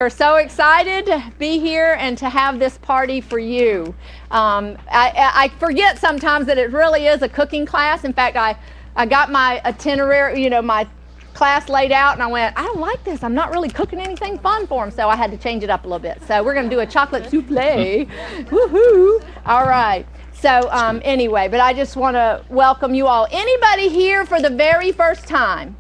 We're so excited to be here and to have this party for you. I forget sometimes that it really is a cooking class. In fact, I got my itinerary, my class laid out, and I went, I don't like this. I'm not really cooking anything fun for them, so I had to change it up a little bit. So we're going to do a chocolate souffle. Woohoo! All right. So anyway, but I just want to welcome you all. Anybody here for the very first time?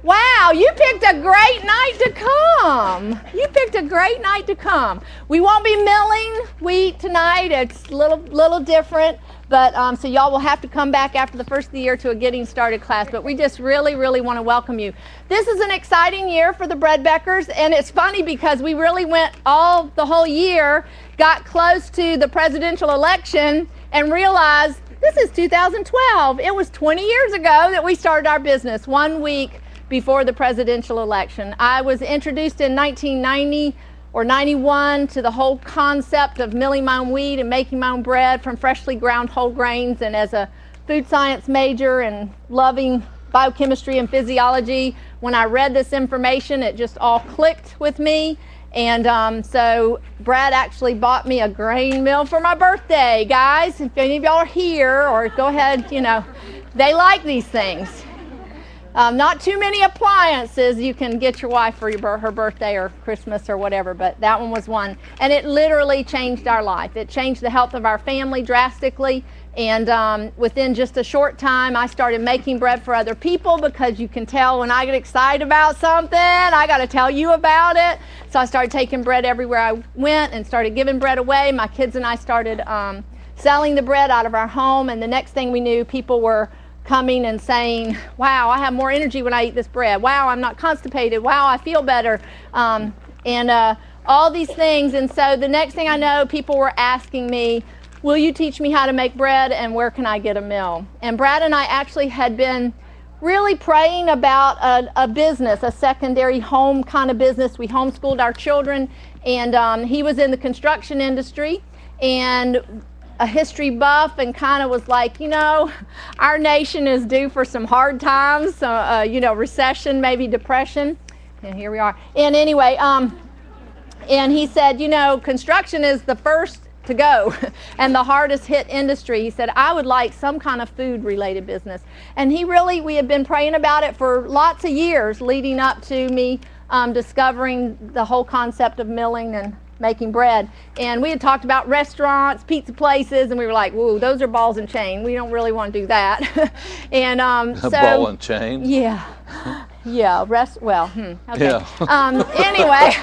Wow, you picked a great night to come. You picked a great night to come. We won't be milling wheat tonight. It's a little different, but so y'all will have to come back after the first of the year to a getting started class, but we just really want to welcome you. This is an exciting year for the Brad Beckers, and it's funny because we really went the whole year, got close to the presidential election, and realized this is 2012. It was 20 years ago that we started our business, 1 week before the presidential election. I was introduced in 1990 or 91 to the whole concept of milling my own wheat and making my own bread from freshly ground whole grains, and as a food science major and loving biochemistry and physiology, when I read this information, it just all clicked with me. And so Brad actually bought me a grain mill for my birthday, guys. If any of y'all are here, or go ahead, they like these things. Not too many appliances you can get your wife for her birthday or Christmas or whatever, but that one was one. And it literally changed our life. It changed the health of our family drastically. And within just a short time, I started making bread for other people, because you can tell when I get excited about something, I got to tell you about it. So I started taking bread everywhere I went and started giving bread away. My kids and I started selling the bread out of our home. And the next thing we knew, people were coming and saying, wow, I have more energy when I eat this bread. Wow, I'm not constipated. Wow, I feel better. And all these things. And so the next thing I know, people were asking me, will you teach me how to make bread, and where can I get a mill? And Brad and I actually had been really praying about a business, a secondary home kind of business. We homeschooled our children, and he was in the construction industry and a history buff, and kind of was like, our nation is due for some hard times, recession, maybe depression, and here we are. And anyway, and he said, construction is the first to go and the hardest hit industry. He said, I would like some kind of food related business. And we had been praying about it for lots of years leading up to me discovering the whole concept of milling and making bread. And we had talked about restaurants, pizza places, and we were like, whoa, those are balls and chain. We don't really want to do that. And so ball and chain? Yeah. Yeah, okay. Yeah. Anyway.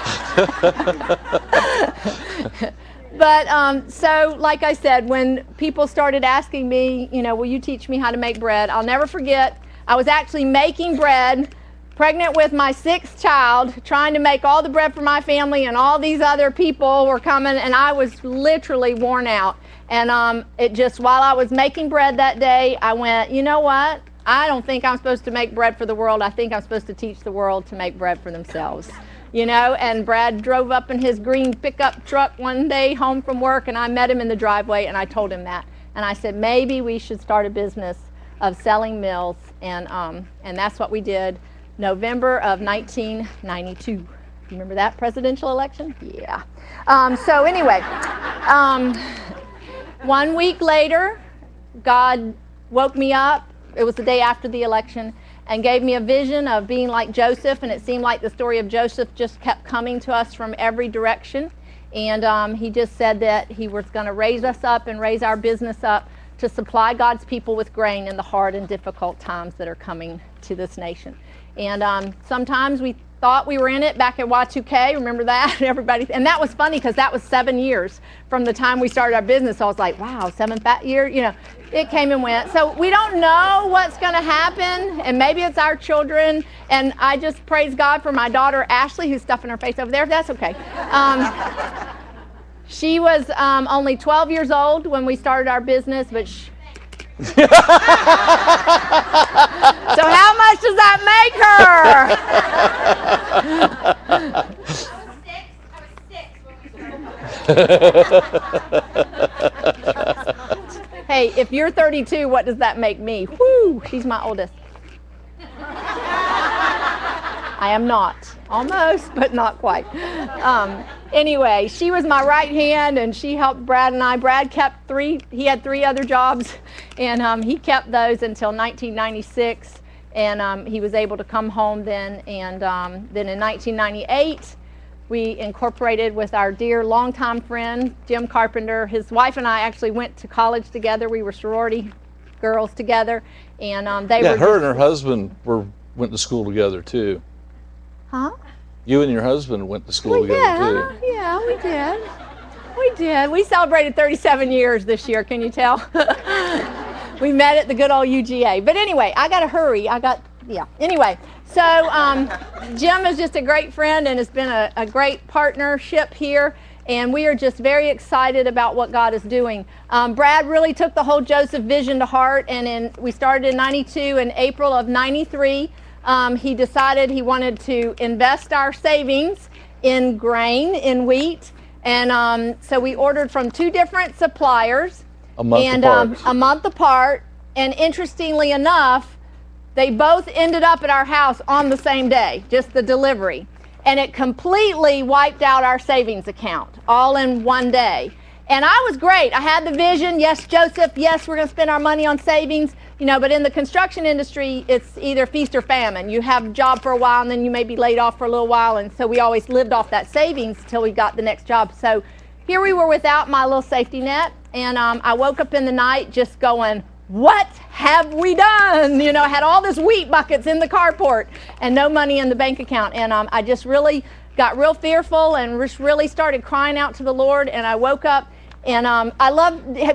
But so like I said, when people started asking me, will you teach me how to make bread? I'll never forget, I was actually making bread, pregnant with my 6th child, trying to make all the bread for my family, and all these other people were coming, and I was literally worn out. And while I was making bread that day, I went, you know what? I don't think I'm supposed to make bread for the world. I think I'm supposed to teach the world to make bread for themselves. And Brad drove up in his green pickup truck one day home from work, and I met him in the driveway, and I told him that. And I said, maybe we should start a business of selling mills, and that's what we did. November of 1992. You remember that presidential election? Yeah. So anyway, 1 week later, God woke me up. It was the day after the election, and gave me a vision of being like Joseph, and it seemed like the story of Joseph just kept coming to us from every direction. And he just said that he was going to raise us up and raise our business up to supply God's people with grain in the hard and difficult times that are coming to this nation. And sometimes we thought we were in it back at Y2K, remember that? Everybody, and that was funny because that was 7 years from the time we started our business. So I was like, wow, 7 year, it came and went. So we don't know what's going to happen, and maybe it's our children. And I just praise God for my daughter Ashley, who's stuffing her face over there. That's okay. She was only 12 years old when we started our business, but so how much does that make her? Hey, if you're 32, what does that make me? Whoo, she's my oldest. I am not. Almost, but not quite. Anyway, she was my right hand, and she helped Brad and I. Brad kept he had 3 other jobs, and he kept those until 1996, and he was able to come home then. And then in 1998, we incorporated with our dear longtime friend, Jim Carpenter. His wife and I actually went to college together. We were sorority girls together, and they were her and her husband went to school together, too. Huh? You and your husband went to school together, too. Yeah, we did. We did. We celebrated 37 years this year, can you tell? We met at the good old UGA. But anyway, I got to hurry. Anyway, so Jim is just a great friend and has been a great partnership here. And we are just very excited about what God is doing. Brad really took the whole Joseph vision to heart. And we started in 92. In April of 93, he decided he wanted to invest our savings in grain, in wheat. And so we ordered from 2 different suppliers. A month apart. And interestingly enough, they both ended up at our house on the same day, just the delivery. And it completely wiped out our savings account, all in one day. And I was great. I had the vision. Yes, Joseph, yes, we're going to spend our money on savings. But in the construction industry, it's either feast or famine. You have a job for a while, and then you may be laid off for a little while. And so we always lived off that savings until we got the next job. So here we were without my little safety net. And I woke up in the night just going, what have we done? I had all this wheat buckets in the carport and no money in the bank account. And I just really got real fearful and just really started crying out to the Lord. And I woke up, and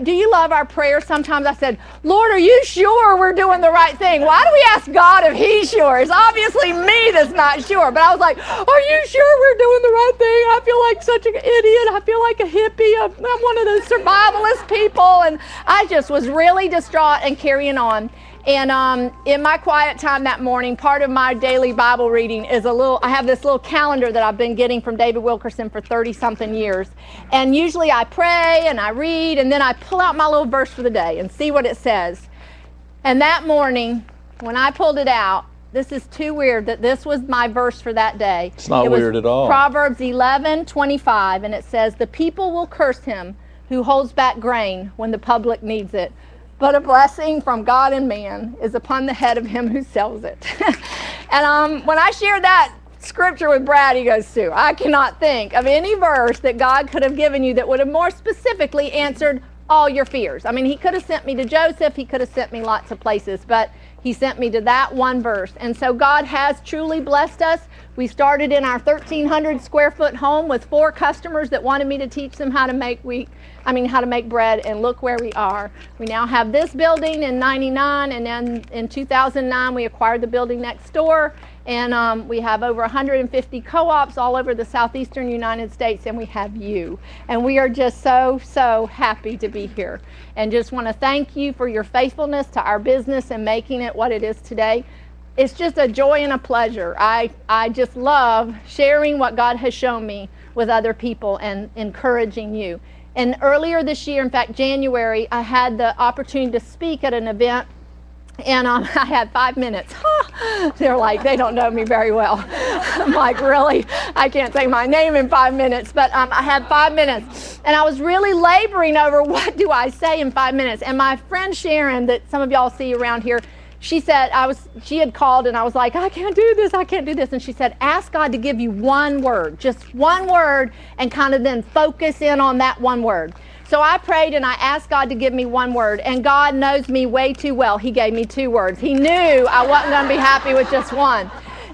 do you love our prayers? Sometimes I said, Lord, are you sure we're doing the right thing? Why do we ask God if he's sure? It's obviously me that's not sure. But I was like, are you sure we're doing the right thing? I feel like such an idiot. I feel like a hippie. I'm one of those survivalist people. And I just was really distraught and carrying on. And in my quiet time that morning, part of my daily Bible reading is I have this little calendar that I've been getting from David Wilkerson for 30-something years. And usually I pray and I read, and then I pull out my little verse for the day and see what it says. And that morning, when I pulled it out, this is too weird that this was my verse for that day. It's not weird at all. Proverbs 11:25, and it says, the people will curse him who holds back grain when the public needs it. But a blessing from God and man is upon the head of him who sells it. And when I shared that scripture with Brad, he goes, Sue, I cannot think of any verse that God could have given you that would have more specifically answered all your fears. I mean, he could have sent me to Joseph. He could have sent me lots of places, but he sent me to that one verse. And so God has truly blessed us. We started in our 1,300 square foot home with 4 customers that wanted me to teach them how to make bread, and look where we are. We now have this building in 99, and then in 2009 we acquired the building next door, and we have over 150 co-ops all over the southeastern United States, and we have you. And we are just so happy to be here. And just want to thank you for your faithfulness to our business and making it what it is today. It's just a joy and a pleasure. I just love sharing what God has shown me with other people and encouraging you. And earlier this year, in fact, January, I had the opportunity to speak at an event, and I had 5 minutes. They're like, they don't know me very well. I'm like, really? I can't say my name in 5 minutes, but I had 5 minutes. And I was really laboring over what do I say in 5 minutes. And my friend Sharon, that some of y'all see around here, she had called, and I was like, I can't do this. And she said, ask God to give you one word, just one word, and kind of then focus in on that one word. So I prayed and I asked God to give me one word, and God knows me way too well. He gave me 2 words. He knew I wasn't going to be happy with just one.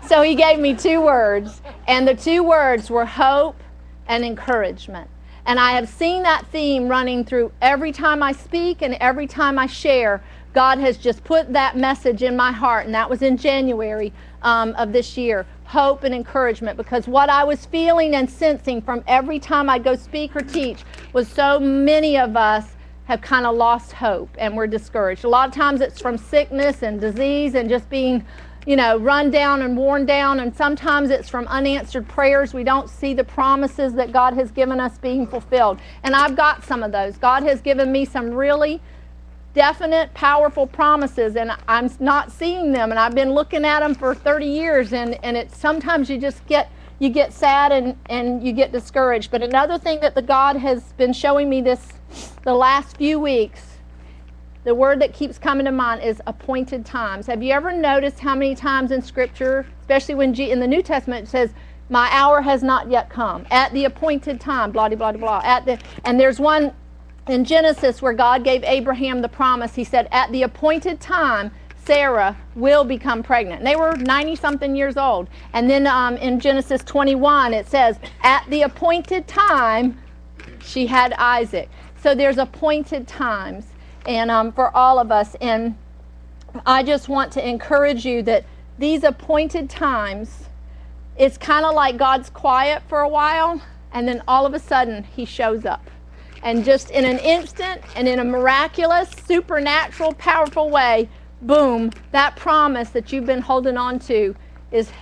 So he gave me 2 words, and the 2 words were hope and encouragement. And I have seen that theme running through every time I speak and every time I share. God has just put that message in my heart, and that was in January of this year. Hope and encouragement, because what I was feeling and sensing from every time I go speak or teach was so many of us have kind of lost hope and we're discouraged. A lot of times it's from sickness and disease and just being, run down and worn down, and sometimes it's from unanswered prayers. We don't see the promises that God has given us being fulfilled. And I've got some of those. God has given me some really definite, powerful promises, and I'm not seeing them, and I've been looking at them for 30 years, and it's sometimes you just get sad and you get discouraged. But another thing that the God has been showing me the last few weeks, the word that keeps coming to mind is appointed times. Have you ever noticed how many times in Scripture, especially when in the New Testament, it says, my hour has not yet come, at the appointed time, blah, blah, blah, blah. And there's one in Genesis where God gave Abraham the promise. He said, at the appointed time, Sarah will become pregnant. And they were 90-something years old. And then in Genesis 21, it says, at the appointed time, she had Isaac. So there's appointed times, and for all of us. And I just want to encourage you that these appointed times, it's kind of like God's quiet for a while, and then all of a sudden he shows up. And just in an instant and in a miraculous, supernatural, powerful way, boom, that promise that you've been holding on to is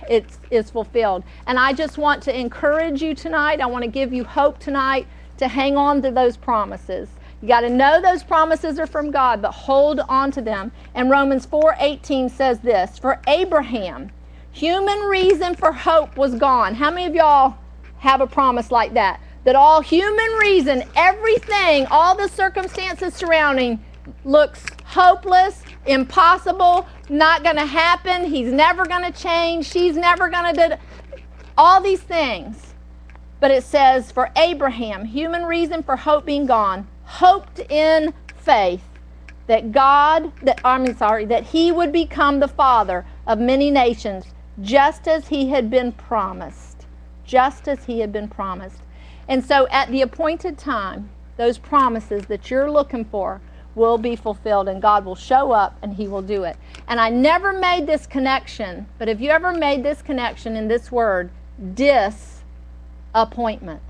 fulfilled. And I just want to encourage you tonight. I want to give you hope tonight to hang on to those promises. You got to know those promises are from God, but hold on to them. And Romans 4:18 says this, for Abraham, human reason for hope was gone. How many of y'all have a promise like that? That all human reason, everything, all the circumstances surrounding looks hopeless, impossible, not going to happen, he's never going to change, she's never going to do all these things. But it says, for Abraham, human reason for hope being gone, hoped in faith that that he would become the father of many nations, just as he had been promised. Just as he had been promised. And so at the appointed time, those promises that you're looking for will be fulfilled, and God will show up and he will do it. And I never made this connection, but have you ever made this connection in this word, disappointment?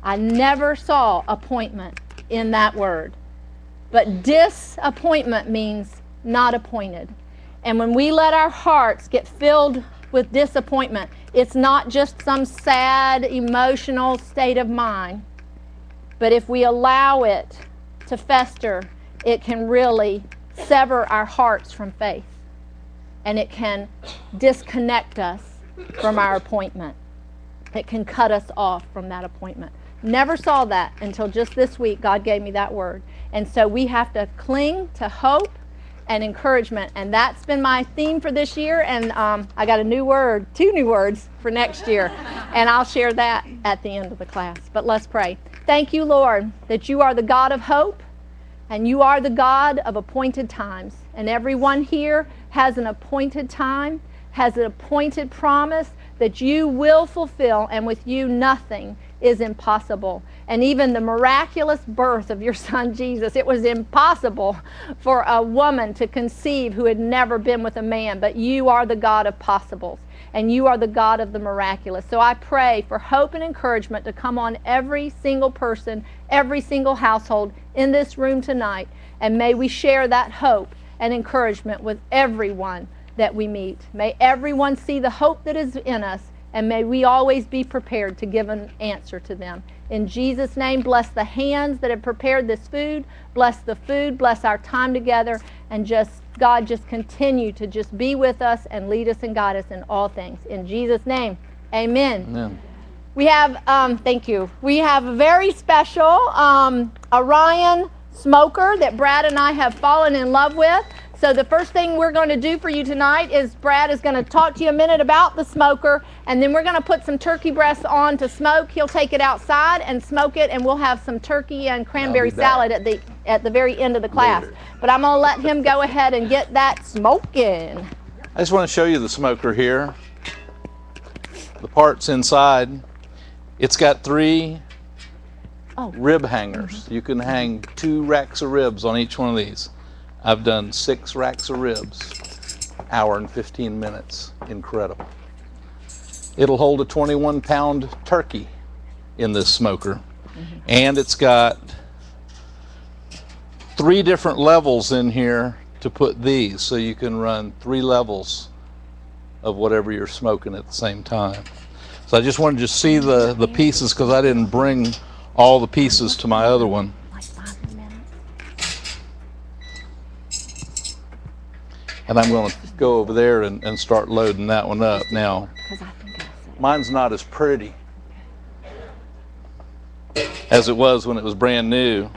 I never saw appointment in that word. But disappointment means not appointed. And when we let our hearts get filled with disappointment, it's not just some sad, emotional state of mind. But if we allow it to fester, it can really sever our hearts from faith. And it can disconnect us from our appointment. It can cut us off from that appointment. Never saw that until just this week. God gave me that word. And so we have to cling to hope and encouragement. And that's been my theme for this year. And I got a new word, 2 new words for next year. And I'll share that at the end of the class. But let's pray. Thank you, Lord, that you are the God of hope and you are the God of appointed times. And everyone here has an appointed time, has an appointed promise that you will fulfill, and with you nothing is impossible. And even the miraculous birth of your son Jesus, it was impossible for a woman to conceive who had never been with a man, but you are the God of possibles, and you are the God of the miraculous. So I pray for hope and encouragement to come on every single person, every single household in this room tonight, and may we share that hope and encouragement with everyone that we meet. May everyone see the hope that is in us, and may we always be prepared to give an answer to them. In Jesus' name, bless the hands that have prepared this food, bless the food, bless our time together, and God, just continue to just be with us and lead us and guide us in all things. In Jesus' name, amen. Amen. We have, thank you, we have a very special Orion smoker that Brad and I have fallen in love with. So the first thing we're going to do for you tonight is Brad is going to talk to you a minute about the smoker, and then we're going to put some turkey breasts on to smoke. He'll take it outside and smoke it, and we'll have some turkey and cranberry salad at the very end of the class. Later. But I'm going to let him go ahead and get that smoking. I just want to show you the smoker here. The parts inside. It's got 3 rib hangers. You can hang 2 racks of ribs on each one of these. I've done 6 racks of ribs, hour and 15 minutes. Incredible. It'll hold a 21-pound turkey in this smoker. And it's got 3 different levels in here to put these, so you can run 3 levels of whatever you're smoking at the same time. So I just wanted you to see the pieces, because I didn't bring all the pieces to my other one. And I'm going to go over there and start loading that one up now. Mine's not as pretty as it was when it was brand new.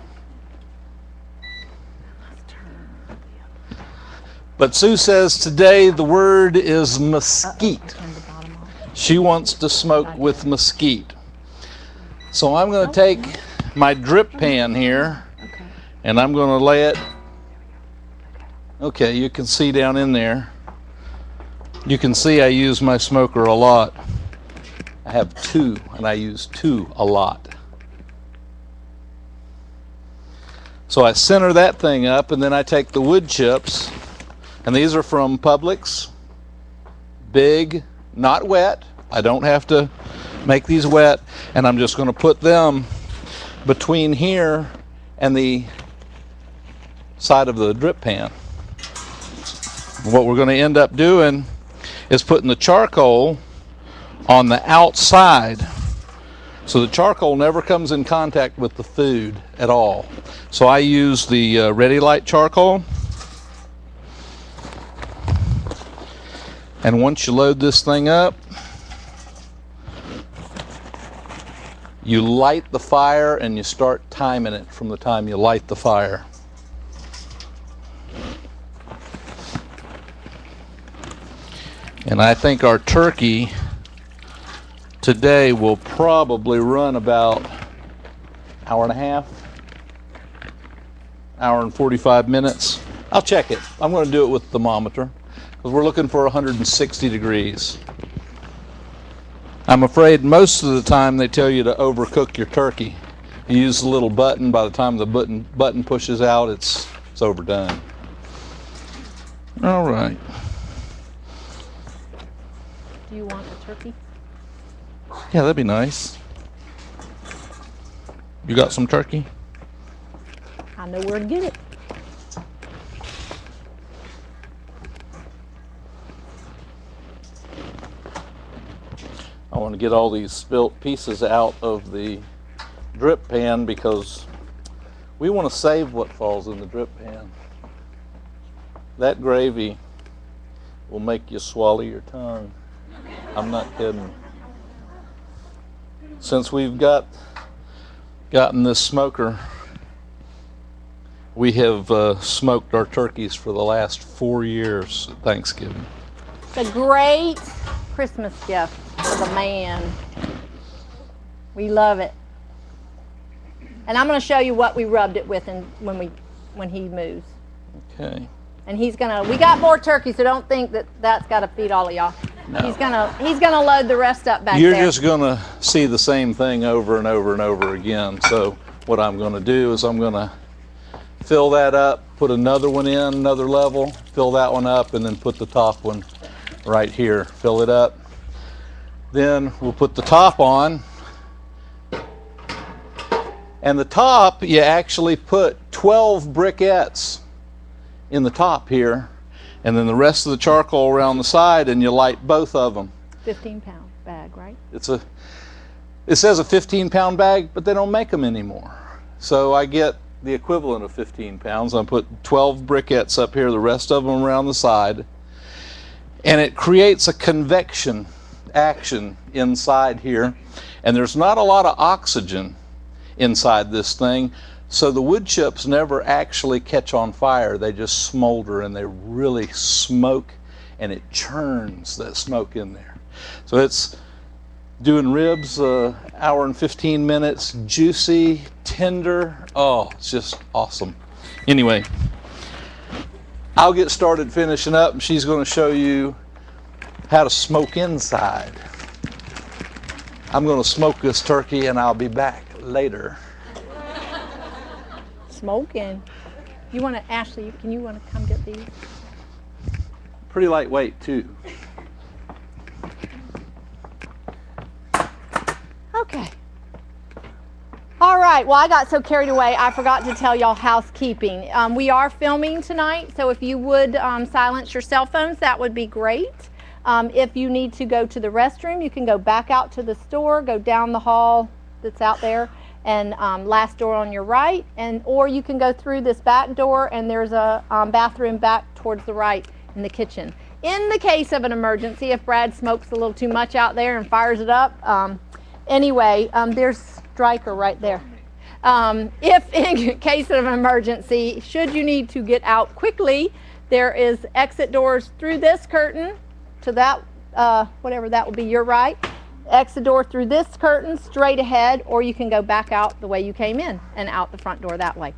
But Sue says today the word is mesquite. She wants to smoke with mesquite. So I'm going to take my drip pan here and I'm going to lay it. Okay, you can see down in there. You can see I use my smoker a lot. I have two and I use two a lot. So I center that thing up and then I take the wood chips, and these are from Publix. Big, not wet. I don't have to make these wet, and I'm just going to put them between here and the side of the drip pan. What we're going to end up doing is putting the charcoal on the outside, so the charcoal never comes in contact with the food at all. So I use the Ready Light charcoal. And once you load this thing up, you light the fire and you start timing it from the time you light the fire. And I think our turkey today will probably run about hour and a half, hour and 45 minutes. I'll check it. I'm going to do it with the thermometer because we're looking for 160 degrees. I'm afraid most of the time they tell you to overcook your turkey. You use the little button. By the time the button pushes out, it's overdone. All right. Do you want a turkey? Yeah, that'd be nice. You got some turkey? I know where to get it. I want to get all these spilt pieces out of the drip pan because we want to save what falls in the drip pan. That gravy will make you swallow your tongue. I'm not kidding. Since we've gotten this smoker, we have smoked our turkeys for the last 4 years at Thanksgiving. It's a great Christmas gift for the man. We love it. And I'm going to show you what we rubbed it with when he moves. Okay. And we got more turkey, so don't think that's got to feed all of y'all. No. He's gonna load the rest up back there. You're just gonna see the same thing over and over and over again. So what I'm gonna do is I'm gonna fill that up, put another one in, another level, fill that one up, and then put the top one right here. Fill it up. Then we'll put the top on. And the top, you actually put 12 briquettes in the top here. And then the rest of the charcoal around the side, and you light both of them. 15-pound bag, right? It says a 15-pound bag, but they don't make them anymore. So I get the equivalent of 15 pounds. I put 12 briquettes up here, the rest of them around the side. And it creates a convection action inside here. And there's not a lot of oxygen inside this thing. So the wood chips never actually catch on fire. They just smolder and they really smoke, and it churns that smoke in there. So it's doing ribs, hour and 15 minutes, juicy, tender. Oh, it's just awesome. Anyway, I'll get started finishing up, and she's going to show you how to smoke inside. I'm going to smoke this turkey, and I'll be back later. Smoking. You want to, Ashley, you want to come get these? Pretty lightweight too. Okay. All right, well, I got so carried away, I forgot to tell y'all housekeeping. We are filming tonight, so if you would silence your cell phones, that would be great. If you need to go to the restroom, you can go back out to the store, go down the hall that's out there, and last door on your right, or you can go through this back door, and there's a bathroom back towards the right. in the kitchen. In the case of an emergency, if Brad smokes a little too much out there and fires it up, there's Stryker right there. If in case of an emergency, should you need to get out quickly, there is exit doors through this curtain to that, whatever that will be, your right. Exit door through this curtain straight ahead, or you can go back out the way you came in and out the front door that way.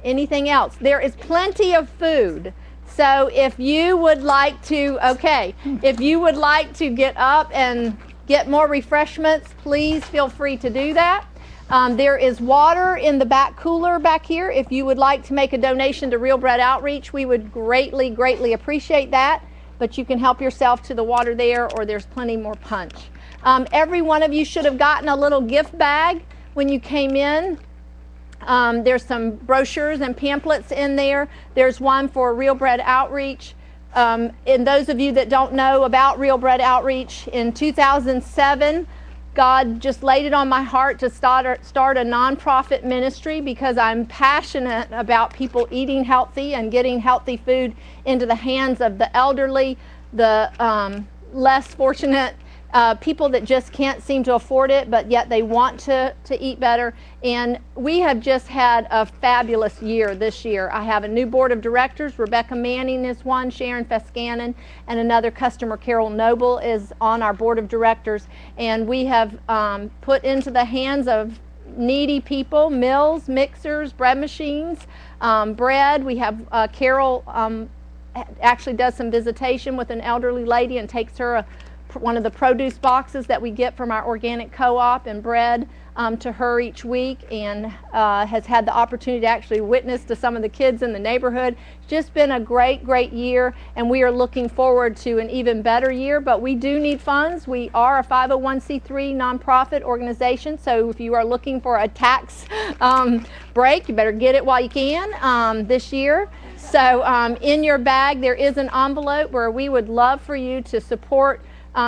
Anything else? There is plenty of food. So if you would like to, if you would like to get up and get more refreshments, please feel free to do that. There is water in the back cooler back here. If you would like to make a donation to Real Bread Outreach, we would greatly, greatly appreciate that. But you can help yourself to the water there, or there's plenty more punch. Every one of you should have gotten a little gift bag when you came in. There's some brochures and pamphlets in there. There's one for Real Bread Outreach. And those of you that don't know about Real Bread Outreach, in 2007, God just laid it on my heart to start a nonprofit ministry because I'm passionate about people eating healthy and getting healthy food into the hands of the elderly, the less fortunate, people that just can't seem to afford it, but yet they want to eat better. And we have just had a fabulous year this year. I have a new board of directors. Rebecca Manning is one, Sharon Fescannon, and another customer, Carol Noble, is on our board of directors. And we have put into the hands of needy people mills, mixers, bread machines, bread. We have Carol actually does some visitation with an elderly lady and takes her one of the produce boxes that we get from our organic co-op and bread to her each week, and has had the opportunity to actually witness to some of the kids in the neighborhood. It's just been a great, great year, and we are looking forward to an even better year, but we do need funds. We are a 501c3 nonprofit organization, so if you are looking for a tax break, you better get it while you can this year. So in your bag there is an envelope where we would love for you to support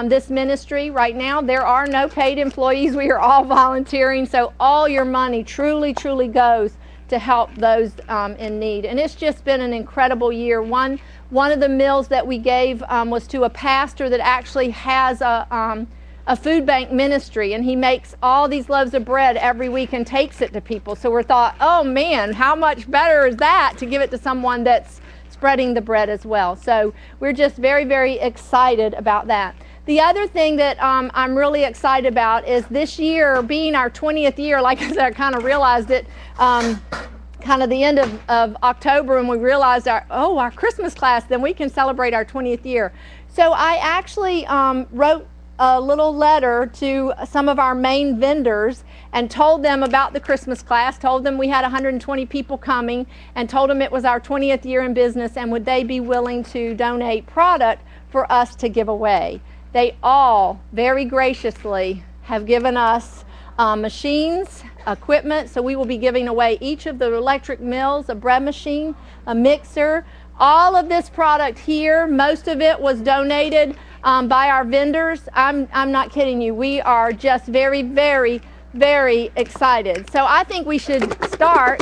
this ministry. Right now there are no paid employees. We are all volunteering, so all your money truly, truly goes to help those in need. And it's just been an incredible year. One of the meals that we gave was to a pastor that actually has a food bank ministry, and he makes all these loaves of bread every week and takes it to people. So we thought, oh man, how much better is that to give it to someone that's spreading the bread as well. So we're just very, very excited about that. The other thing that I'm really excited about is this year being our 20th year. Like I said, I kind of realized it kind of the end of October, and we realized our Christmas class, then we can celebrate our 20th year. So I actually wrote a little letter to some of our main vendors and told them about the Christmas class, told them we had 120 people coming, and told them it was our 20th year in business, and would they be willing to donate product for us to give away. They all very graciously have given us machines, equipment, so we will be giving away each of the electric mills, a bread machine, a mixer. All of this product here, most of it was donated by our vendors. I'm not kidding you. We are just very, very, very excited. So I think we should start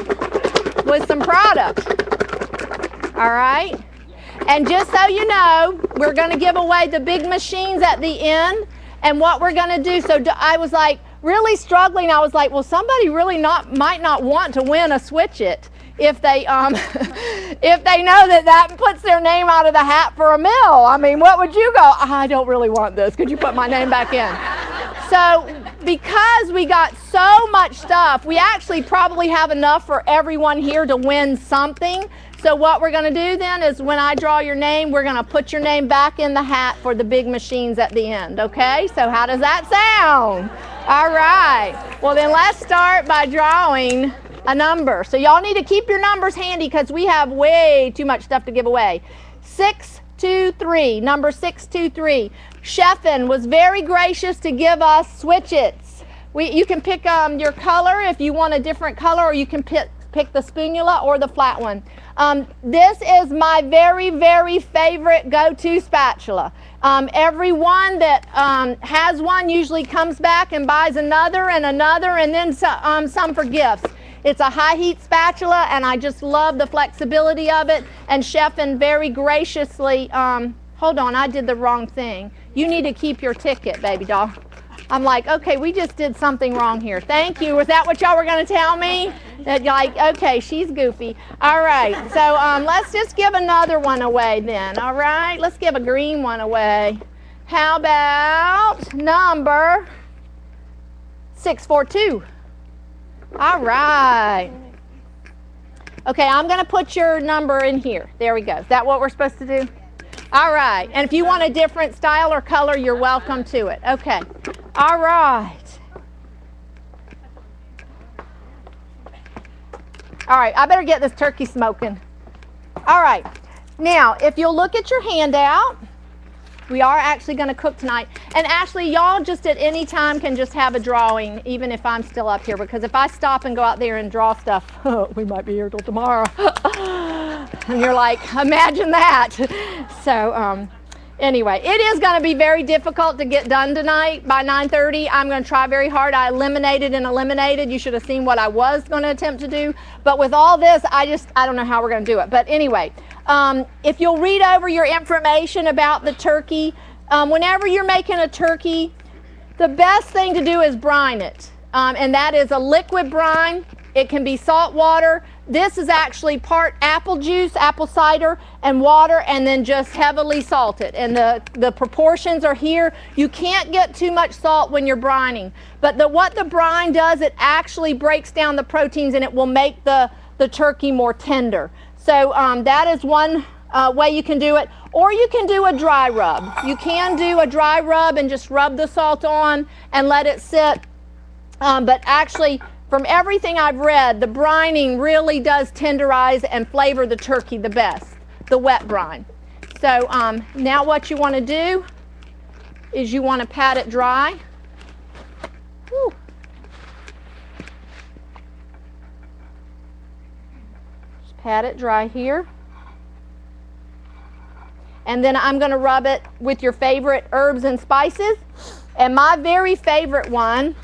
with some product. All right? And just so you know, we're going to give away the big machines at the end. And what we're going to do, so I was like really struggling. I was like, well, somebody really might not want to win a Switch It if they if they know that puts their name out of the hat for a meal. I mean, what would you go? I don't really want this. Could you put my name back in? So because we got so much stuff, we actually probably have enough for everyone here to win something. So what we're going to do then is when I draw your name, we're going to put your name back in the hat for the big machines at the end, okay? So how does that sound? All right. Well, then let's start by drawing a number. So y'all need to keep your numbers handy because we have way too much stuff to give away. 623, number 623. Sheffin was very gracious to give us Switch Its. You can pick your color if you want a different color, or you can pick the Spatula or the flat one. This is my very, very favorite go-to spatula. Everyone that has one usually comes back and buys another and another, and then some for gifts. It's a high heat spatula, and I just love the flexibility of it. And Chefin very graciously, hold on, I did the wrong thing. You need to keep your ticket, baby doll. I'm like, okay, we just did something wrong here. Thank you. Was that what y'all were going to tell me? That like, okay, she's goofy. All right, so let's just give another one away then. All right, let's give a green one away. How about number 642? All right. Okay, I'm going to put your number in here. There we go. Is that what we're supposed to do? All right, and if you want a different style or color, you're welcome to it. Okay, all right. All right, I better get this turkey smoking. All right, now, if you'll look at your handout, we are actually going to cook tonight. And Ashley, y'all just at any time can just have a drawing, even if I'm still up here, because if I stop and go out there and draw stuff, we might be here till tomorrow. And you're like, imagine that. So anyway, it is going to be very difficult to get done tonight by 9:30. I'm going to try very hard. I eliminated and eliminated. You should have seen what I was going to attempt to do. But with all this, I don't know how we're going to do it. But anyway, if you'll read over your information about the turkey, whenever you're making a turkey, the best thing to do is brine it. And that is a liquid brine. It can be salt water. This is actually part apple juice, apple cider, and water, and then just heavily salted. And the proportions are here. You can't get too much salt when you're brining. But what the brine does, it actually breaks down the proteins, and it will make the turkey more tender. So that is one way you can do it. Or you can do a dry rub. You can do a dry rub and just rub the salt on and let it sit. But actually, from everything I've read, the brining really does tenderize and flavor the turkey the best, the wet brine. So now what you want to do is you want to pat it dry. Whew. Just pat it dry here. And then I'm going to rub it with your favorite herbs and spices. And my very favorite one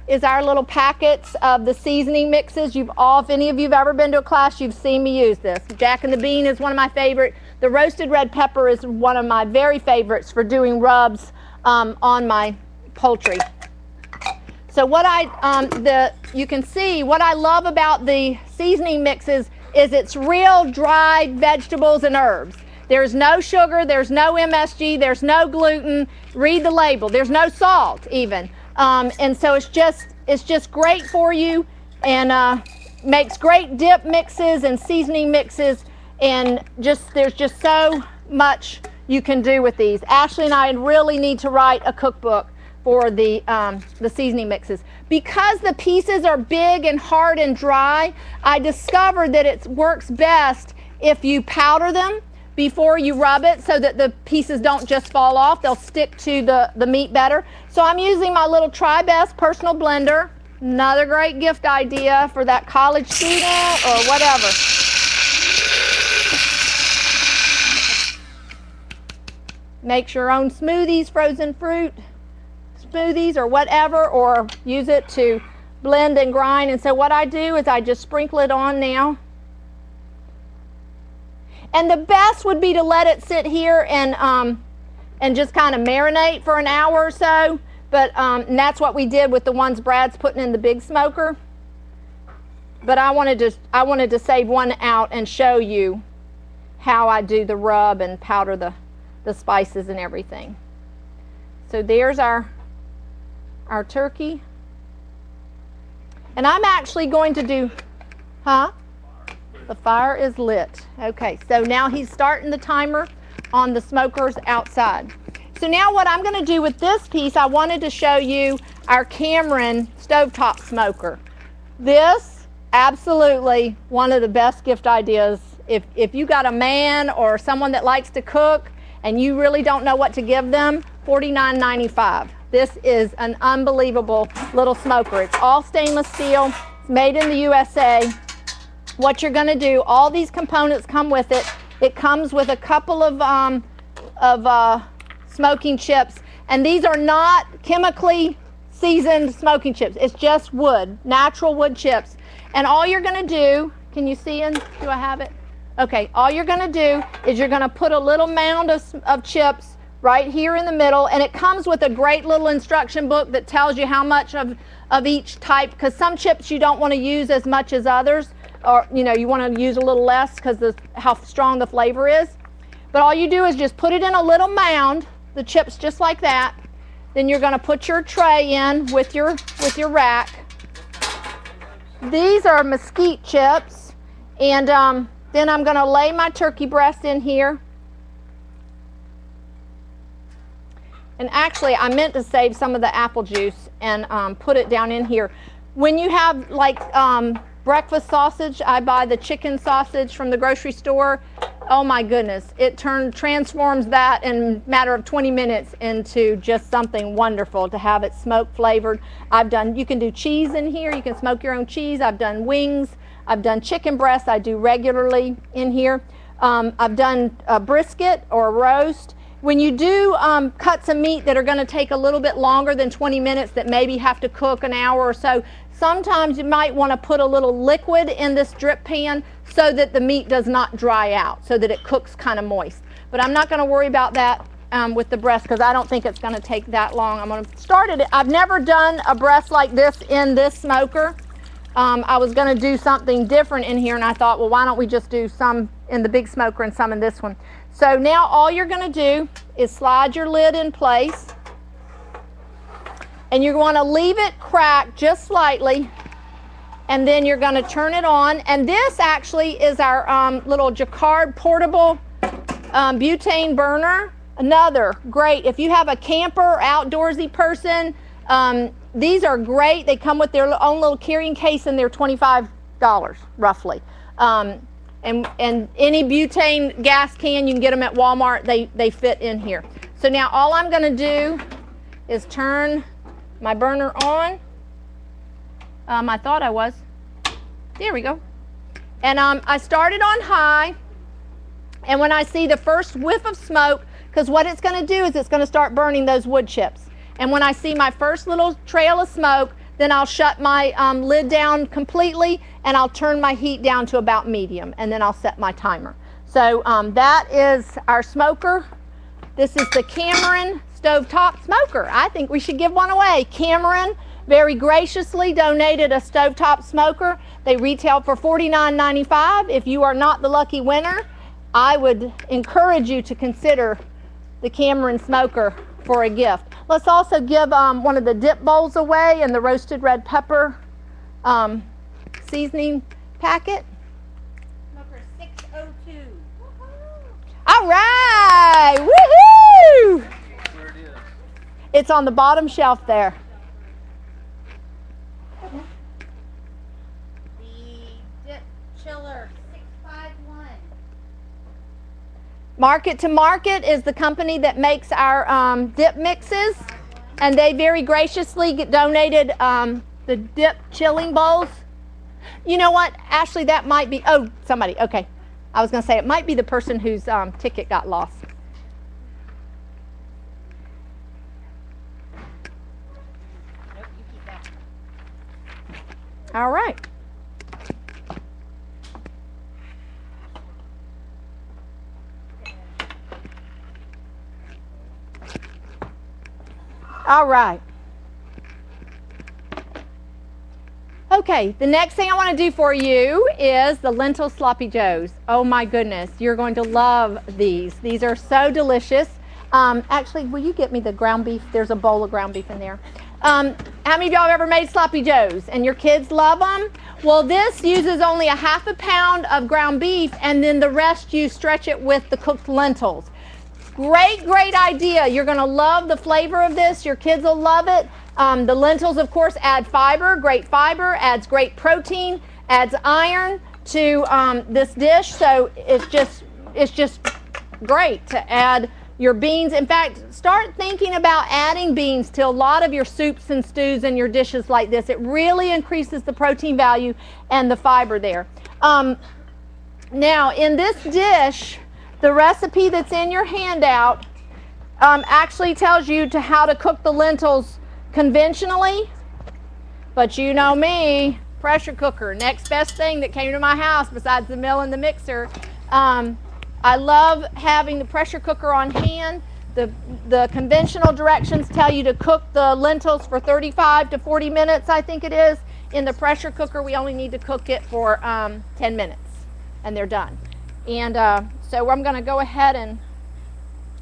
is our little packets of the seasoning mixes. If any of you have ever been to a class, you've seen me use this. Jack and the Bean is one of my favorite. The roasted red pepper is one of my very favorites for doing rubs on my poultry. So what you can see, what I love about the seasoning mixes is it's real dried vegetables and herbs. There's no sugar, there's no MSG, there's no gluten. Read the label. There's no salt even. And so it's just great for you, and makes great dip mixes and seasoning mixes, and there's just so much you can do with these. Ashley and I really need to write a cookbook for the seasoning mixes. Because the pieces are big and hard and dry, I discovered that it works best if you powder them before you rub it, so that the pieces don't just fall off. They'll stick to the meat better. So I'm using my little Try Best personal blender. Another great gift idea for that college student or whatever. Make your own smoothies, frozen fruit smoothies or whatever, or use it to blend and grind. And so what I do is I just sprinkle it on now. And the best would be to let it sit here and just kind of marinate for an hour or so. But and that's what we did with the ones Brad's putting in the big smoker. But I wanted to save one out and show you how I do the rub and powder the spices and everything. So there's our turkey. And I'm actually going to do, The fire is lit. Okay, so now he's starting the timer on the smokers outside. So now what I'm going to do with this piece, I wanted to show you our Cameron Stovetop Smoker. This, absolutely one of the best gift ideas. If you got a man or someone that likes to cook and you really don't know what to give them, $49.95. This is an unbelievable little smoker. It's all stainless steel. It's made in the USA. What you're going to do, all these components come with it. It comes with a couple of smoking chips, and these are not chemically seasoned smoking chips. It's just wood, natural wood chips. And all you're going to do, can you see in? Do I have it? Okay, all you're going to do is you're going to put a little mound of chips right here in the middle, and it comes with a great little instruction book that tells you how much of each type, because some chips you don't want to use as much as others, or you want to use a little less because of how strong the flavor is. But all you do is just put it in a little mound, the chips just like that. Then you're going to put your tray in with your rack. These are mesquite chips, and then I'm going to lay my turkey breast in here. And actually, I meant to save some of the apple juice and put it down in here. When you have like breakfast sausage, I buy the chicken sausage from the grocery store. Oh my goodness, it transforms that in a matter of 20 minutes into just something wonderful to have it smoke flavored. You can do cheese in here, you can smoke your own cheese. I've done wings, I've done chicken breasts, I do regularly in here. I've done a brisket or a roast. When you do cuts of meat that are going to take a little bit longer than 20 minutes, that maybe have to cook an hour or so, sometimes you might want to put a little liquid in this drip pan so that the meat does not dry out, so that it cooks kind of moist. But I'm not going to worry about that with the breast, because I don't think it's going to take that long. I'm going to start it. I've never done a breast like this in this smoker. I was going to do something different in here, and I thought, well, why don't we just do some in the big smoker and some in this one. So now all you're going to do is slide your lid in place, and you're going to leave it cracked just slightly, and then you're going to turn it on. And this actually is our little Jacquard portable butane burner. Another great, if you have a camper, outdoorsy person, these are great. They come with their own little carrying case, and they're $25 roughly. And any butane gas can, you can get them at Walmart. They fit in here. So now all I'm going to do is turn my burner on. I thought I was. There we go. And I started on high. And when I see the first whiff of smoke, because what it's going to do is it's going to start burning those wood chips. And when I see my first little trail of smoke, then I'll shut my lid down completely, and I'll turn my heat down to about medium, and then I'll set my timer. So that is our smoker. This is the Cameron Stovetop Smoker. I think we should give one away. Cameron very graciously donated a Stovetop Smoker. They retail for $49.95. If you are not the lucky winner, I would encourage you to consider the Cameron Smoker for a gift. Let's also give one of the dip bowls away and the roasted red pepper seasoning packet. Smoker 602. All right, woohoo! Where it is. It's on the bottom shelf there. The dip chiller 651. Market to Market is the company that makes our dip mixes, and they very graciously donated the dip chilling bowls. You know what, Ashley, that might be, oh, somebody, okay. I was going to say it might be the person whose ticket got lost. Nope, you keep that. All right. All right. Okay, the next thing I want to do for you is the lentil sloppy joes. Oh my goodness, you're going to love these. These are so delicious. Actually, will you get me the ground beef? There's a bowl of ground beef in there. How many of y'all have ever made sloppy joes and your kids love them? Well, this uses only a half a pound of ground beef, and then the rest you stretch it with the cooked lentils. Great, great idea. You're going to love the flavor of this. Your kids will love it. The lentils, of course, add fiber. Great fiber, adds great protein, adds iron to this dish. So it's just great to add your beans. In fact, start thinking about adding beans to a lot of your soups and stews and your dishes like this. It really increases the protein value and the fiber there. Now, in this dish, the recipe that's in your handout actually tells you how to cook the lentils conventionally, but you know me, pressure cooker. Next best thing that came to my house besides the mill and the mixer. I love having the pressure cooker on hand. The conventional directions tell you to cook the lentils for 35 to 40 minutes, I think it is. In the pressure cooker, we only need to cook it for 10 minutes, and they're done. And so I'm going to go ahead and,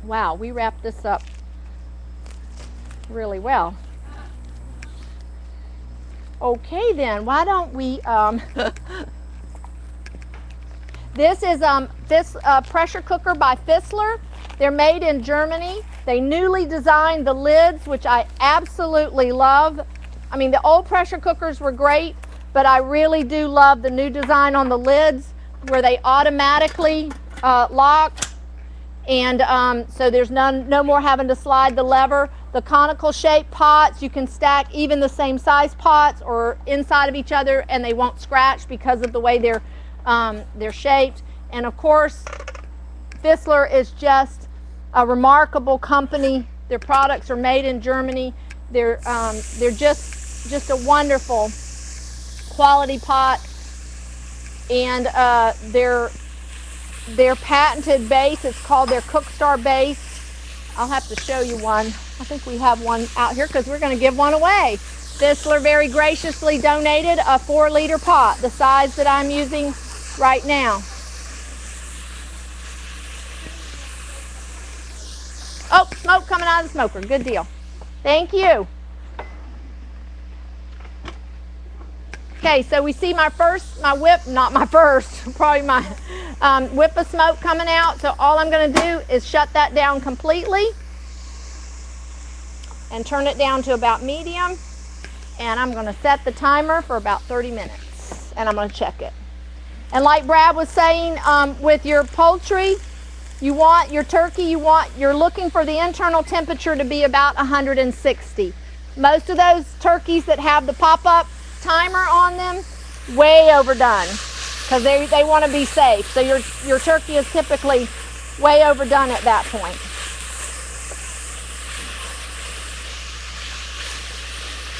wow, we wrapped this up really well. Okay then, why don't we, this is this pressure cooker by Fissler. They're made in Germany. They newly designed the lids, which I absolutely love. I mean, the old pressure cookers were great, but I really do love the new design on the lids where they automatically lock. And so there's no more having to slide the lever. The conical shaped pots, you can stack even the same size pots or inside of each other, and they won't scratch because of the way they're shaped. And of course, Fissler is just a remarkable company. Their products are made in Germany. They're just a wonderful quality pot, and their patented base, it's called their Cookstar base. I'll have to show you one. I think we have one out here because we're going to give one away. Fissler very graciously donated a 4-liter pot, the size that I'm using right now. Oh, smoke coming out of the smoker. Good deal. Thank you. Okay, so we see my whip, not my first, probably my whip of smoke coming out. So all I'm going to do is shut that down completely and turn it down to about medium. And I'm going to set the timer for about 30 minutes, and I'm going to check it. And like Brad was saying, with your poultry, you want your turkey, you're looking for the internal temperature to be about 160. Most of those turkeys that have the pop-up timer on them, way overdone, because they want to be safe. So your turkey is typically way overdone at that point.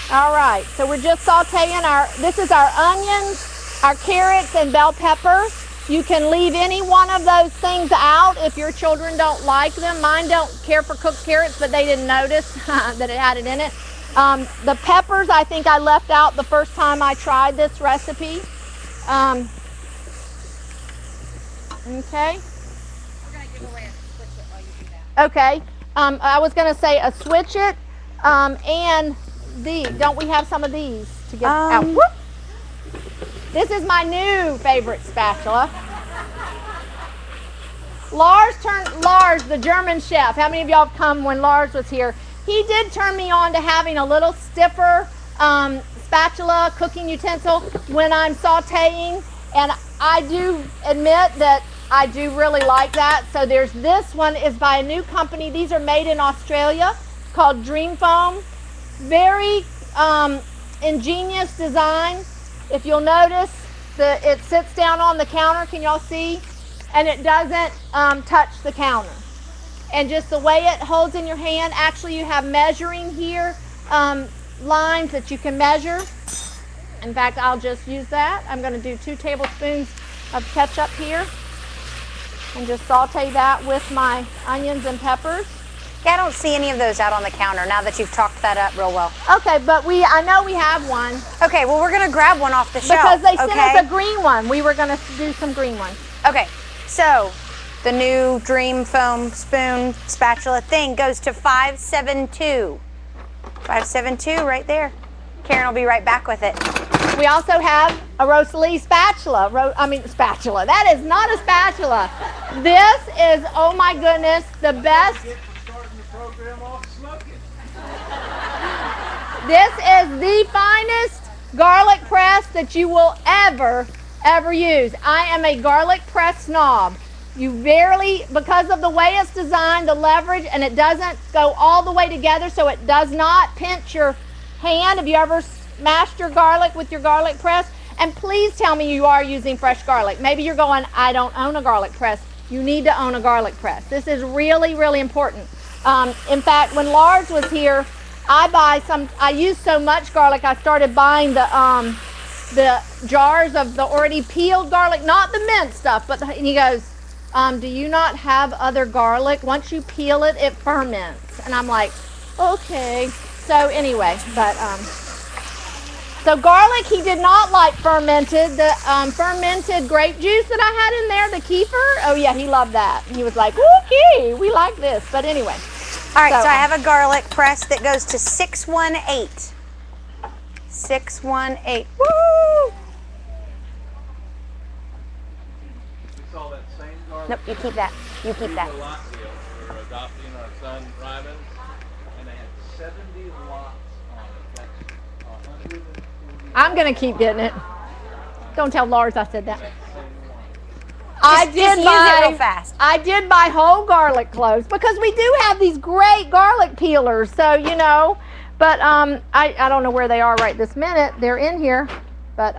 All right, so we're just sauteing this is our onions, our carrots, and bell pepper. You can leave any one of those things out if your children don't like them. Mine don't care for cooked carrots, but they didn't notice that it had it in it. The peppers, I think I left out the first time I tried this recipe. Okay. We're going to give away a switch it while you do that. Okay. I was going to say a switch it, and don't we have some of these to get out? Whoop. This is my new favorite spatula. Lars, the German chef. How many of y'all have come when Lars was here? He did turn me on to having a little stiffer spatula, cooking utensil when I'm sauteing, and I do admit that I do really like that. So there's this one is by a new company. These are made in Australia, called Dream Foam. Very ingenious design. If you'll notice, it sits down on the counter, can y'all see? And it doesn't touch the counter. And just the way it holds in your hand, actually you have measuring here, lines that you can measure. In fact, I'll just use that. I'm going to do 2 tablespoons of ketchup here and just saute that with my onions and peppers. Yeah, I don't see any of those out on the counter now that you've talked that up real well. Okay, but I know we have one. Okay, well, we're going to grab one off the shelf. Because they sent us a green one. We were going to do some green ones. Okay, so the new Dream Foam spoon spatula thing goes to $572. $572 right there. Karen will be right back with it. We also have a Rosalie spatula. Spatula. That is not a spatula. This is, oh my goodness, the best. This is the finest garlic press that you will ever use. I am a garlic press snob. You barely, because of the way it's designed, the leverage, and it doesn't go all the way together, so it does not pinch your hand. Have you ever smashed your garlic with your garlic press? And please tell me you are using fresh garlic. Maybe you're going, I don't own a garlic press. You need to own a garlic press. This is really, really important. In fact, when Lars was here, I use so much garlic, I started buying the the jars of the already peeled garlic, not the minced stuff, but and he goes, do you not have other garlic? Once you peel it, it ferments. And I'm like, okay. So anyway, but so garlic, he did not like fermented. The fermented grape juice that I had in there, the kefir, oh yeah, he loved that. He was like, okay, we like this. But anyway. All right, so I have a garlic press that goes to 618. 618. Woo! We saw that same garlic. Nope, you keep that. You keep that. We were adopting our son Ryman, and they had 70 lots on it. That's 140. I'm going to keep getting it. Don't tell Lars I said that. Just use it real fast. I did buy whole garlic cloves because we do have these great garlic peelers. So, you know, but I don't know where they are right this minute. They're in here. But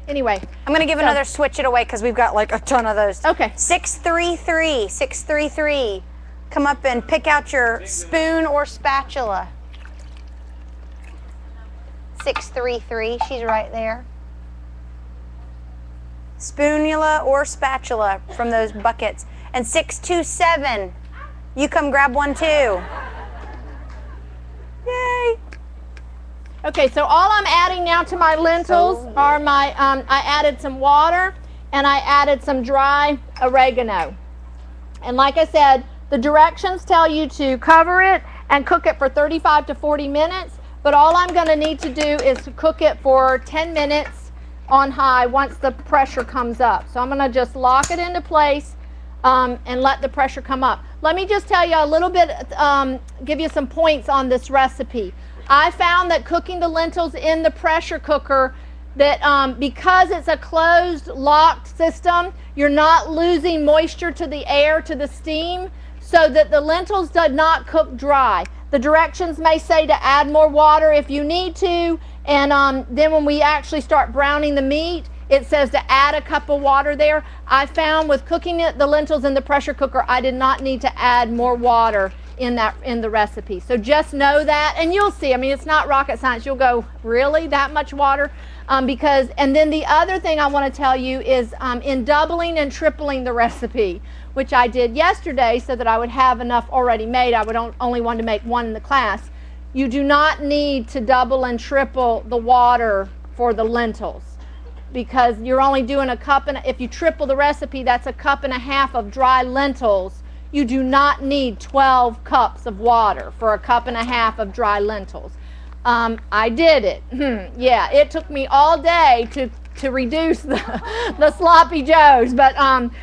anyway. I'm going to give another switch it away because we've got like a ton of those. Okay. 633. 633. Come up and pick out your spoon or spatula. 633. She's right there. Spoonula or spatula from those buckets. And 627. You come grab one too. Yay. Okay, so all I'm adding now to my lentils are my, I added some water and I added some dry oregano. And like I said, the directions tell you to cover it and cook it for 35 to 40 minutes. But all I'm going to need to do is to cook it for 10 minutes on high once the pressure comes up. So I'm going to just lock it into place and let the pressure come up. Let me just tell you a little bit, give you some points on this recipe. I found that cooking the lentils in the pressure cooker, that because it's a closed, locked system, you're not losing moisture to the air, to the steam, so that the lentils do not cook dry. The directions may say to add more water if you need to, and then when we actually start browning the meat, it says to add a cup of water there. I found with cooking the lentils in the pressure cooker, I did not need to add more water in the recipe. So just know that, and you'll see. I mean, it's not rocket science. You'll go, really, that much water? Because, and then the other thing I want to tell you is in doubling and tripling the recipe, which I did yesterday so that I would have enough already made. I would only want to make one in the class. You do not need to double and triple the water for the lentils because you're only doing a cup, and if you triple the recipe, that's a cup and a half of dry lentils. You do not need 12 cups of water for a cup and a half of dry lentils. I did it. Yeah, it took me all day to reduce the sloppy joes. But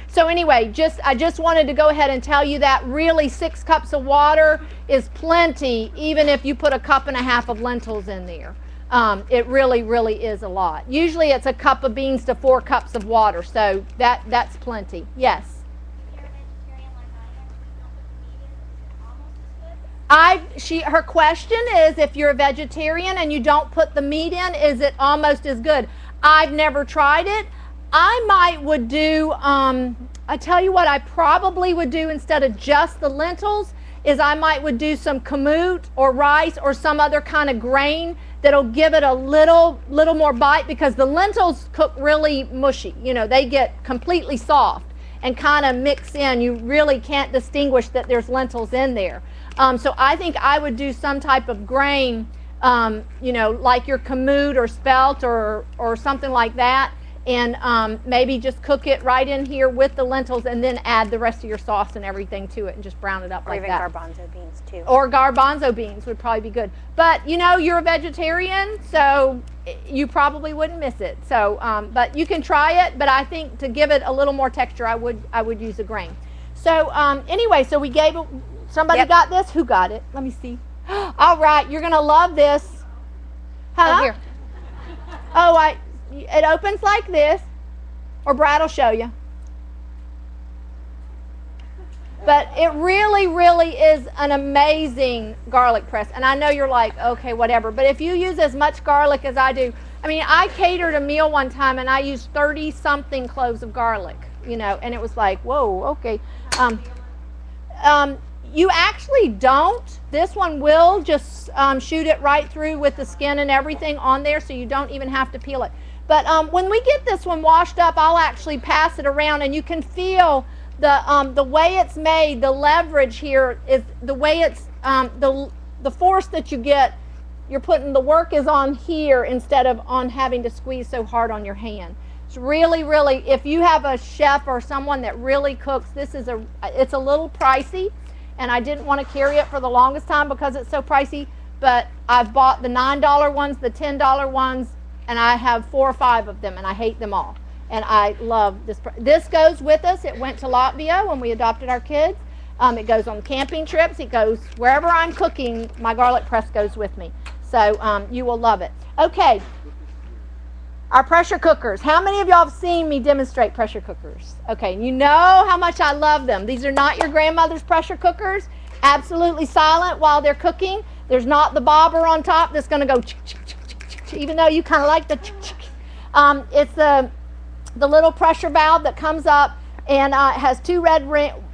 so anyway, I just wanted to go ahead and tell you that really 6 cups of water is plenty, even if you put a cup and a half of lentils in there. It really, really is a lot. Usually it's a cup of beans to 4 cups of water, so that's plenty. Yes. Her question is, if you're a vegetarian and you don't put the meat in, is it almost as good? I've never tried it. I would do, I tell you what I probably would do instead of just the lentils, is I would do some kamut or rice or some other kind of grain that'll give it a little more bite, because the lentils cook really mushy. You know, they get completely soft and kind of mix in. You really can't distinguish that there's lentils in there. So I think I would do some type of grain, you know, like your kamut or spelt or something like that, and maybe just cook it right in here with the lentils and then add the rest of your sauce and everything to it and just brown it up like that. Or even garbanzo beans too. Or garbanzo beans would probably be good. But, you know, you're a vegetarian, so you probably wouldn't miss it. So, but you can try it, but I think to give it a little more texture, I would use a grain. So anyway, so we gave it. Somebody got this? Who got it? Let me see. All right, you're going to love this. Huh? Oh, here. Oh, it opens like this, or Brad will show you. But it really, really is an amazing garlic press. And I know you're like, okay, whatever. But if you use as much garlic as I do, I mean, I catered a meal one time and I used 30-something cloves of garlic, you know, and it was like, whoa, okay. You actually don't. This one will just shoot it right through with the skin and everything on there, so you don't even have to peel it. But when we get this one washed up, I'll actually pass it around, and you can feel the way it's made. The leverage here is the way it's the force that you get. You're putting the work is on here instead of on having to squeeze so hard on your hand. It's really, really, if you have a chef or someone that really cooks, it's a little pricey, and I didn't want to carry it for the longest time because it's so pricey, but I've bought the $9 ones, the $10 ones, and I have 4 or 5 of them, and I hate them all. And I love this. This goes with us. It went to Latvia when we adopted our kids. It goes on camping trips. It goes wherever I'm cooking. My garlic press goes with me. So you will love it. Okay, our pressure cookers. How many of y'all have seen me demonstrate pressure cookers? Okay, you know how much I love them. These are not your grandmother's pressure cookers. Absolutely silent while they're cooking. There's not the bobber on top that's going to go even though you kind of like the it's the little pressure valve that comes up and it has 2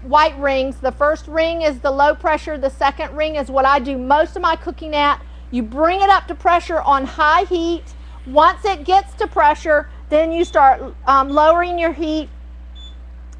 white rings. The first ring is the low pressure. The second ring is what I do most of my cooking at. You bring it up to pressure on high heat. Once it gets to pressure, then you start lowering your heat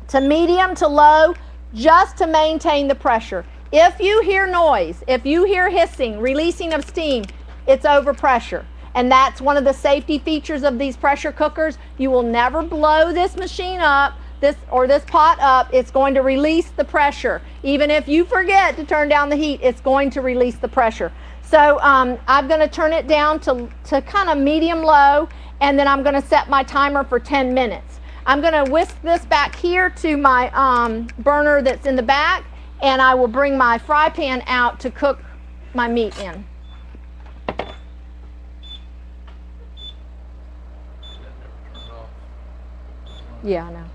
to medium to low just to maintain the pressure. If you hear noise, if you hear hissing, releasing of steam, it's overpressure. And that's one of the safety features of these pressure cookers. You will never blow this machine up, this pot up. It's going to release the pressure. Even if you forget to turn down the heat, it's going to release the pressure. So I'm going to turn it down to kind of medium low, and then I'm going to set my timer for 10 minutes. I'm going to whisk this back here to my burner that's in the back, and I will bring my fry pan out to cook my meat in. Yeah, I know.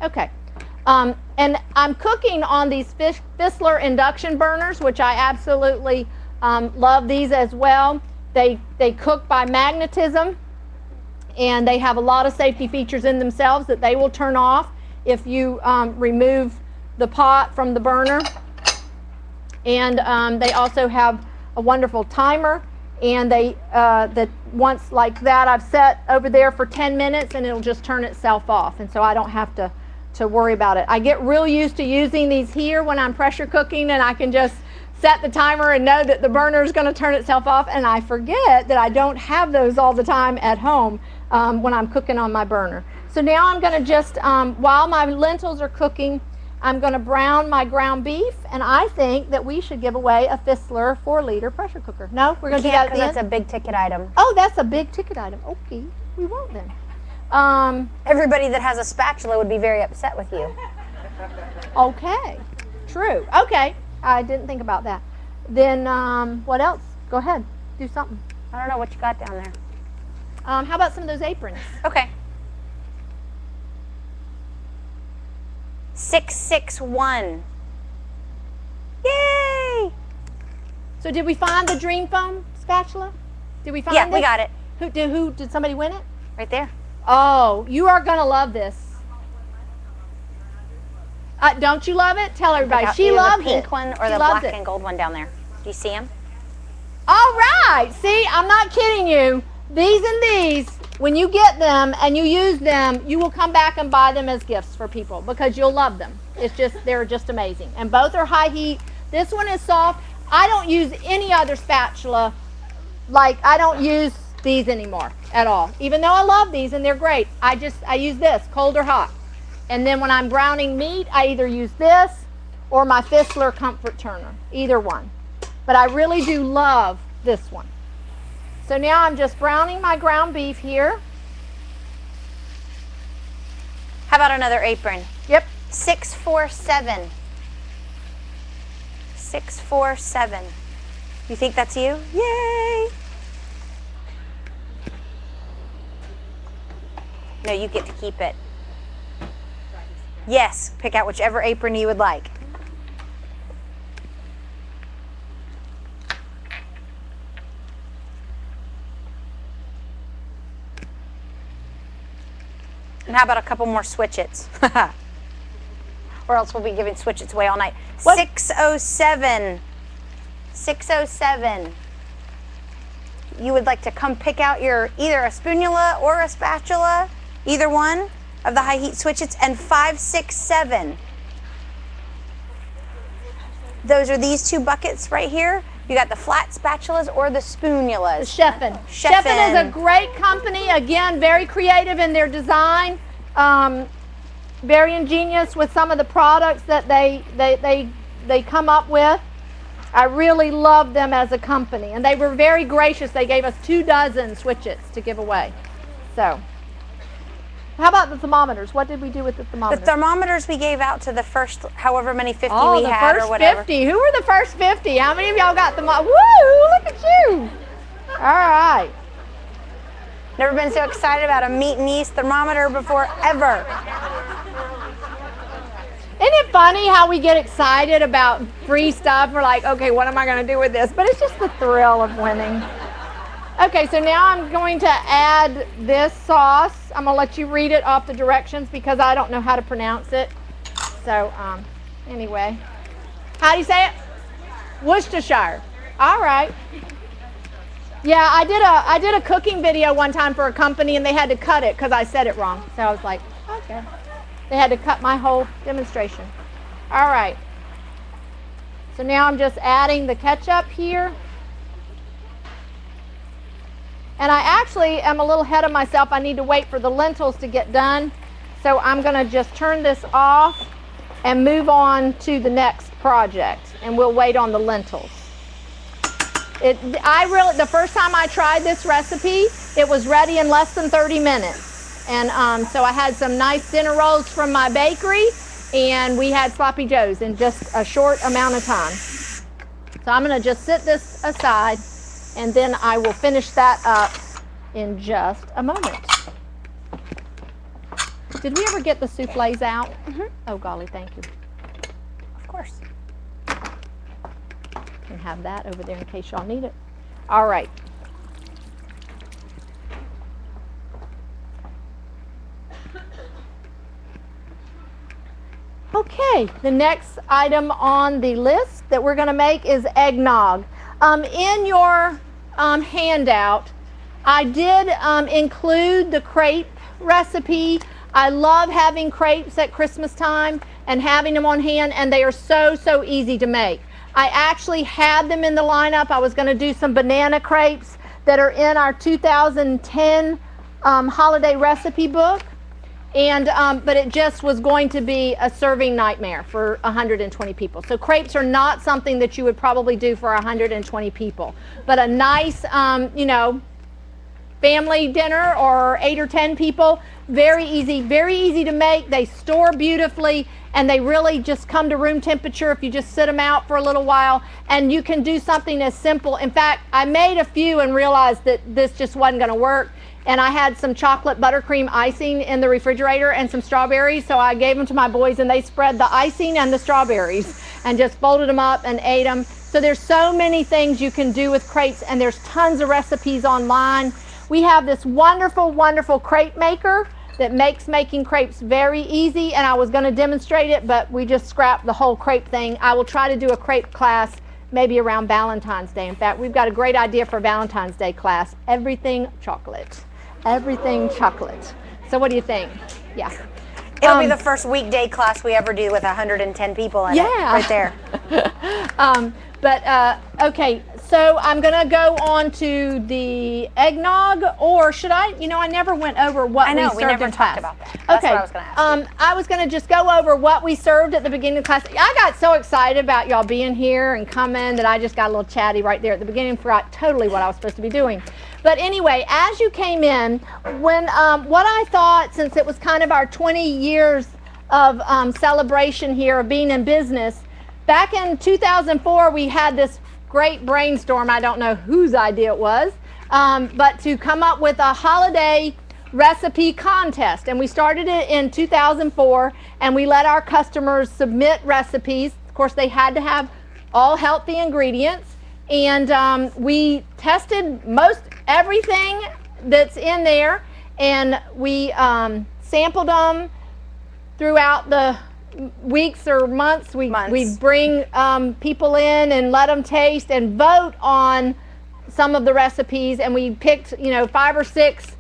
Okay. And I'm cooking on these Fissler induction burners, which I absolutely love these as well. They cook by magnetism, and they have a lot of safety features in themselves that they will turn off if you remove the pot from the burner. And they also have a wonderful timer, and that once like that I've set over there for 10 minutes and it'll just turn itself off, and so I don't have to worry about it. I get real used to using these here when I'm pressure cooking, and I can just set the timer and know that the burner is going to turn itself off, and I forget that I don't have those all the time at home when I'm cooking on my burner. So now I'm going to just, while my lentils are cooking, I'm going to brown my ground beef, and I think that we should give away a Fissler 4-liter pressure cooker. No? We're going to do that at the end? That's a big ticket item. Oh, that's a big ticket item. Okay, we won't then. Everybody that has a spatula would be very upset with you. Okay, true. Okay, I didn't think about that. Then what else? Go ahead, do something. I don't know what you got down there. How about some of those aprons? Okay. 661. Yay! So did we find the Dream Foam spatula? Did we find Yeah, this? we got it. Who did somebody win it? Right there. Oh, you are gonna love this. Don't you love it? Tell everybody. She loves it. The pink one or the black and gold one down there. Do you see them? All right. See, I'm not kidding you. These and these, when you get them and you use them, you will come back and buy them as gifts for people because you'll love them. They're just amazing. And both are high heat. This one is soft. I don't use any other spatula. Like, I don't use these anymore at all. Even though I love these and they're great, I use this, cold or hot. And then when I'm browning meat, I either use this or my Fissler Comfort Turner, either one. But I really do love this one. So now I'm just browning my ground beef here. How about another apron? Yep. 647. 647. You think that's you? Yay! No, you get to keep it. Yes, pick out whichever apron you would like. And how about a couple more switch-its? or else we'll be giving switch-its away all night. What? 607. 607. You would like to come pick out your either a spoonula or a spatula, either one of the high heat switch-its, and 567. Those are these two buckets right here. You got the flat spatulas or the spoonulas. Chefin. Chefin is a great company. Again, very creative in their design. Very ingenious with some of the products that they come up with. I really love them as a company, and they were very gracious. They gave us 24 switch-its to give away. So, how about the thermometers? What did we do with the thermometers? The thermometers we gave out to the first however many 50 oh, we the had first or whatever. 50. Who were the first 50? How many of y'all got them? Woo! Look at you. All right. Never been so excited about a meat and yeast thermometer before ever. Isn't it funny how we get excited about free stuff? We're like, okay, what am I going to do with this? But it's just the thrill of winning. Okay, so now I'm going to add this sauce. I'm going to let you read it off the directions because I don't know how to pronounce it. So, anyway. How do you say it? Worcestershire. All right. Yeah, I did a cooking video one time for a company, and they had to cut it because I said it wrong. So I was like, okay. They had to cut my whole demonstration. All right. So now I'm just adding the ketchup here. And I actually am a little ahead of myself. I need to wait for the lentils to get done. So I'm going to just turn this off and move on to the next project. And we'll wait on the lentils. The first time I tried this recipe, it was ready in less than 30 minutes. And so I had some nice dinner rolls from my bakery, and we had sloppy joes in just a short amount of time. So I'm going to just sit this aside, and then I will finish that up in just a moment. Did we ever get the souffles out? Mm-hmm. Oh, golly, thank you. Of course. Can have that over there in case y'all need it. All right. Okay, the next item on the list that we're going to make is eggnog. In your handout, I did include the crepe recipe. I love having crepes at Christmas time and having them on hand, and they are so easy to make. I actually had them in the lineup. I was going to do some banana crepes that are in our 2010 holiday recipe book. And but it just was going to be a serving nightmare for 120 people. So crepes are not something that you would probably do for 120 people. But a nice, family dinner or 8 or 10 people, very easy to make. They store beautifully, and they really just come to room temperature if you just sit them out for a little while. And you can do something as simple. In fact, I made a few and realized that this just wasn't going to work. And I had some chocolate buttercream icing in the refrigerator and some strawberries, so I gave them to my boys, and they spread the icing and the strawberries and just folded them up and ate them. So there's so many things you can do with crepes, and there's tons of recipes online. We have this wonderful crepe maker that makes making crepes very easy, and I was going to demonstrate it, but we just scrapped the whole crepe thing. I will try to do a crepe class maybe around Valentine's Day. In fact, we've got a great idea for Valentine's Day class. Everything chocolate. Everything chocolate. So what do you think? Yeah. It'll be the first weekday class we ever do with 110 people in it, right there. Okay, so I'm going to go on to the eggnog, or should I? I never went over what we served in class. I know, we never talked about that. That's what I was going to ask you. I was going to just go over what we served at the beginning of the class. I got so excited about y'all being here and coming that I just got a little chatty right there at the beginning and forgot totally what I was supposed to be doing. But anyway, as you came in, when what I thought, since it was kind of our 20 years of celebration here of being in business, back in 2004, we had this great brainstorm. I don't know whose idea it was, but to come up with a holiday recipe contest. And we started it in 2004, and we let our customers submit recipes. Of course, they had to have all healthy ingredients. And we tested most everything that's in there, and we sampled them throughout the weeks or months, we bring people in and let them taste and vote on some of the recipes, and we picked 5 or 6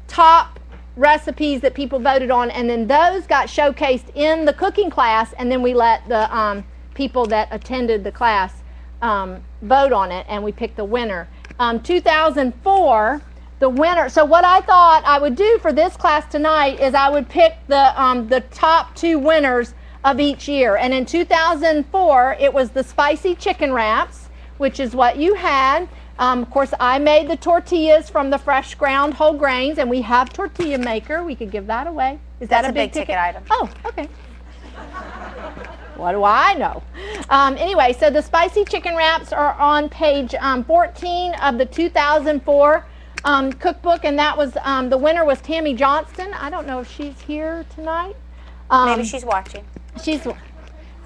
top recipes that people voted on, and then those got showcased in the cooking class, and then we let the people that attended the class vote on it, and we picked the winner. 2004, the winner. So what I thought I would do for this class tonight is I would pick the top 2 winners of each year. And in 2004, it was the spicy chicken wraps, which is what you had. Of course, I made the tortillas from the fresh ground whole grains, and we have tortilla maker. We could give that away. Is that a big ticket item? Oh, okay. What do I know? Anyway, so the spicy chicken wraps are on page 14 of the 2004 cookbook, and that was the winner was Tammy Johnston. I don't know if she's here tonight. Maybe she's watching. She's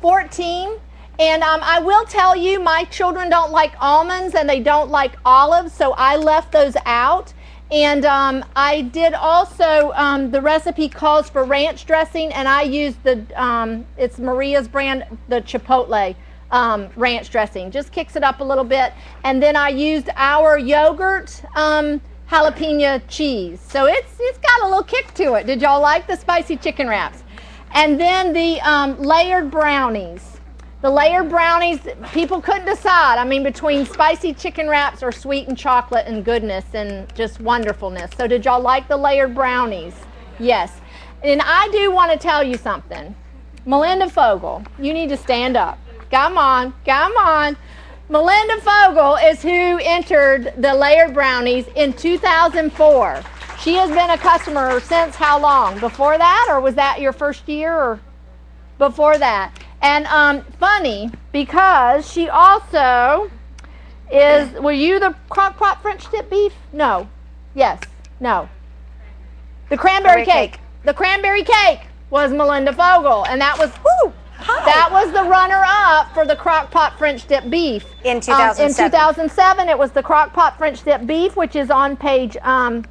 14. And I will tell you, my children don't like almonds and they don't like olives, so I left those out. And I did also, the recipe calls for ranch dressing, and I used it's Maria's brand, the Chipotle ranch dressing. Just kicks it up a little bit. And then I used our yogurt jalapeno cheese. So it's got a little kick to it. Did y'all like the spicy chicken wraps? And then the layered brownies. The layered brownies, people couldn't decide. I mean, between spicy chicken wraps or sweetened chocolate and goodness and just wonderfulness. So did y'all like the layered brownies? Yes. And I do want to tell you something. Melinda Fogel, you need to stand up. Come on, come on. Melinda Fogel is who entered the layered brownies in 2004. She has been a customer since how long? Before that, or was that your first year, or before that? And funny, because she also were you the Crockpot French dip beef? No. Yes. No. The cranberry cake. The cranberry cake was Melinda Fogel, and that was that was the runner-up for the Crockpot French dip beef. In 2007. In 2007, it was the Crockpot French dip beef, which is on page I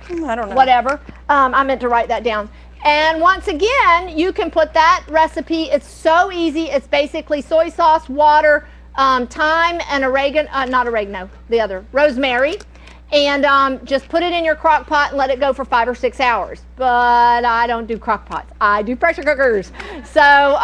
don't know. whatever. I meant to write that down. And once again, you can put that recipe. It's so easy. It's basically soy sauce, water, thyme, and rosemary. And just put it in your crock pot and let it go for 5 or 6 hours. But I don't do crock pots. I do pressure cookers. So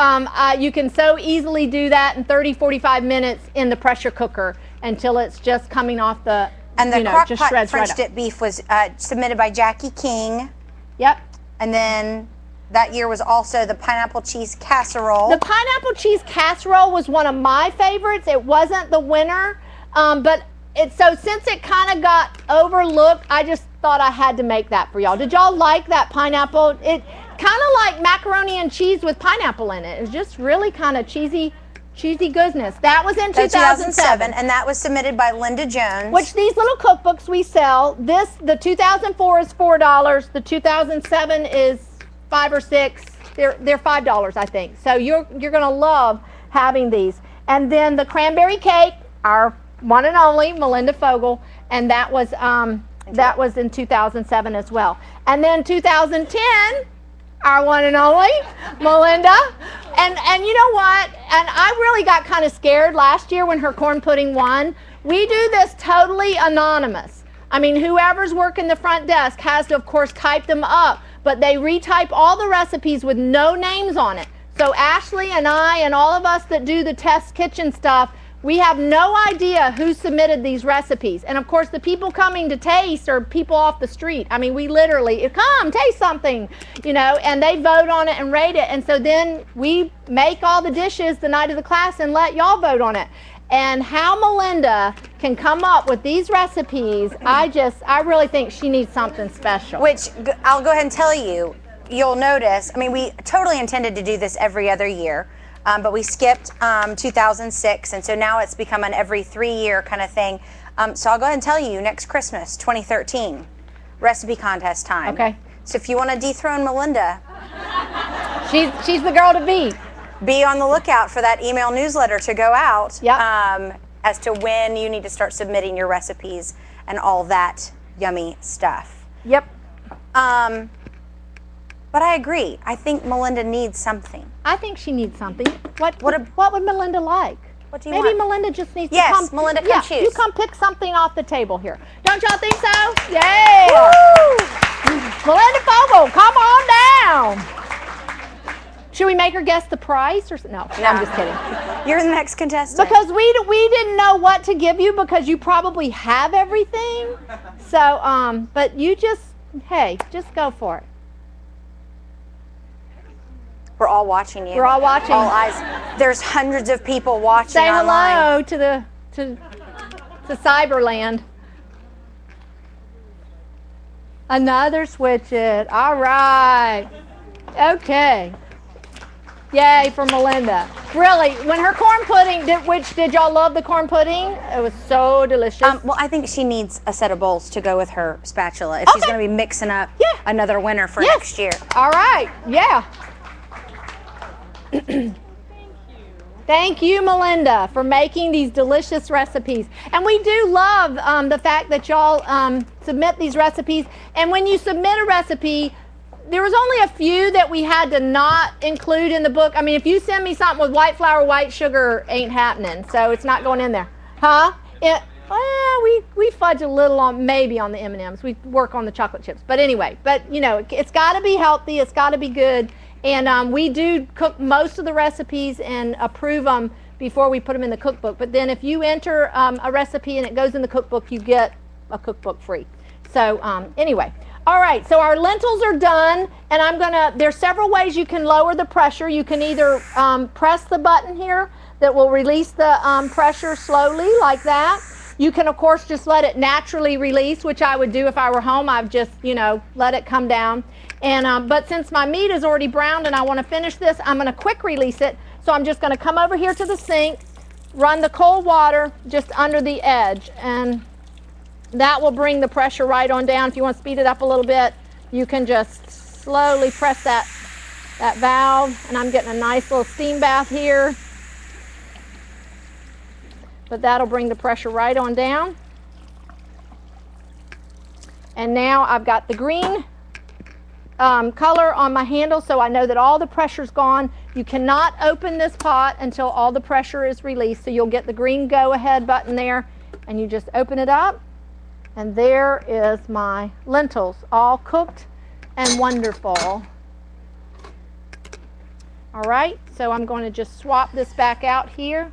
you can so easily do that in 30, 45 minutes in the pressure cooker until it's just coming off the, and the Crockpot French right dip beef was submitted by Jackie King. Yep. And then that year was also the pineapple cheese casserole. The pineapple cheese casserole was one of my favorites. It wasn't the winner, but since it kind of got overlooked, I just thought I had to make that for y'all. Did y'all like that pineapple? It kind of like macaroni and cheese with pineapple in it. It's just really kind of cheesy goodness. That was in 2007. And that was submitted by Linda Jones. Which these little cookbooks we sell, the 2004 is $4, the 2007 is $5 or $6. They're $5, I think. So you're gonna love having these. And then the cranberry cake, our one and only Melinda Fogel, and that was in 2007 as well. And then 2010, our one and only Melinda. And you know what? And I really got kind of scared last year when her corn pudding won. We do this totally anonymous. I mean, whoever's working the front desk has to, of course, type them up, but they retype all the recipes with no names on it. So Ashley and I and all of us that do the test kitchen stuff, we have no idea who submitted these recipes. And of course, the people coming to taste are people off the street. I mean, we literally, come, taste something, and they vote on it and rate it. And so then we make all the dishes the night of the class and let y'all vote on it. And how Melinda can come up with these recipes, I really think she needs something special. Which I'll go ahead and tell you, you'll notice, I mean, we totally intended to do this every other year. But we skipped 2006, and so now it's become an every 3-year kind of thing. So I'll go ahead and tell you, next Christmas, 2013, recipe contest time. Okay. So if you want to dethrone Melinda, she's the girl to beat. Be on the lookout for that email newsletter to go out. Yep. As to when you need to start submitting your recipes and all that yummy stuff. Yep. But I agree. I think Melinda needs something. I think she needs something. What What would Melinda like? What do you Maybe want? Melinda just needs Yes, to come. Melinda, come yeah, choose. You come pick something off the table here. Don't y'all think so? Yeah. Melinda Fogel, come on down. Should we make her guess the price or no? I'm just kidding. You're the next contestant. Because we didn't know what to give you because you probably have everything. So but you just go for it. We're all watching you. We're all watching. All eyes. There's hundreds of people watching Say online. hello to Cyberland. Another switch it. All right. Okay. Yay for Melinda. Really, when her corn pudding, did y'all love the corn pudding? It was so delicious. Well, I think she needs a set of bowls to go with her spatula if she's Okay. going to be mixing up Yeah. another winner for Yes. next year. All right. Yeah. Thank you, Melinda, for making these delicious recipes. And we do love the fact that y'all submit these recipes. And when you submit a recipe, there was only a few that we had to not include in the book. I mean, if you send me something with white flour, white sugar, ain't happening. So it's not going in there. Huh? We fudge a little on maybe on the M&Ms. We work on the chocolate chips. But anyway, you know, it's got to be healthy. It's got to be good. And we do cook most of the recipes and approve them before we put them in the cookbook. But then if you enter a recipe and it goes in the cookbook, you get a cookbook free. So anyway, all right, so our lentils are done. And there's several ways you can lower the pressure. You can either press the button here that will release the pressure slowly like that. You can, of course, just let it naturally release, which I would do if I were home. I've just, let it come down. And but since my meat is already browned and I want to finish this, I'm going to quick release it. So I'm just going to come over here to the sink, run the cold water just under the edge, and that will bring the pressure right on down. If you want to speed it up a little bit, you can just slowly press that valve, and I'm getting a nice little steam bath here. But that'll bring the pressure right on down. And now I've got the green color on my handle, so I know that all the pressure's gone. You cannot open this pot until all the pressure is released, so you'll get the green go ahead button there, and you just open it up, and there is my lentils, all cooked and wonderful. All right, so I'm going to just swap this back out here.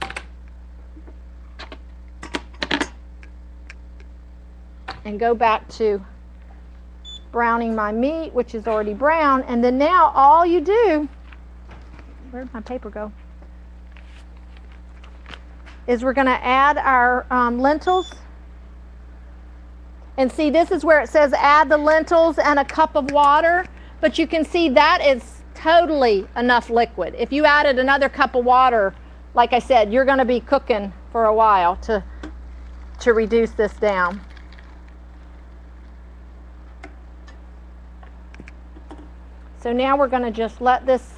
And go back to browning my meat, which is already brown. And then now all you do, where'd my paper go? Is we're going to add our lentils. And see, this is where it says add the lentils and a cup of water. But you can see that is totally enough liquid. If you added another cup of water, like I said, you're going to be cooking for a while to reduce this down. So now we're going to just let this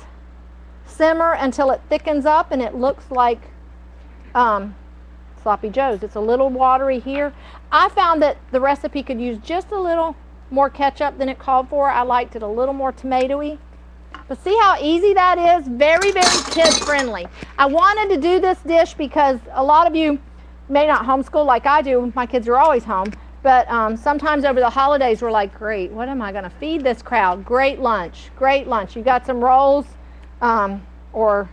simmer until it thickens up and it looks like Sloppy Joe's. It's a little watery here. I found that the recipe could use just a little more ketchup than it called for. I liked it a little more tomatoey. But see how easy that is? Very, very kid friendly. I wanted to do this dish because a lot of you may not homeschool like I do. My kids are always home. But sometimes over the holidays, we're like, great, what am I going to feed this crowd? Great lunch, great lunch. You got some rolls, or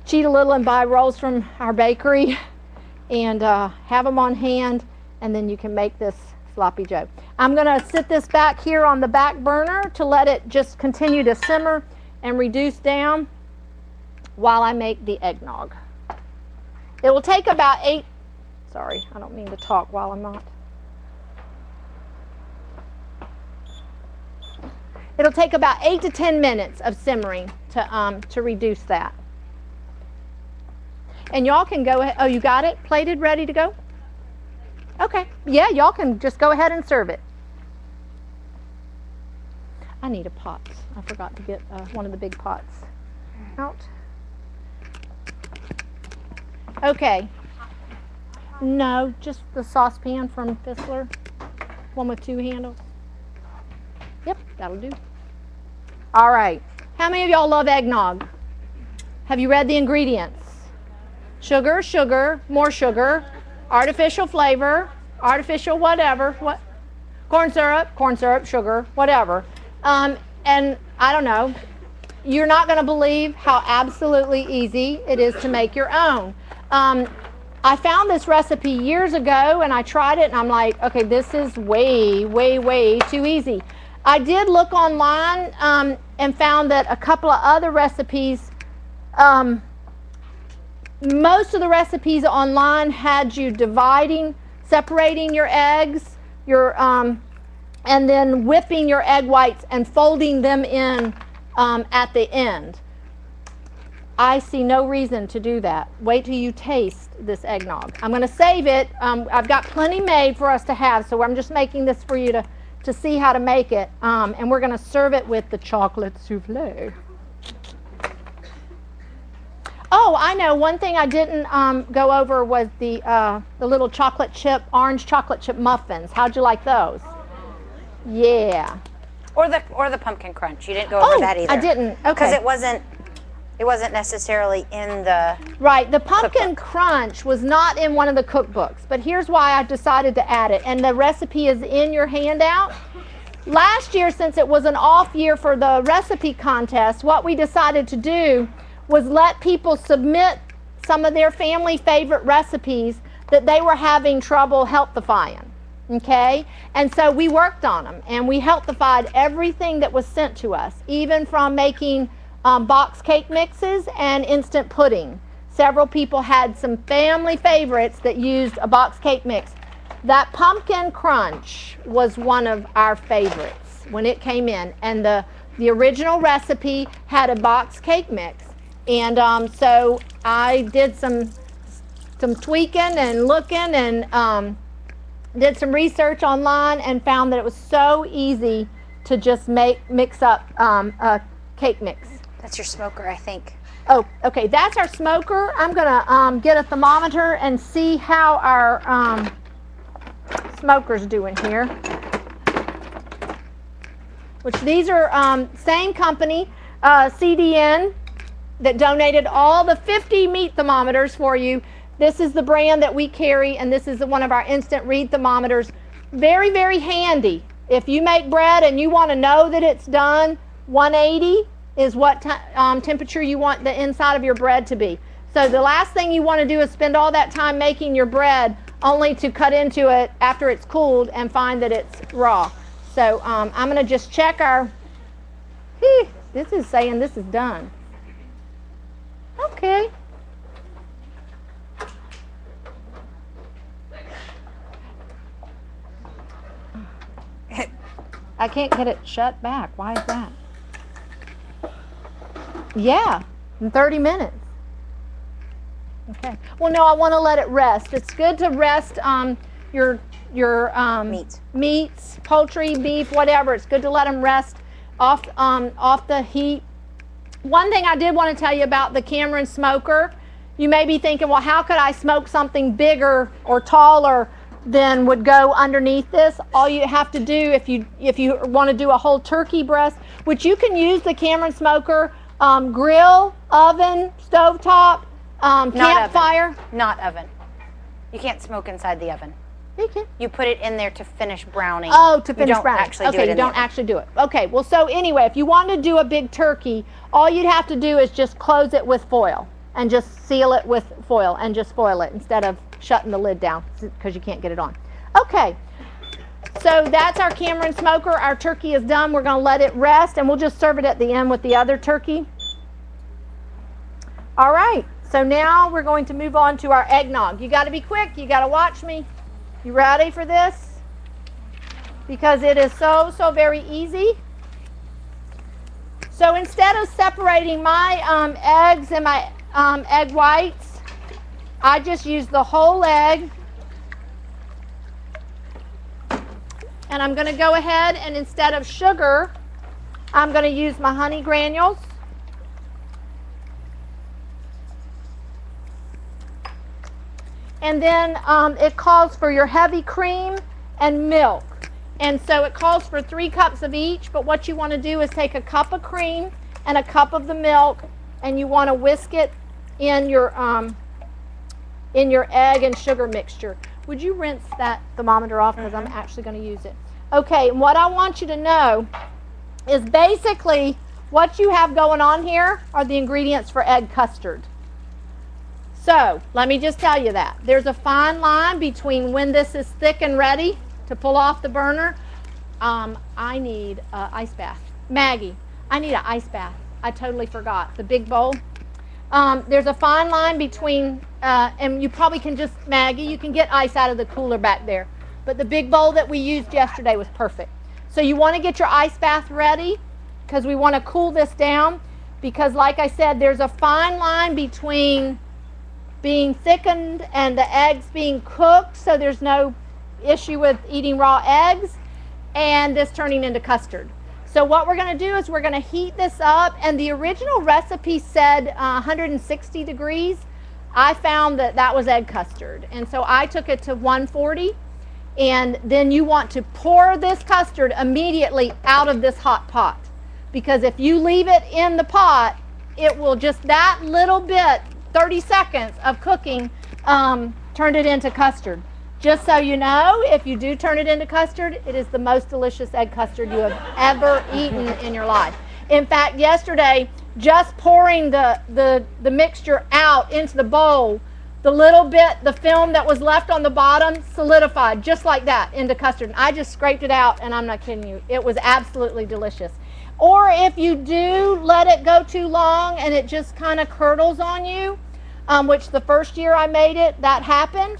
cheat a little and buy rolls from our bakery and have them on hand, and then you can make this Sloppy Joe. I'm going to sit this back here on the back burner to let it just continue to simmer and reduce down while I make the eggnog. It will take about sorry, I don't mean to talk while I'm not. It'll take about 8 to 10 minutes of simmering to reduce that. And y'all can go ahead. Oh, you got it? Plated, ready to go? Okay. Yeah, y'all can just go ahead and serve it. I need a pot. I forgot to get one of the big pots out. Okay. No, just the saucepan from Fissler. One with 2 handles. Yep, that'll do. All right. How many of y'all love eggnog? Have you read the ingredients? Sugar, sugar, more sugar, artificial flavor, artificial whatever, what? Corn syrup, sugar, whatever. And I don't know, you're not going to believe how absolutely easy it is to make your own. I found this recipe years ago and I tried it and I'm like, okay, this is way, way, way too easy. I did look online and found that a couple of other recipes, most of the recipes online had you separating your eggs, and then whipping your egg whites and folding them in at the end. I see no reason to do that. Wait till you taste this eggnog. I'm going to save it. I've got plenty made for us to have, so I'm just making this for you to see how to make it. And we're going to serve it with the chocolate souffle. Oh, I know. One thing I didn't go over was the little orange chocolate chip muffins. How'd you like those? Yeah. Or the pumpkin crunch. You didn't go over that either. I didn't. Okay. Because it wasn't necessarily in the right. The pumpkin cookbook. crunch was not in one of the cookbooks, but here's why I decided to add it. And the recipe is in your handout. Last year, since it was an off year for the recipe contest, what we decided to do was let people submit some of their family favorite recipes that they were having trouble healthifying. Okay? And so we worked on them and we healthified everything that was sent to us, even from making box cake mixes and instant pudding. Several people had some family favorites that used a box cake mix. That pumpkin crunch was one of our favorites when it came in, and the original recipe had a box cake mix. And so I did some tweaking and looking and did some research online and found that it was so easy to just mix up a cake mix. That's your smoker, I think. Oh, okay, that's our smoker. I'm gonna get a thermometer and see how our smoker's doing here. Which these are same company, CDN, that donated all the 50 meat thermometers for you. This is the brand that we carry, and this is one of our instant read thermometers. Very, very handy. If you make bread and you want to know that it's done, 180 is what temperature you want the inside of your bread to be. So the last thing you want to do is spend all that time making your bread only to cut into it after it's cooled and find that it's raw. So I'm going to just check our, this is saying this is done. Okay. I can't get it shut back. Why is that? Yeah, in 30 minutes. Okay. Well, no, I want to let it rest. It's good to rest your meats, poultry, beef, whatever. It's good to let them rest off the heat. One thing I did want to tell you about the Cameron smoker. You may be thinking, well, how could I smoke something bigger or taller than would go underneath this? All you have to do if you want to do a whole turkey breast, which you can use the Cameron smoker, grill, oven, stovetop, campfire. Not oven. You can't smoke inside the oven. You can. You put it in there to finish browning. Oh, to finish browning. Actually okay, you don't actually do it. Okay, well, so anyway, if you want to do a big turkey, all you'd have to do is just close it with foil and just seal it with foil and just foil it instead of shutting the lid down because you can't get it on. Okay, so that's our Cameron smoker. Our turkey is done. We're going to let it rest, and we'll just serve it at the end with the other turkey. All right, so now we're going to move on to our eggnog. You got to be quick. You got to watch me. You ready for this? Because it is so very easy. So instead of separating my eggs and my egg whites, I just use the whole egg. And I'm going to go ahead and instead of sugar, I'm going to use my honey granules. And then it calls for your heavy cream and milk. And so it calls for 3 cups of each, but what you want to do is take a cup of cream and a cup of the milk, and you want to whisk it in your egg and sugar mixture. Would you rinse that thermometer off, because I'm actually going to use it. Okay, and what I want you to know is basically what you have going on here are the ingredients for egg custard. So let me just tell you that. There's a fine line between when this is thick and ready to pull off the burner. I need an ice bath. Maggie, I need an ice bath. I totally forgot. The big bowl. There's a fine line between, and you probably can just, Maggie, you can get ice out of the cooler back there. But the big bowl that we used yesterday was perfect. So you want to get your ice bath ready, because we want to cool this down. Because like I said, there's a fine line between being thickened and the eggs being cooked, so there's no issue with eating raw eggs, and this turning into custard. So what we're going to do is we're going to heat this up, and the original recipe said 160 degrees. I found that that was egg custard, and so I took it to 140, and then you want to pour this custard immediately out of this hot pot, because if you leave it in the pot, it will just, that little bit, 30 seconds of cooking, turned it into custard. Just so you know, if you do turn it into custard, it is the most delicious egg custard you have ever eaten in your life. In fact, yesterday, just pouring the mixture out into the bowl, the little bit, the film that was left on the bottom solidified just like that into custard. And I just scraped it out, and I'm not kidding you. It was absolutely delicious. Or if you do let it go too long and it just kind of curdles on you, which the first year I made it, that happened.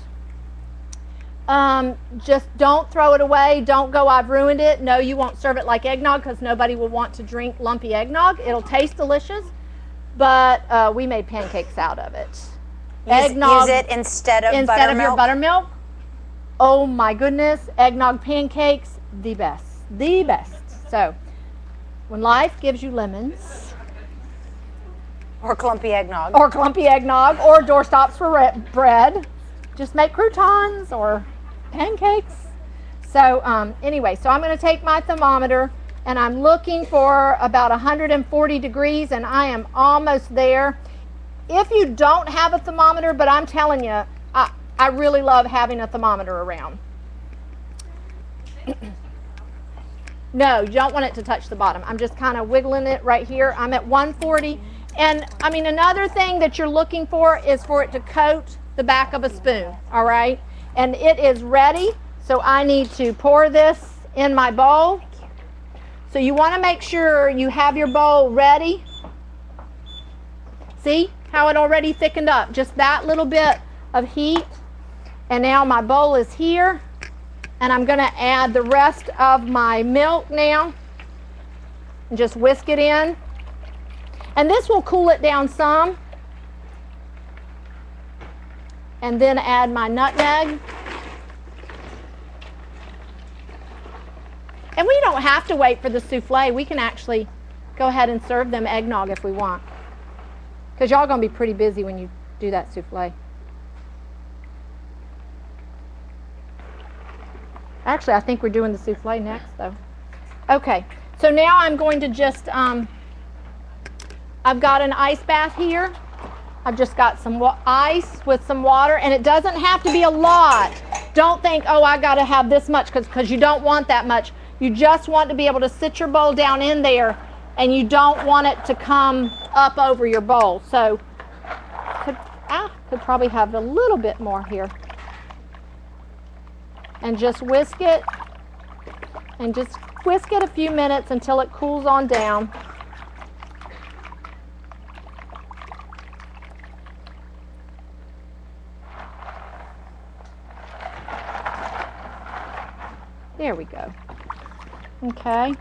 Just don't throw it away. Don't go, I've ruined it. No, you won't serve it like eggnog, because nobody will want to drink lumpy eggnog. It'll taste delicious, but we made pancakes out of it. Use it instead of buttermilk? Your buttermilk. Oh my goodness, eggnog pancakes, the best. The best. So, when life gives you lemons, or clumpy eggnog, or doorstops for bread, just make croutons or pancakes. So anyway, so I'm going to take my thermometer, and I'm looking for about 140 degrees, and I am almost there. If you don't have a thermometer, but I'm telling you, I really love having a thermometer around. No, you don't want it to touch the bottom. I'm just kind of wiggling it right here. I'm at 140. And I mean, another thing that you're looking for is for it to coat the back of a spoon, all right? And it is ready, so I need to pour this in my bowl. So you want to make sure you have your bowl ready. See how it already thickened up? Just that little bit of heat. And now my bowl is here, and I'm going to add the rest of my milk now and just whisk it in. And this will cool it down some. And then add my nutmeg. And we don't have to wait for the souffle. We can actually go ahead and serve them eggnog if we want, because y'all going to be pretty busy when you do that souffle. Actually, I think we're doing the souffle next, though. Okay, so now I'm going to just, I've got an ice bath here. I've just got some ice with some water, and it doesn't have to be a lot. Don't think, oh, I got to have this much, because you don't want that much. You just want to be able to sit your bowl down in there, and you don't want it to come up over your bowl. So could probably have a little bit more here. And just whisk it, and just whisk it a few minutes until it cools on down. There we go. Okay.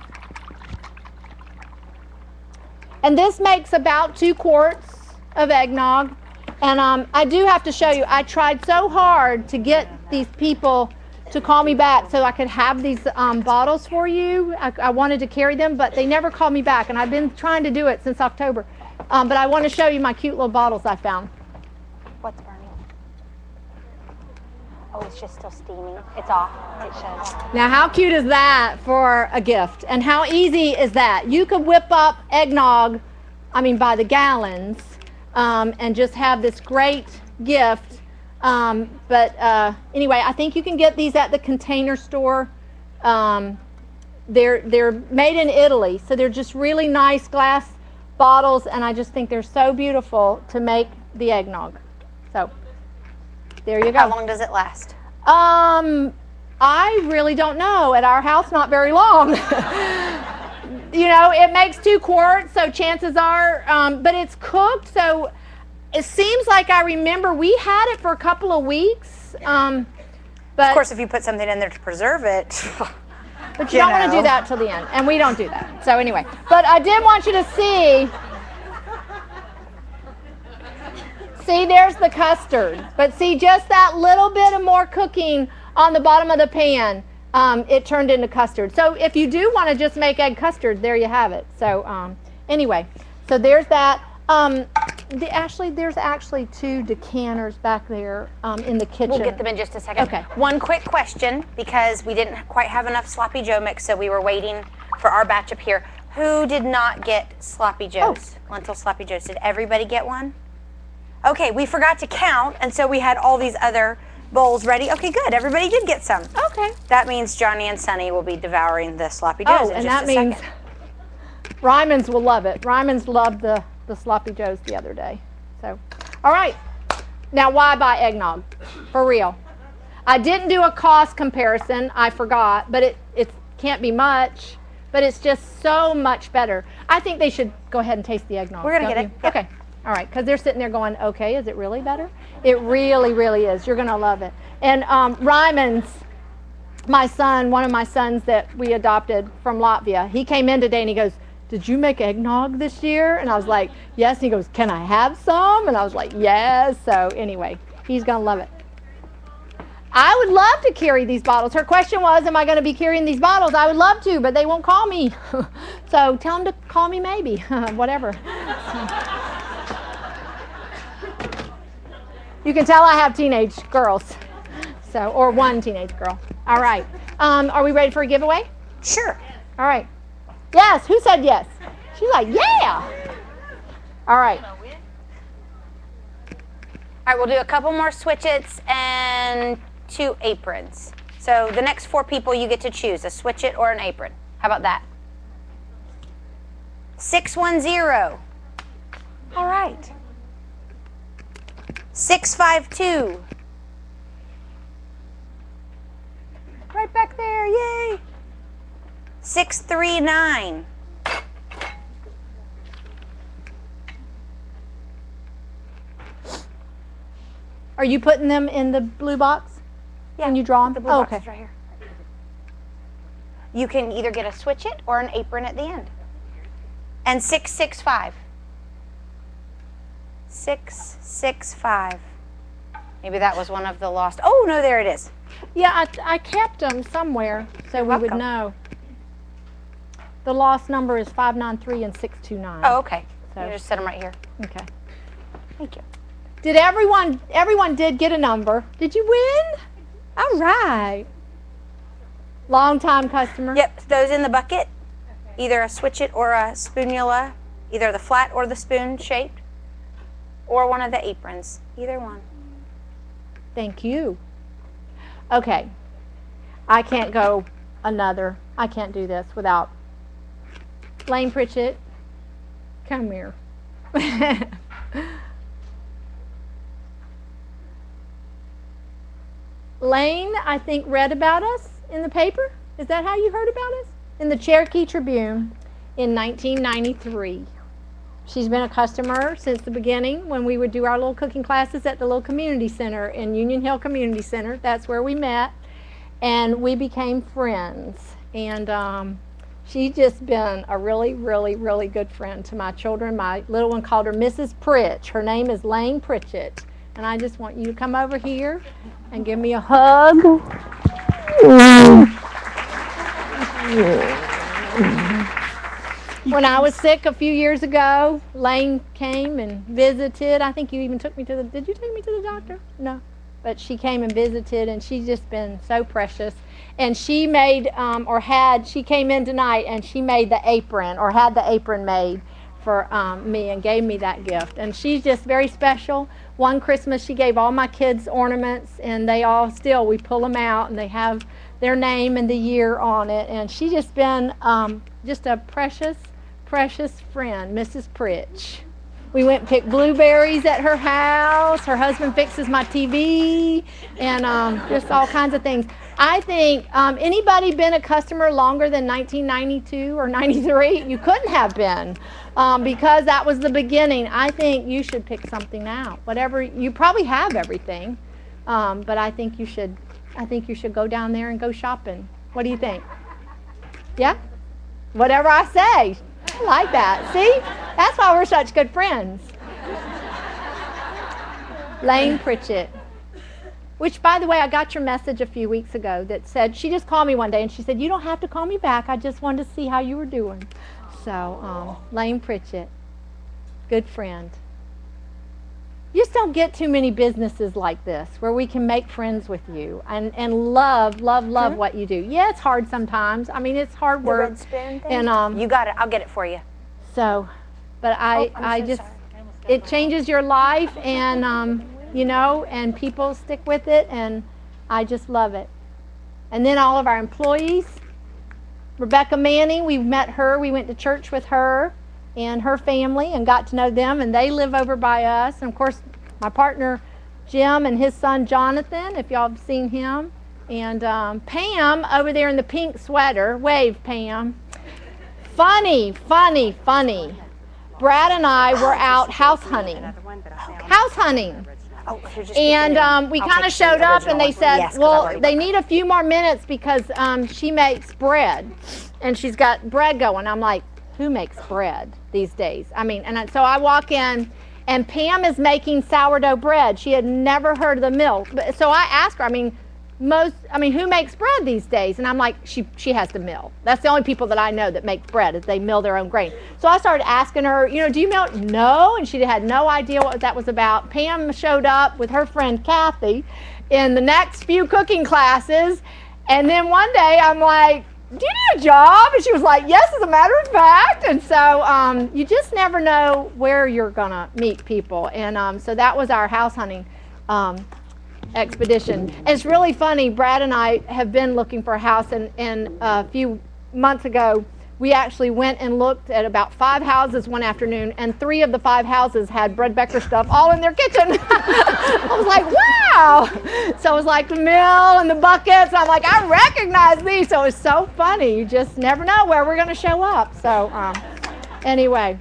And this makes about 2 quarts of eggnog. And I do have to show you, I tried so hard to get these people to call me back so I could have these bottles for you. I wanted to carry them, but they never called me back. And I've been trying to do it since October. But I want to show you my cute little bottles I found. What's burning? Oh, it's just still steaming. It's off. It shows. Now, how cute is that for a gift? And how easy is that? You could whip up eggnog, by the gallons, and just have this great gift. Anyway, I think you can get these at the Container Store. They're made in Italy, so they're just really nice glass bottles, and I just think they're so beautiful to make the eggnog. So there you go. How long does it last? I really don't know. At our house, not very long. It makes 2 quarts, so chances are, but it's cooked, so it seems like I remember we had it for a couple of weeks. But of course, if you put something in there to preserve it. But you don't want to do that till the end, and we don't do that. So anyway, but I did want you to see. See, there's the custard. But see, just that little bit of more cooking on the bottom of the pan, it turned into custard. So if you do want to just make egg custard, there you have it. So anyway, so there's that. Ashley, there's actually 2 decanters back there in the kitchen. We'll get them in just a second. Okay. One quick question, because we didn't quite have enough Sloppy Joe mix, so we were waiting for our batch up here. Who did not get Sloppy Joes? Lentil Sloppy Joes. Did everybody get one? Okay, we forgot to count, and so we had all these other bowls ready. Okay, good. Everybody did get some. Okay. That means Johnny and Sunny will be devouring the Sloppy Joes in and just that a means second. Ryman's will love it. Ryman's loved the Sloppy Joes the other day. So, all right. Now, why buy eggnog? For real. I didn't do a cost comparison. I forgot, but it can't be much. But it's just so much better. I think they should go ahead and taste the eggnog. We're going to get it. Yep. Okay. All right. Because they're sitting there going, okay, is it really better? It really, really is. You're going to love it. And Ryman's, my son, one of my sons that we adopted from Latvia, he came in today and he goes, did you make eggnog this year? And I was like, yes. And he goes, can I have some? And I was like, yes. So anyway, he's going to love it. I would love to carry these bottles. Her question was, am I going to be carrying these bottles? I would love to, but they won't call me. So tell them to call me maybe, whatever. You can tell I have teenage girls, so, or one teenage girl. All right. Are we ready for a giveaway? Sure. All right. Yes. Who said yes? She's like, yeah. All right. All right, we'll do a couple more switch-its and 2 aprons. So the next 4 people, you get to choose a switch-it or an apron. How about that? 610. All right. 652. Right back there, yay. 639. Are you putting them in the blue box? Yeah. When you draw them? The blue box is right here. You can either get a switch-it or an apron at the end. And 665. 665. Maybe that was one of the lost. Oh, no, there it is. Yeah, I kept them somewhere so we would know. The lost number is 593 and 629. Oh, okay. So, You just set them right here. okay. Thank you. Did everyone did get a number? Did you win? All right. Long time customer. Yep, those in the bucket, either a switch-it or a spoonula, either the flat or the spoon shaped, or one of the aprons, either one. Thank you. Okay. I can't go another. I can't do this without Lane Pritchett. Come here. Lane, I think, read about us in the paper. Is that how you heard about us? In the Cherokee Tribune in 1993. She's been a customer since the beginning when we would do our little cooking classes at the little community center in Union Hill Community Center. That's where we met. And we became friends. And she's just been a really, really, really good friend to my children. My little one called her Mrs. Pritch. Her name is Lane Pritchett. And I just want you to come over here and give me a hug. When I was sick a few years ago, Lane came and visited. I think you even took me to the, did you take me to the doctor? No. but she came and visited, and she's just been so precious. And she made, she came in tonight, and she made the apron, or had the apron made for me, and gave me that gift. And she's just very special. One Christmas, she gave all my kids ornaments, and they all still, we pull them out, and they have their name and the year on it. And she's just been just a precious, precious friend, Mrs. Pritch. We went and picked blueberries at her house. Her husband fixes my TV, and just all kinds of things. I think anybody been a customer longer than 1992 or 93? You couldn't have been, because that was the beginning. I think you should pick something out. Whatever, you probably have everything, but I think you should go down there and go shopping. What do you think? Yeah? Whatever I say. I like that. See? That's why we're such good friends. Lane Pritchett. Which, by the way, I got your message a few weeks ago that said, she just called me one day and she said, you don't have to call me back. I just wanted to see how you were doing. So, Lane Pritchett, good friend. You just don't get too many businesses like this where we can make friends with you and love what you do. Yeah, it's hard sometimes. I mean, it's hard work. The red spoon thing? And you got it. I'll get it for you. So, but I just, it changes your life, and you know, and people stick with it, and I just love it. And then all of our employees, Rebecca Manning, we met her. We went to church with her and her family and got to know them, and they live over by us. And of course, my partner Jim and his son Jonathan, if y'all have seen him, and Pam over there in the pink sweater. Wave, Pam. Funny. Brad and I were out house hunting. And we kind of showed up, and they said, yes, well, they need a few more minutes because she makes bread, and she's got bread going. I'm like, who makes bread these days? I mean, and so I walk in, and Pam is making sourdough bread. She had never heard of the mill. So I asked her, who makes bread these days? And I'm like, she has the mill. That's the only people that I know that make bread, is they mill their own grain. So I started asking her, do you mill? No, and she had no idea what that was about. Pam showed up with her friend Kathy in the next few cooking classes, and then one day I'm like, do you need a job? And she was like, yes, as a matter of fact. And so you just never know where you're gonna meet people. And so that was our house hunting expedition. And it's really funny, Brad and I have been looking for a house, and a few months ago we actually went and looked at about 5 houses one afternoon, and 3 of the 5 houses had Brad Becker stuff all in their kitchen. I was like, wow! So it was like the mill and the buckets, and I'm like, I recognize these. So it was so funny. You just never know where we're going to show up. So anyway,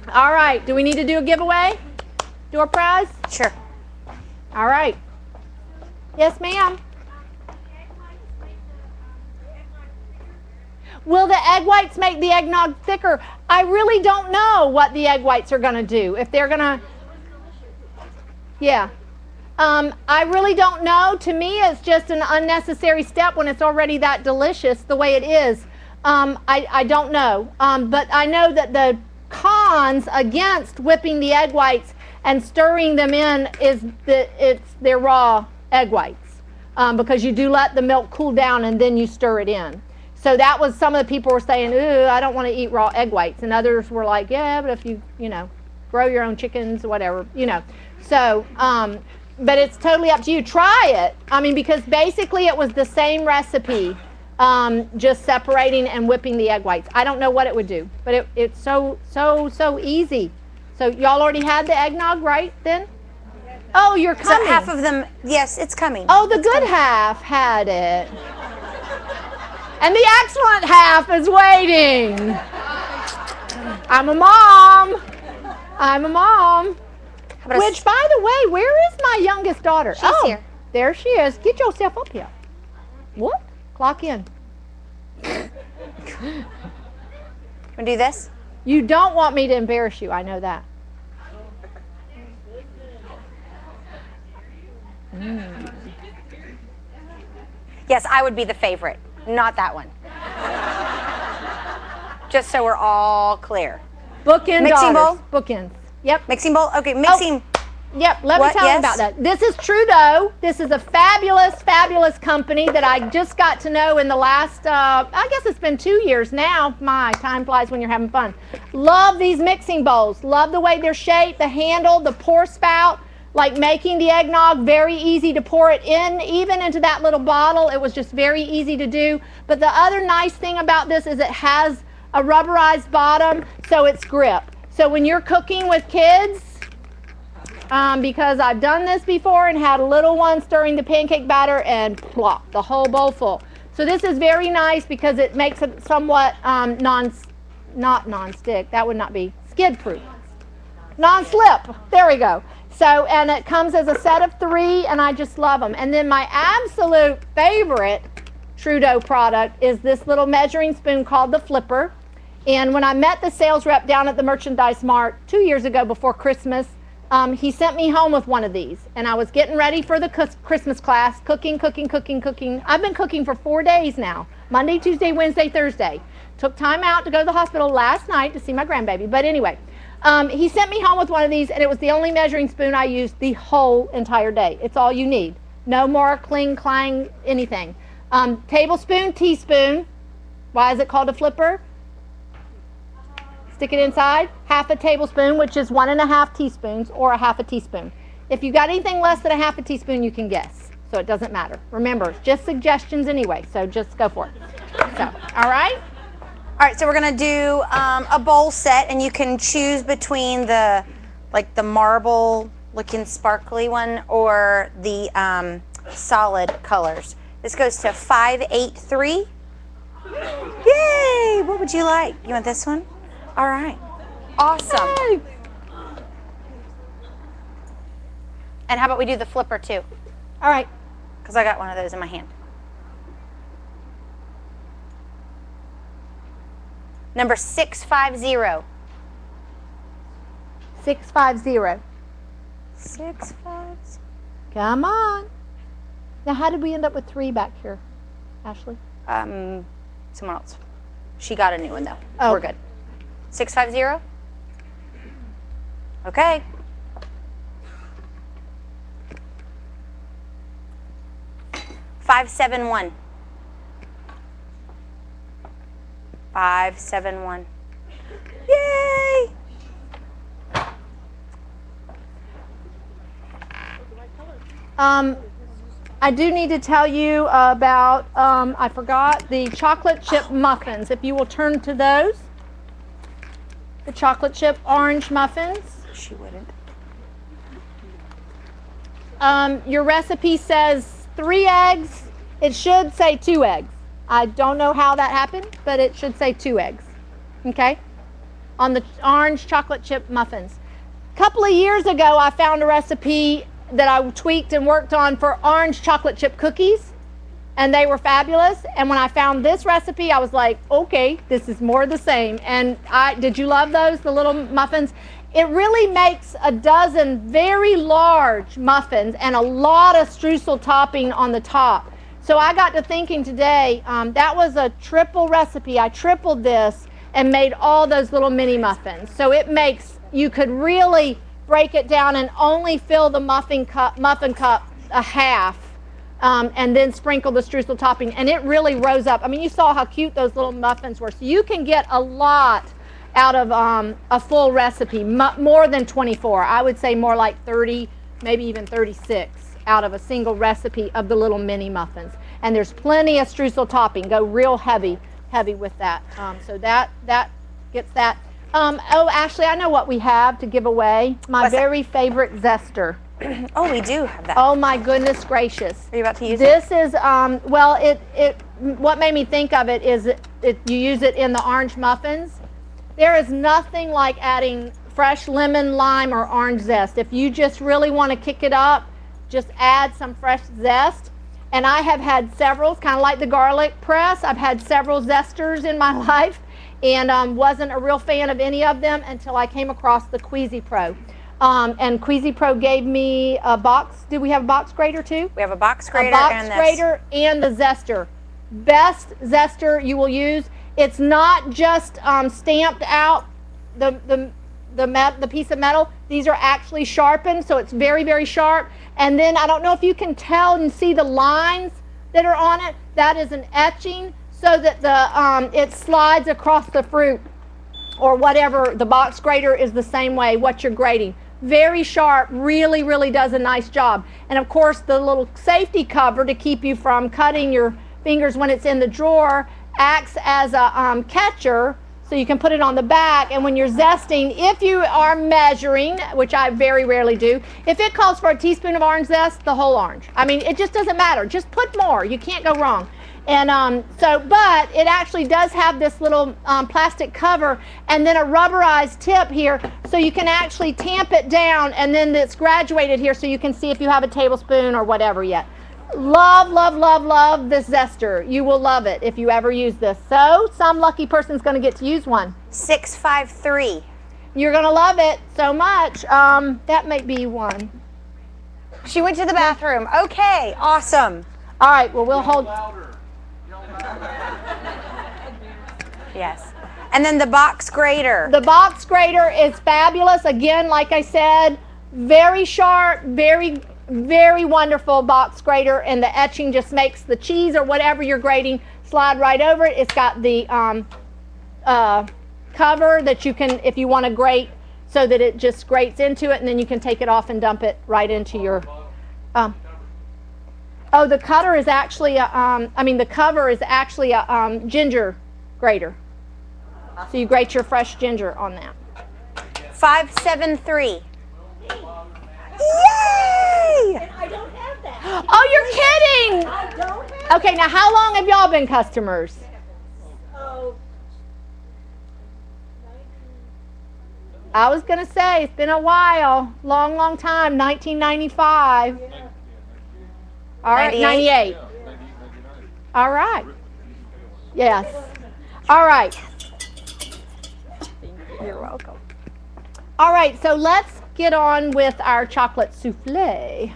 all right, do we need to do a giveaway? Door prize? Sure. All right. Yes, ma'am. Will the egg whites make the eggnog thicker? I really don't know what the egg whites are going to do. If they're going to... Yeah. I really don't know. To me, it's just an unnecessary step when it's already that delicious the way it is. I don't know. But I know that the cons against whipping the egg whites and stirring them in is they're raw egg whites, because you do let the milk cool down and then you stir it in. So that was, some of the people were saying, ooh, I don't want to eat raw egg whites. And others were like, yeah, but if you grow your own chickens, whatever, So, but it's totally up to you. Try it. I mean, because basically it was the same recipe, just separating and whipping the egg whites. I don't know what it would do, but it's so easy. So y'all already had the eggnog, right, then? Oh, you're coming. So half of them, yes, it's coming. Oh, the good half had it. And the excellent half is waiting. I'm a mom. Which, by the way, where is my youngest daughter? She's here. There she is. Get yourself up here. What? Clock in. Want to do this? You don't want me to embarrass you. I know that. Yes, I would be the favorite, not that one. Just so we're all clear. Bookend Mixing daughters. bowl? Bookends. Yep. Mixing bowl? Okay, mixing. Oh, Yep, let me What? tell you Yes? about that. This is Trudeau. This is a fabulous, fabulous company that I just got to know in the last, I guess it's been 2 years now. My, time flies when you're having fun. Love these mixing bowls. Love the way they're shaped, the handle, the pour spout. Like making the eggnog, very easy to pour it in, even into that little bottle. It was just very easy to do. But the other nice thing about this is it has a rubberized bottom, so it's grip. So when you're cooking with kids, because I've done this before and had a little one stirring the pancake batter and plop, the whole bowl full. So this is very nice because it makes it somewhat not non-stick. That would not be skid-proof. Non-slip. There we go. So, and it comes as a set of 3, and I just love them. And then my absolute favorite Trudeau product is this little measuring spoon called the Flipper. And when I met the sales rep down at the Merchandise Mart 2 years ago before Christmas, he sent me home with one of these. And I was getting ready for the Christmas class, cooking. I've been cooking for 4 days now, Monday, Tuesday, Wednesday, Thursday. Took time out to go to the hospital last night to see my grandbaby. But anyway, he sent me home with one of these, and it was the only measuring spoon I used the whole entire day. It's all you need. No more cling, clang, anything. Tablespoon, teaspoon. Why is it called a flipper? Stick it inside. Half a tablespoon, which is 1.5 teaspoons, or a half a teaspoon. If you got anything less than a half a teaspoon, you can guess. So it doesn't matter. Remember, it's just suggestions anyway, so just go for it. So, all right? All right, so we're gonna do a bowl set, and you can choose between the marble looking sparkly one or the solid colors. This goes to 583. Yay! What would you like? You want this one? All right. Awesome. Yay. And how about we do the flipper too? All right. Because I got one of those in my hand. Number 650. 650. 650. Come on. Now, how did we end up with 3 back here, Ashley? Someone else. She got a new one though. Oh. We're good. 650. Okay. $571. 571. Yay! I do need to tell you about, I forgot, the chocolate chip muffins. If you will turn to those. The chocolate chip orange muffins. She wouldn't. Your recipe says 3 eggs. It should say 2 eggs. I don't know how that happened, but it should say 2 eggs. Okay? On the orange chocolate chip muffins. A couple of years ago, I found a recipe that I tweaked and worked on for orange chocolate chip cookies, and they were fabulous. And when I found this recipe, I was like, okay, this is more the same. And did you love those, the little muffins? It really makes a dozen very large muffins and a lot of streusel topping on the top. So I got to thinking today, that was a triple recipe. I tripled this and made all those little mini muffins. So it makes, you could really break it down and only fill the muffin cup a half, and then sprinkle the streusel topping, and it really rose up. I mean, you saw how cute those little muffins were. So you can get a lot out of a full recipe, more than 24. I would say more like 30, maybe even 36 out of a single recipe of the little mini muffins. And there's plenty of streusel topping. Go real heavy with that. So that gets that. Oh, Ashley, I know what we have to give away. My What's very favorite zester. Oh, we do have that. Oh my goodness gracious! Are you about to use it? This is well, what made me think of it is you use it in the orange muffins. There is nothing like adding fresh lemon, lime, or orange zest. If you just really want to kick it up, just add some fresh zest. And I have had several, kind of like the garlic press. I've had several zesters in my life, and wasn't a real fan of any of them until I came across the Queasy Pro. And Queasy Pro gave me a box. Do we have a box grater too? We have a box grater and the zester. Best zester you will use. It's not just stamped out the piece of metal. These are actually sharpened, so it's very, very sharp. And then I don't know if you can tell and see the lines that are on it. That is an etching so that it slides across the fruit or whatever. The box grater is the same way, what you're grating. Very sharp, really, really does a nice job. And of course, the little safety cover to keep you from cutting your fingers when it's in the drawer acts as a catcher, so you can put it on the back. And when you're zesting, if you are measuring, which I very rarely do, if it calls for a teaspoon of orange zest, the whole orange. I mean, it just doesn't matter. Just put more. You can't go wrong. And but it actually does have this little plastic cover and then a rubberized tip here, so you can actually tamp it down, and then it's graduated here so you can see if you have a tablespoon or whatever yet. Love, love, love, love this zester. You will love it if you ever use this. So some lucky person's going to get to use one. 653. You're going to love it so much. That might be one. She went to the bathroom. Okay, awesome. All right, well, we'll hold. Yes. And then the box grater. The box grater is fabulous. Again, like I said, very sharp, very, very wonderful box grater, and the etching just makes the cheese or whatever you're grating slide right over it. It's got the cover that you can, if you want to grate, so that it just grates into it, and then you can take it off and dump it right into your. Oh, the cutter is actually the cover is actually a ginger grater. So you grate your fresh ginger on that. 573. Yay! I don't have that. Oh, you're kidding! I don't have Okay, now how long have y'all been customers? Oh, I was going to say, it's been a while. Long, long time. 1995. All right, 98. All right. Yes. All right. You're welcome. All right, so let's get on with our chocolate souffle.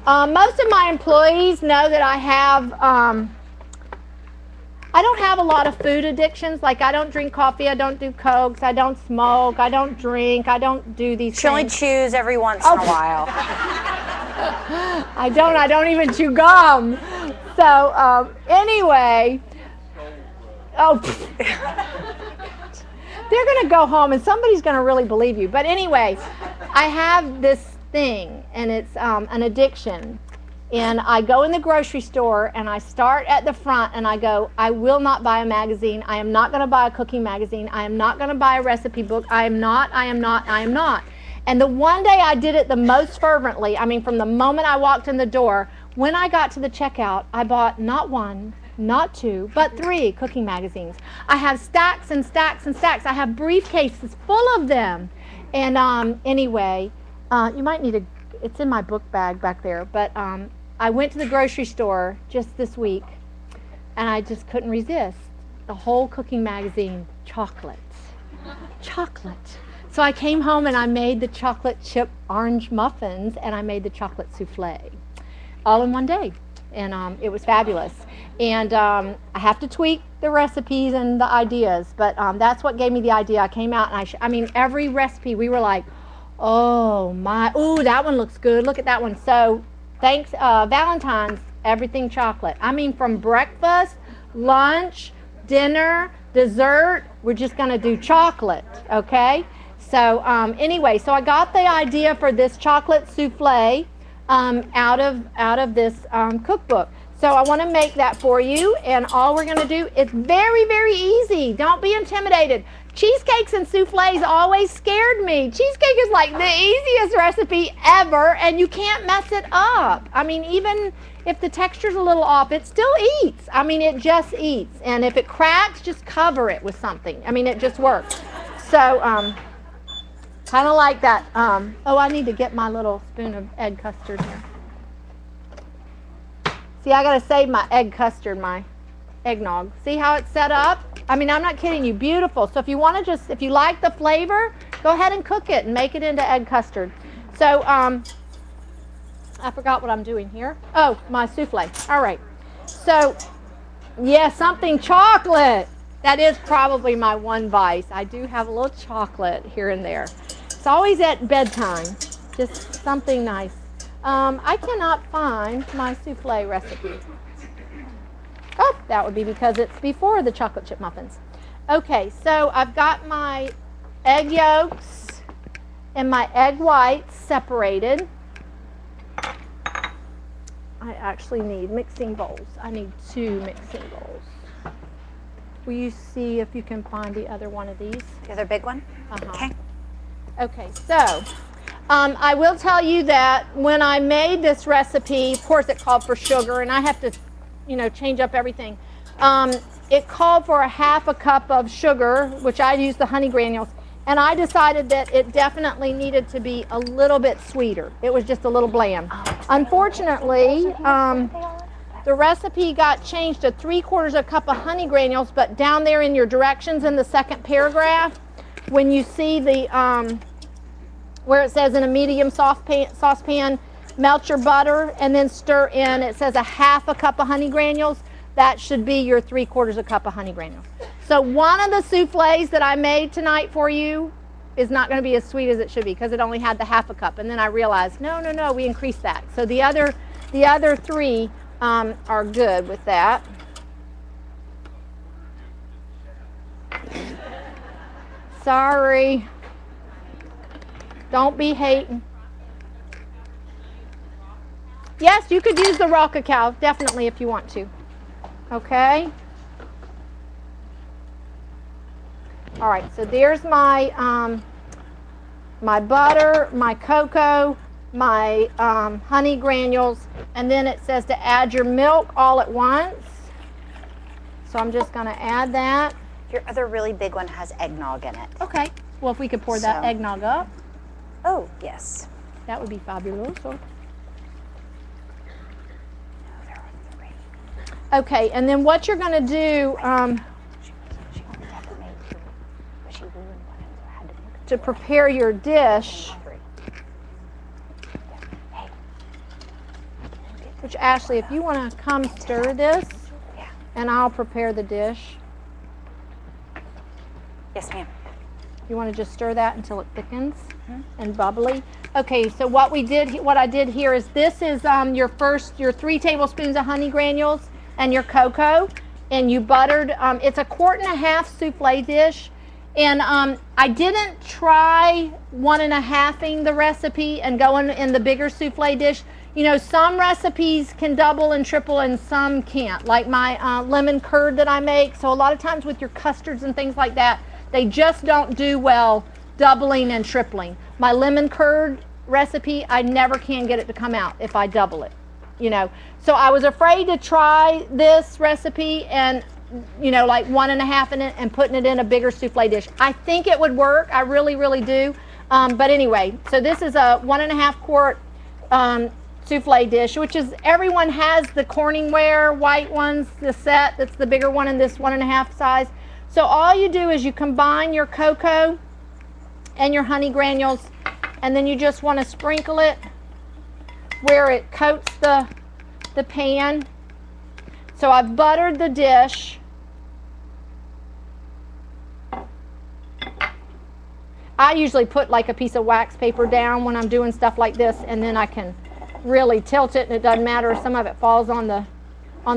Most of my employees know that I don't have a lot of food addictions. Like, I don't drink coffee, I don't do Cokes, I don't smoke, I don't drink, I don't do these She things. only chews every once in a while. I don't even chew gum. So, anyway, they're going to go home and somebody's going to really believe you. But anyway, I have this thing, and it's an addiction. And I go in the grocery store and I start at the front and I go, I will not buy a magazine. I am not going to buy a cooking magazine. I am not going to buy a recipe book. I am not. And the one day I did it the most fervently, I mean, from the moment I walked in the door, when I got to the checkout, I bought not one, not two, but 3 cooking magazines. I have stacks and stacks and stacks. I have briefcases full of them. And anyway, you might need it's in my book bag back there, but I went to the grocery store just this week, and I just couldn't resist. The whole cooking magazine, chocolate. So I came home and I made the chocolate chip orange muffins, and I made the chocolate souffle, all in one day. And it was fabulous. And I have to tweak the recipes and the ideas, but that's what gave me the idea. I came out and I mean, every recipe we were like, oh my, ooh, that one looks good. Look at that one. So thanks, Valentine's, everything chocolate. I mean, from breakfast, lunch, dinner, dessert, we're just going to do chocolate, okay? So anyway, so I got the idea for this chocolate souffle out of this cookbook. So I want to make that for you, and all we're going to do, it's very, very easy. Don't be intimidated. Cheesecakes and souffles always scared me. Cheesecake is like the easiest recipe ever, and you can't mess it up. I mean, even if the texture's a little off, it still eats. I mean, it just eats. And if it cracks, just cover it with something. I mean, it just works. So, kind of like that. Oh, I need to get my little spoon of egg custard here. See, I got to save my egg custard, my eggnog. See how it's set up? I mean, I'm not kidding you. Beautiful. So if you want to if you like the flavor, go ahead and cook it and make it into egg custard. So I forgot what I'm doing here. Oh, my souffle. All right. So, yeah, something chocolate. That is probably my one vice. I do have a little chocolate here and there. It's always at bedtime. Just something nice. I cannot find my souffle recipe. Oh, that would be because it's before the chocolate chip muffins. Okay, so I've got my egg yolks and my egg whites separated. I actually need mixing bowls. I need 2 mixing bowls. Will you see if you can find the other one of these? The other big one? Okay. Okay, so I will tell you that when I made this recipe, of course it called for sugar, and I have to, change up everything. It called for 1/2 cup of sugar, which I used the honey granules, and I decided that it definitely needed to be a little bit sweeter. It was just a little bland. Unfortunately, the recipe got changed to 3/4 cup of honey granules, but down there in your directions in the second paragraph, when you see the where it says in a medium saucepan, melt your butter and then stir in, it says 1/2 cup of honey granules. That should be your 3/4 cup of honey granules. So one of the souffles that I made tonight for you is not going to be as sweet as it should be because it only had the 1/2 cup. And then I realized, no, we increased that. So the other 3 are good with that. Sorry. Don't be hating. Yes, you could use the raw cacao, definitely, if you want to. Okay? All right, so there's my my butter, my cocoa, my honey granules, and then it says to add your milk all at once. So I'm just going to add that. Your other really big one has eggnog in it. Okay. Well, if we could pour that eggnog up. Oh, yes. That would be fabulous. Okay, and then what you're going to do to prepare your dish, which Ashley, if you want to come stir this, and I'll prepare the dish. Yes, ma'am. You want to just stir that until it thickens and bubbly. Okay, so what I did here is this is your 3 tablespoons of honey granules and your cocoa, and you buttered. It's a 1.5 quart souffle dish, and I didn't try 1.5ing the recipe and going in the bigger souffle dish. Some recipes can double and triple and some can't, like my lemon curd that I make. So a lot of times with your custards and things like that, they just don't do well doubling and tripling. My lemon curd recipe, I never can get it to come out if I double it, So I was afraid to try this recipe and, like 1.5 in it and putting it in a bigger souffle dish. I think it would work. I really, really do. But anyway, so this is a 1.5 quart souffle dish, which is, everyone has the Corningware white ones, the set that's the bigger one in this 1.5 size. So all you do is you combine your cocoa and your honey granules, and then you just want to sprinkle it where it coats the pan. So I've buttered the dish. I usually put like a piece of wax paper down when I'm doing stuff like this, and then I can really tilt it and it doesn't matter if some of it falls on the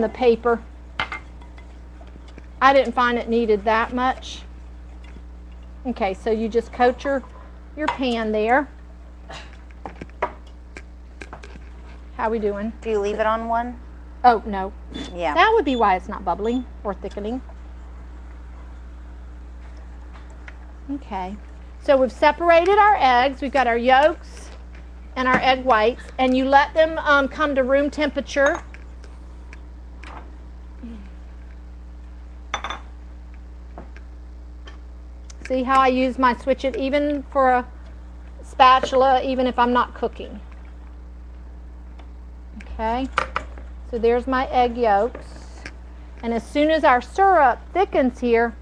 paper. I didn't find it needed that much. Okay, so you just coat your pan there. How we doing? Do you leave it on one? Oh, no. Yeah. That would be why it's not bubbling or thickening. Okay. So we've separated our eggs. We've got our yolks and our egg whites, and you let them come to room temperature. See how I use my switch it even for a spatula, even if I'm not cooking. Okay, so there's my egg yolks. And as soon as our syrup thickens here,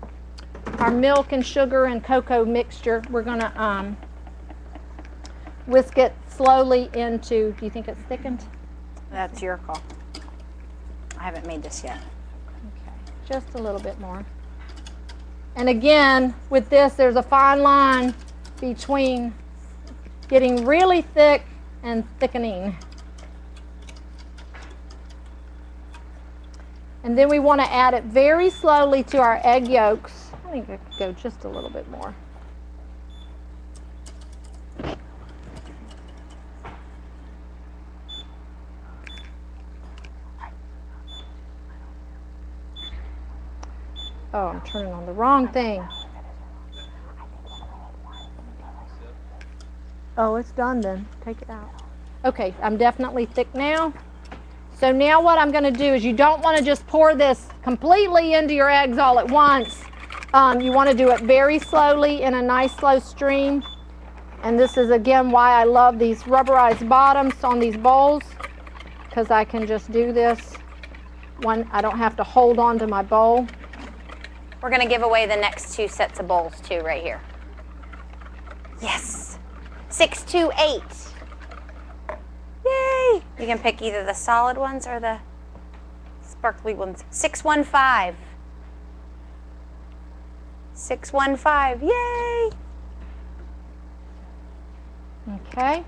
our milk and sugar and cocoa mixture, we're going to whisk it slowly into, do you think it's thickened? That's your call. I haven't made this yet. Okay, just a little bit more. And again, with this, there's a fine line between getting really thick and thickening. And then we want to add it very slowly to our egg yolks. I think I could go just a little bit more. Oh, I'm turning on the wrong thing. Oh, it's done then. Take it out. Okay, I'm definitely thick now. So now what I'm going to do is, you don't want to just pour this completely into your eggs all at once. You want to do it very slowly in a nice slow stream. And this is again why I love these rubberized bottoms on these bowls, because I can just do this when I don't have to hold on to my bowl. We're going to give away the next 2 sets of bowls too right here. Yes. 628. Yay! You can pick either the solid ones or the sparkly ones. 615. 615. Yay! Okay.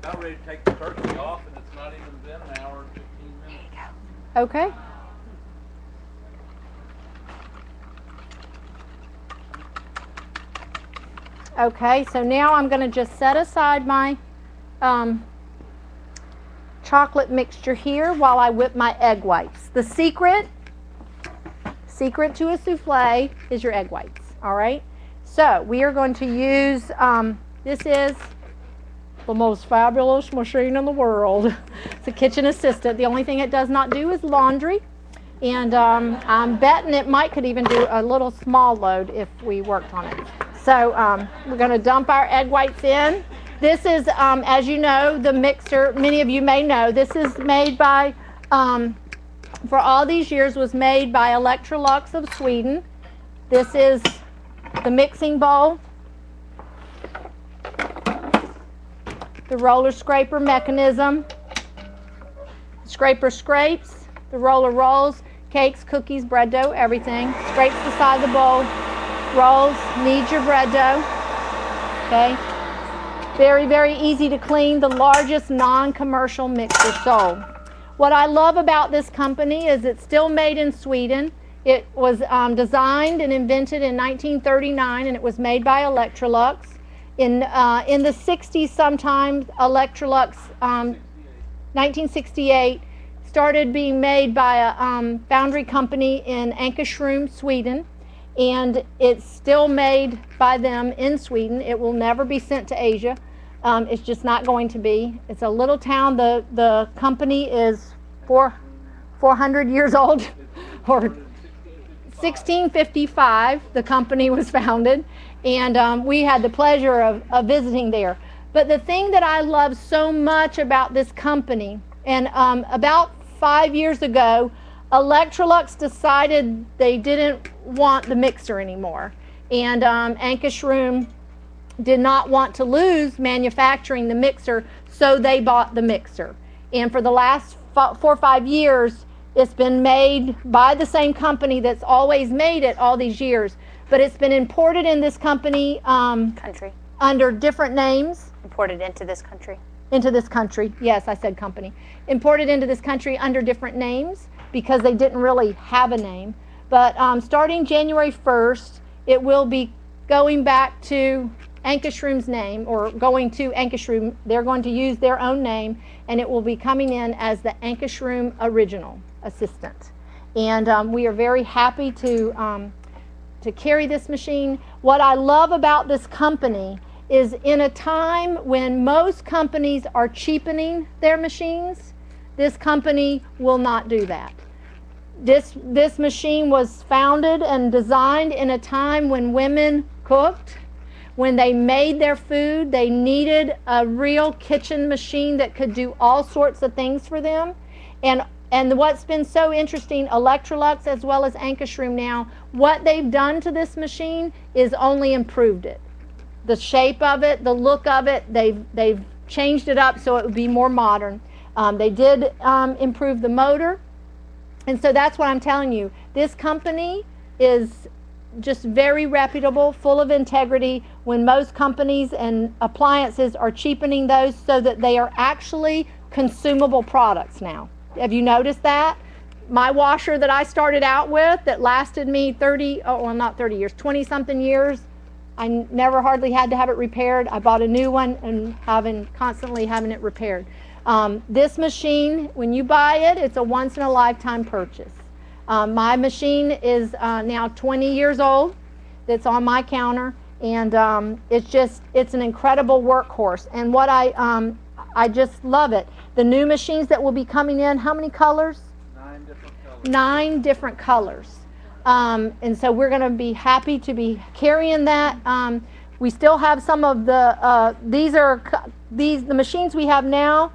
About ready to take the turkey off, and it's not even been an hour and 15 minutes. There you go. Okay. Okay, so now I'm going to just set aside my chocolate mixture here while I whip my egg whites. The secret to a souffle is your egg whites, all right? So we are going to use, this is the most fabulous machine in the world. It's a kitchen assistant. The only thing it does not do is laundry. And I'm betting it could even do a little small load if we worked on it. So we're going to dump our egg whites in. This is, as you know, the mixer, many of you may know, this is made by, for all these years, was made by Electrolux of Sweden. This is the mixing bowl, the roller scraper mechanism, scraper scrapes, the roller rolls, cakes, cookies, bread dough, everything. Scrapes the side of the bowl, rolls, kneads your bread dough. Okay. Very, very easy to clean. The largest non-commercial mixer sold. What I love about this company is it's still made in Sweden. It was designed and invented in 1939, and it was made by Electrolux. In the 60s, sometimes Electrolux, 1968, started being made by a foundry company in Ankarsrum, Sweden, and it's still made by them in Sweden. It will never be sent to Asia. It's just not going to be. It's a little town. The company is 400 years old, or 1655 the company was founded, and we had the pleasure of visiting there. But the thing that I love so much about this company, and about 5 years ago, Electrolux decided they didn't want the mixer anymore, and Ankarsrum did not want to lose manufacturing the mixer, so they bought the mixer. And for the last 4 or 5 years, it's been made by the same company that's always made it all these years, but it's been imported in this company Country. under different names. Imported into this country. Into this country, yes, I said company. Imported into this country under different names because they didn't really have a name. But starting January 1st, it will be going back to Ankarsrum's name, or going to Ankarsrum. They're going to use their own name, and it will be coming in as the Ankarsrum Original Assistant. And we are very happy to carry this machine. What I love about this company is, in a time when most companies are cheapening their machines, this company will not do that. This machine was founded and designed in a time when women cooked. When they made their food, they needed a real kitchen machine that could do all sorts of things for them. And what's been so interesting, Electrolux as well as Ankarsrum now, what they've done to this machine is only improved it. the shape of it, the look of it. They've changed it up so it would be more modern. They did improve the motor. And so that's what I'm telling you. This company is just very reputable, full of integrity, when most companies and appliances are cheapening those so that they are actually consumable products now. Have you noticed that? My washer that I started out with that lasted me 20 something years, I never hardly had to have it repaired. I bought a new one and constantly having it repaired. This machine, when you buy it, it's a once in a lifetime purchase. My machine is now 20 years old. It's on my counter, and it's an incredible workhorse. And what I just love it. The new machines that will be coming in, how many colors? 9 different colors. 9 different colors. And so we're going to be happy to be carrying that. We still have some of the the machines we have now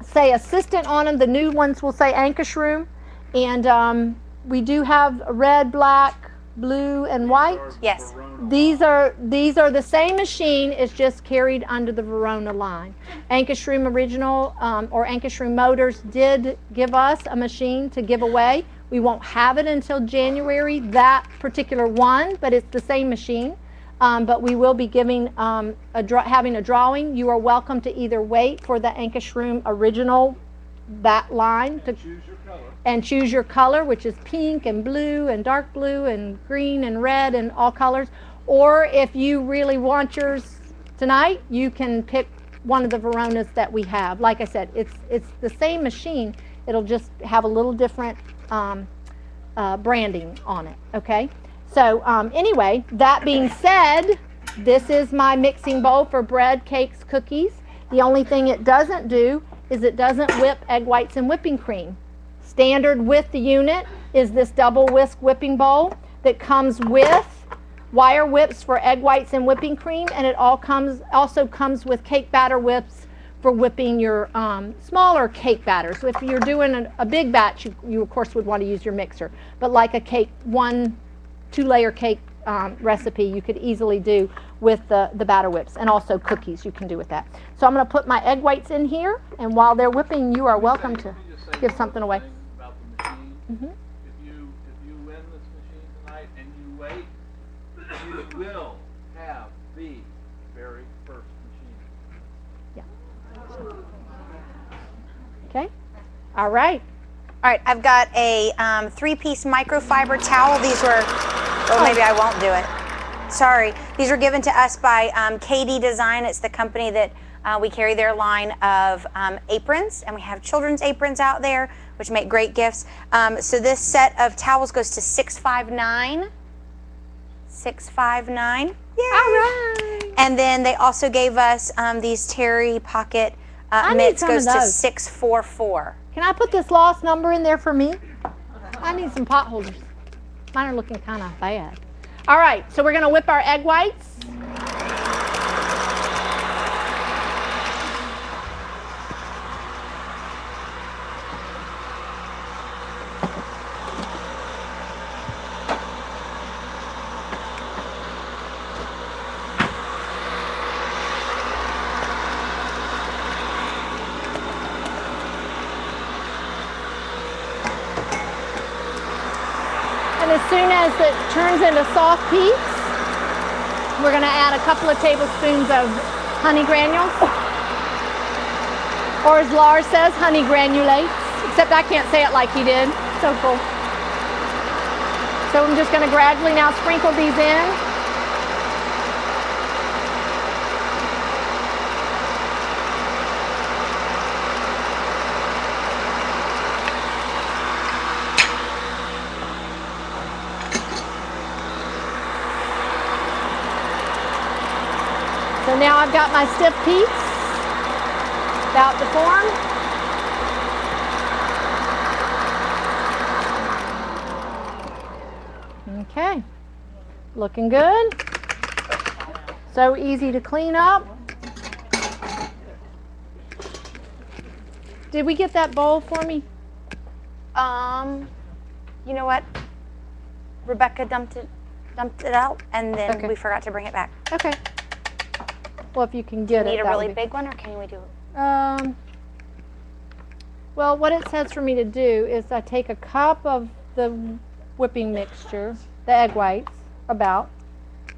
say assistant on them. The new ones will say Ankish room. And we do have red, black, blue, and white. Yes. These are the same machine. It's just carried under the Verona line. Ankish Room Original or Ankish Room Motors did give us a machine to give away. We won't have it until January, that particular one, but it's the same machine. But we will be giving having a drawing. You are welcome to either wait for the Ankish Room Original, that line, to choose your color, which is pink and blue and dark blue and green and red and all colors. Or if you really want yours tonight, you can pick one of the Veronas that we have. Like I said, it's the same machine. It'll just have a little different branding on it. Okay. So anyway, that being said, this is my mixing bowl for bread, cakes, cookies. The only thing it doesn't do is it doesn't whip egg whites and whipping cream. Standard with the unit is this double whisk whipping bowl that comes with wire whips for egg whites and whipping cream, and it also comes with cake batter whips for whipping your smaller cake batters. So if you're doing a big batch, you of course would want to use your mixer. But like a cake, 2-layer cake recipe, you could easily do with the batter whips, and also cookies you can do with that. So I'm going to put my egg whites in here, and while they're whipping, you are welcome to give something away. About the machine. Mm-hmm. If you win this machine tonight and you wait, you will have the very first machine. Yeah. Okay. All right. All right, I've got a 3-piece microfiber towel. These were, maybe I won't do it. Sorry. These were given to us by KD Design. It's the company that we carry their line of aprons, and we have children's aprons out there, which make great gifts. So this set of towels goes to $659. $659. Yay! All right. And then they also gave us these Terry pocket mitts. Goes to $644. Can I put this lost number in there for me? I need some pot holders. Mine are looking kind of bad. All right, so we're going to whip our egg whites. As soon as it turns into soft peaks, we're going to add a couple of tablespoons of honey granules, or as Lars says, honey granulates, except I can't say it like he did. So cool. So I'm just going to gradually now sprinkle these in. So now I've got my stiff peaks about to form. Okay, looking good. So easy to clean up. Did we get that bowl for me? You know what? Rebecca dumped it. dumped it out, and then Okay. we forgot to bring it back. Okay. Well, if you can get Need it. a that really would be- big one, or can we do it? Well, what it says for me to do is I take a cup of the whipping mixture, the egg whites, about.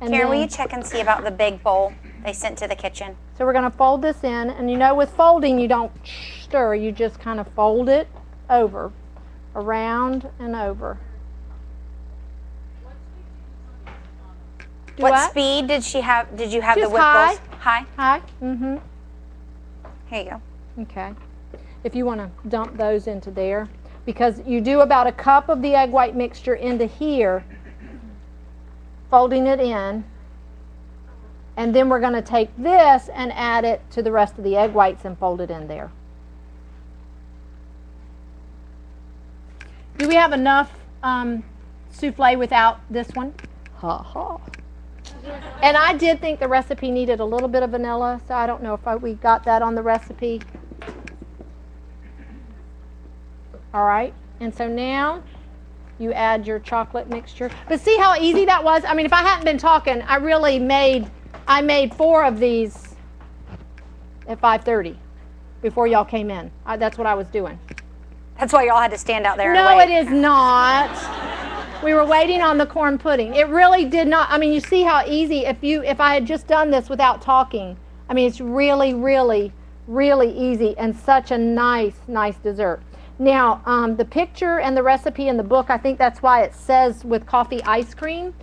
And Karen, will then- you check and see about the big bowl they sent to the kitchen? So we're going to fold this in, and you know with folding you don't stir, you just kind of fold it over, around and over. Do What speed did you have the Just whip high. bowls? High? Hi. Mm-hmm. Here you go. Okay. If you want to dump those into there, because you do about a cup of the egg white mixture into here, folding it in, and then we're going to take this and add it to the rest of the egg whites and fold it in there. Do we have enough souffle without this one? Ha ha. And I did think the recipe needed a little bit of vanilla, so I don't know if we got that on the recipe. All right, and so now you add your chocolate mixture. But see how easy that was? I mean, if I hadn't been talking, I made 4 of these at 5:30 before y'all came in. That's what I was doing. That's why y'all had to stand out there and No, wait. it is not. We were waiting on the corn pudding. It really did not. I mean, you see how easy, if I had just done this without talking, I mean, it's really, really, really easy and such a nice dessert. Now, the picture and the recipe in the book, I think that's why it says with coffee ice cream.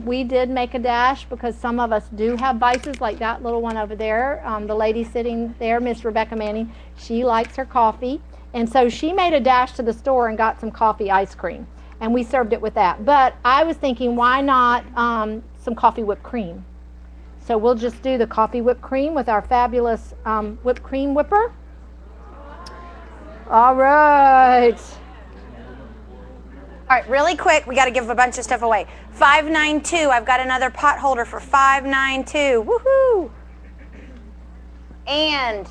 We did make a dash because some of us do have vices, like that little one over there. The lady sitting there, Miss Rebecca Manning, she likes her coffee. And so she made a dash to the store and got some coffee ice cream. And we served it with that. But I was thinking, why not some coffee whipped cream? So we'll just do the coffee whipped cream with our fabulous whipped cream whipper. All right. All right, really quick, we got to give a bunch of stuff away. 592, I've got another pot holder for 592. Woohoo! And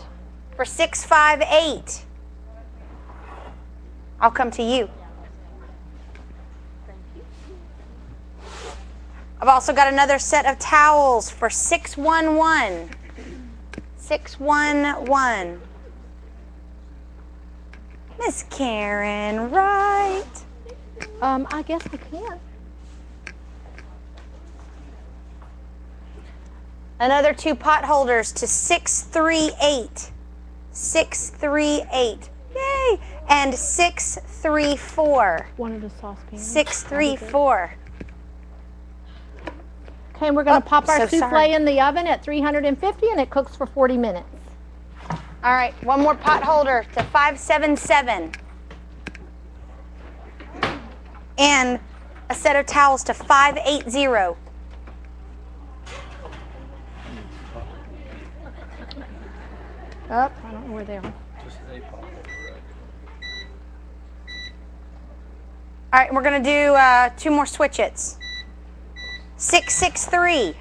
for 658, I'll come to you. I've also got another set of towels for 611. 611. Miss Karen, right? I guess I can. Another 2 pot holders to 638. 638. Yay! And 634. One of the saucepans. 634. Okay, and we're going to pop our so souffle sorry. in the oven at 350 and it cooks for 40 minutes. All right, one more pot holder to 577. And a set of towels to 580. Oh, I don't know where they are. All right, we're going to do 2 more switch-its. 663.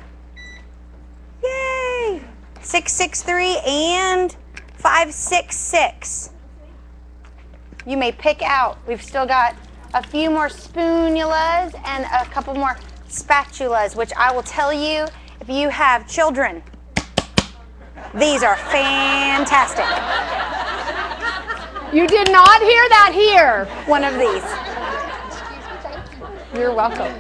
Yay! 663 and 566. You may pick out. We've still got a few more spatulas and a couple more spatulas, which I will tell you, if you have children, these are fantastic. You did not hear that here. One of these. You're welcome.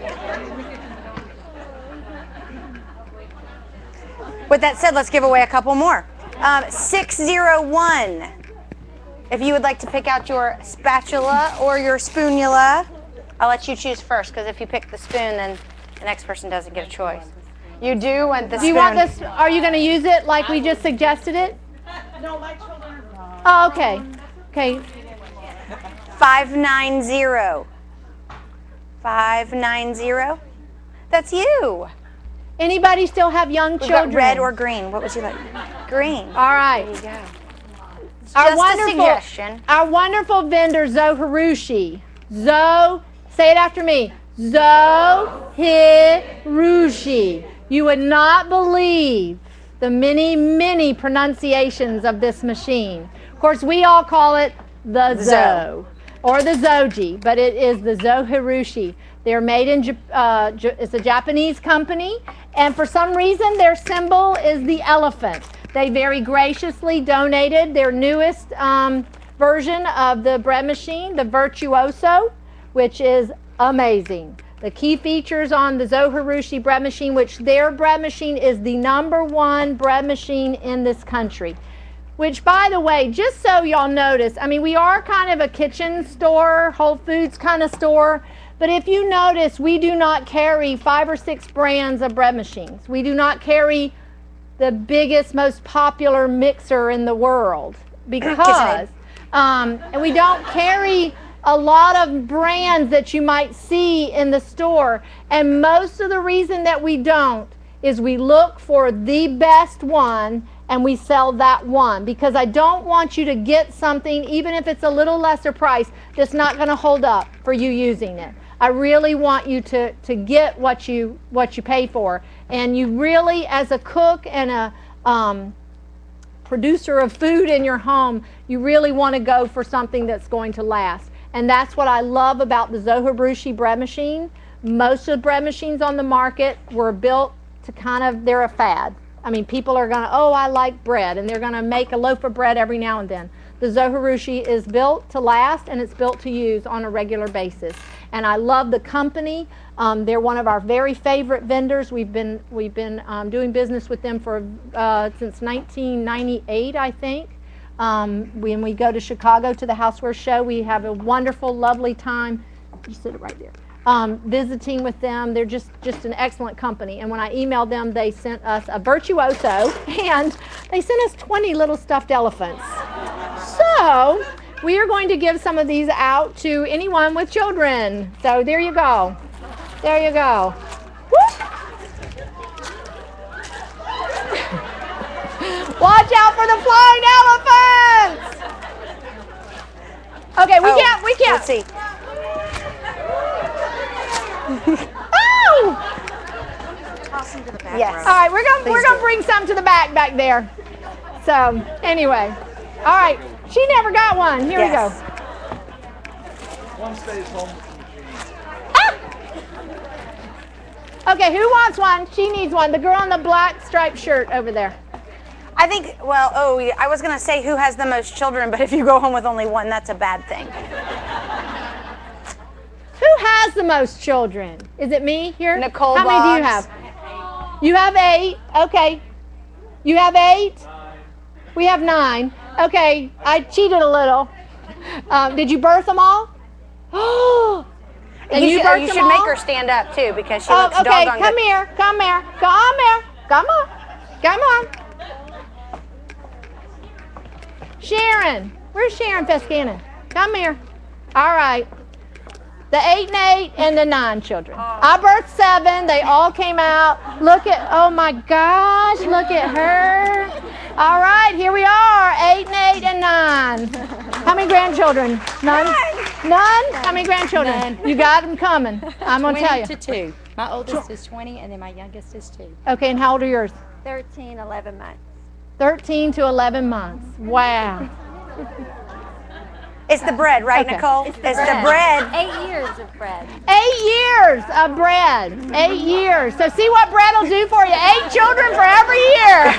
With that said, let's give away a couple more. 601. If you would like to pick out your spatula or your spoonula, I'll let you choose first, because if you pick the spoon, then the next person doesn't get a choice. You do want the spoon. Do you want this? Are you going to use it like we just suggested it? No, my children. Oh, okay. Okay. 590. 590. That's you. Anybody still have young We've children? got red or green. What would you like? Green. All right. There you go. Our Just a suggestion. Our wonderful vendor, Zoe Harushi. Zoe, say it after me. Zoe Harushi. You would not believe the many, pronunciations of this machine. Of course, we all call it the Zoe. or the Zoji, but it is the Zohirushi. They're made in, it's a Japanese company, and for some reason their symbol is the elephant. They very graciously donated their newest version of the bread machine, the Virtuoso, which is amazing. The key features on the Zohirushi bread machine, which their bread machine is the #1 bread machine in this country. Which, by the way, just so y'all notice, I mean, we are kind of a kitchen store, Whole Foods kind of store, but if you notice, we do not carry 5 or 6 brands of bread machines. We do not carry the biggest, most popular mixer in the world because, and we don't carry a lot of brands that you might see in the store. And most of the reason that we don't is we look for the best one and we sell that one, because I don't want you to get something, even if it's a little lesser price, that's not going to hold up for you using it. I really want you to get what you pay for. And you really, as a cook and a producer of food in your home, you really want to go for something that's going to last. And that's what I love about the Zohirushi bread machine. Most of the bread machines on the market were built to they're a fad. I mean, people are going to, oh, I like bread, and they're going to make a loaf of bread every now and then. The Zohirushi is built to last, and it's built to use on a regular basis. And I love the company. They're one of our very favorite vendors. We've been doing business with them for since 1998, I think. When we go to Chicago to the Houseware Show, we have a wonderful, lovely time. You sit it right there. Visiting with them. They're just an excellent company. And when I emailed them, they sent us a Virtuoso, and they sent us 20 little stuffed elephants. So we are going to give some of these out to anyone with children. So there you go. There you go. Woo! Watch out for the flying elephants! Okay, we can't. Let's see. Oh! Toss them to the back. Yes. All right, we're gonna bring some to the back there. So anyway, all right. She never got one. Here we go. One stays home with the machine. Ah! Okay, who wants one? She needs one. The girl in the black striped shirt over there. I think, I was going to say who has the most children, but if you go home with only one, that's a bad thing. Who has the most children? Is it me here? Nicole How many do you Boggs. have? You have 8. Okay. You have 8? 9. We have 9. Okay, I cheated a little. Did you birth them all? Oh, and you birthed you them should all? make her stand up too, because she looks okay, doggone come good. here, come here, come here, come on, come on. Sharon, where's Sharon Fescanin? Come here. All right. The 8 and 8 and the 9 children. I birthed 7. They all came out. Look at, oh my gosh, look at her. All right, here we are, 8 and 8 and 9. How many grandchildren? None? None? How many grandchildren? None. You got them coming. I'm going to tell you. 20 to 2. My oldest is 20, and then my youngest is 2. Okay, and how old are yours? 13, 11 months. 13 to 11 months. Wow. It's the bread, right, Okay. Nicole? It's the bread. 8 years of bread. 8 years of bread. 8 years. So see what bread will do for you. 8 children for every year.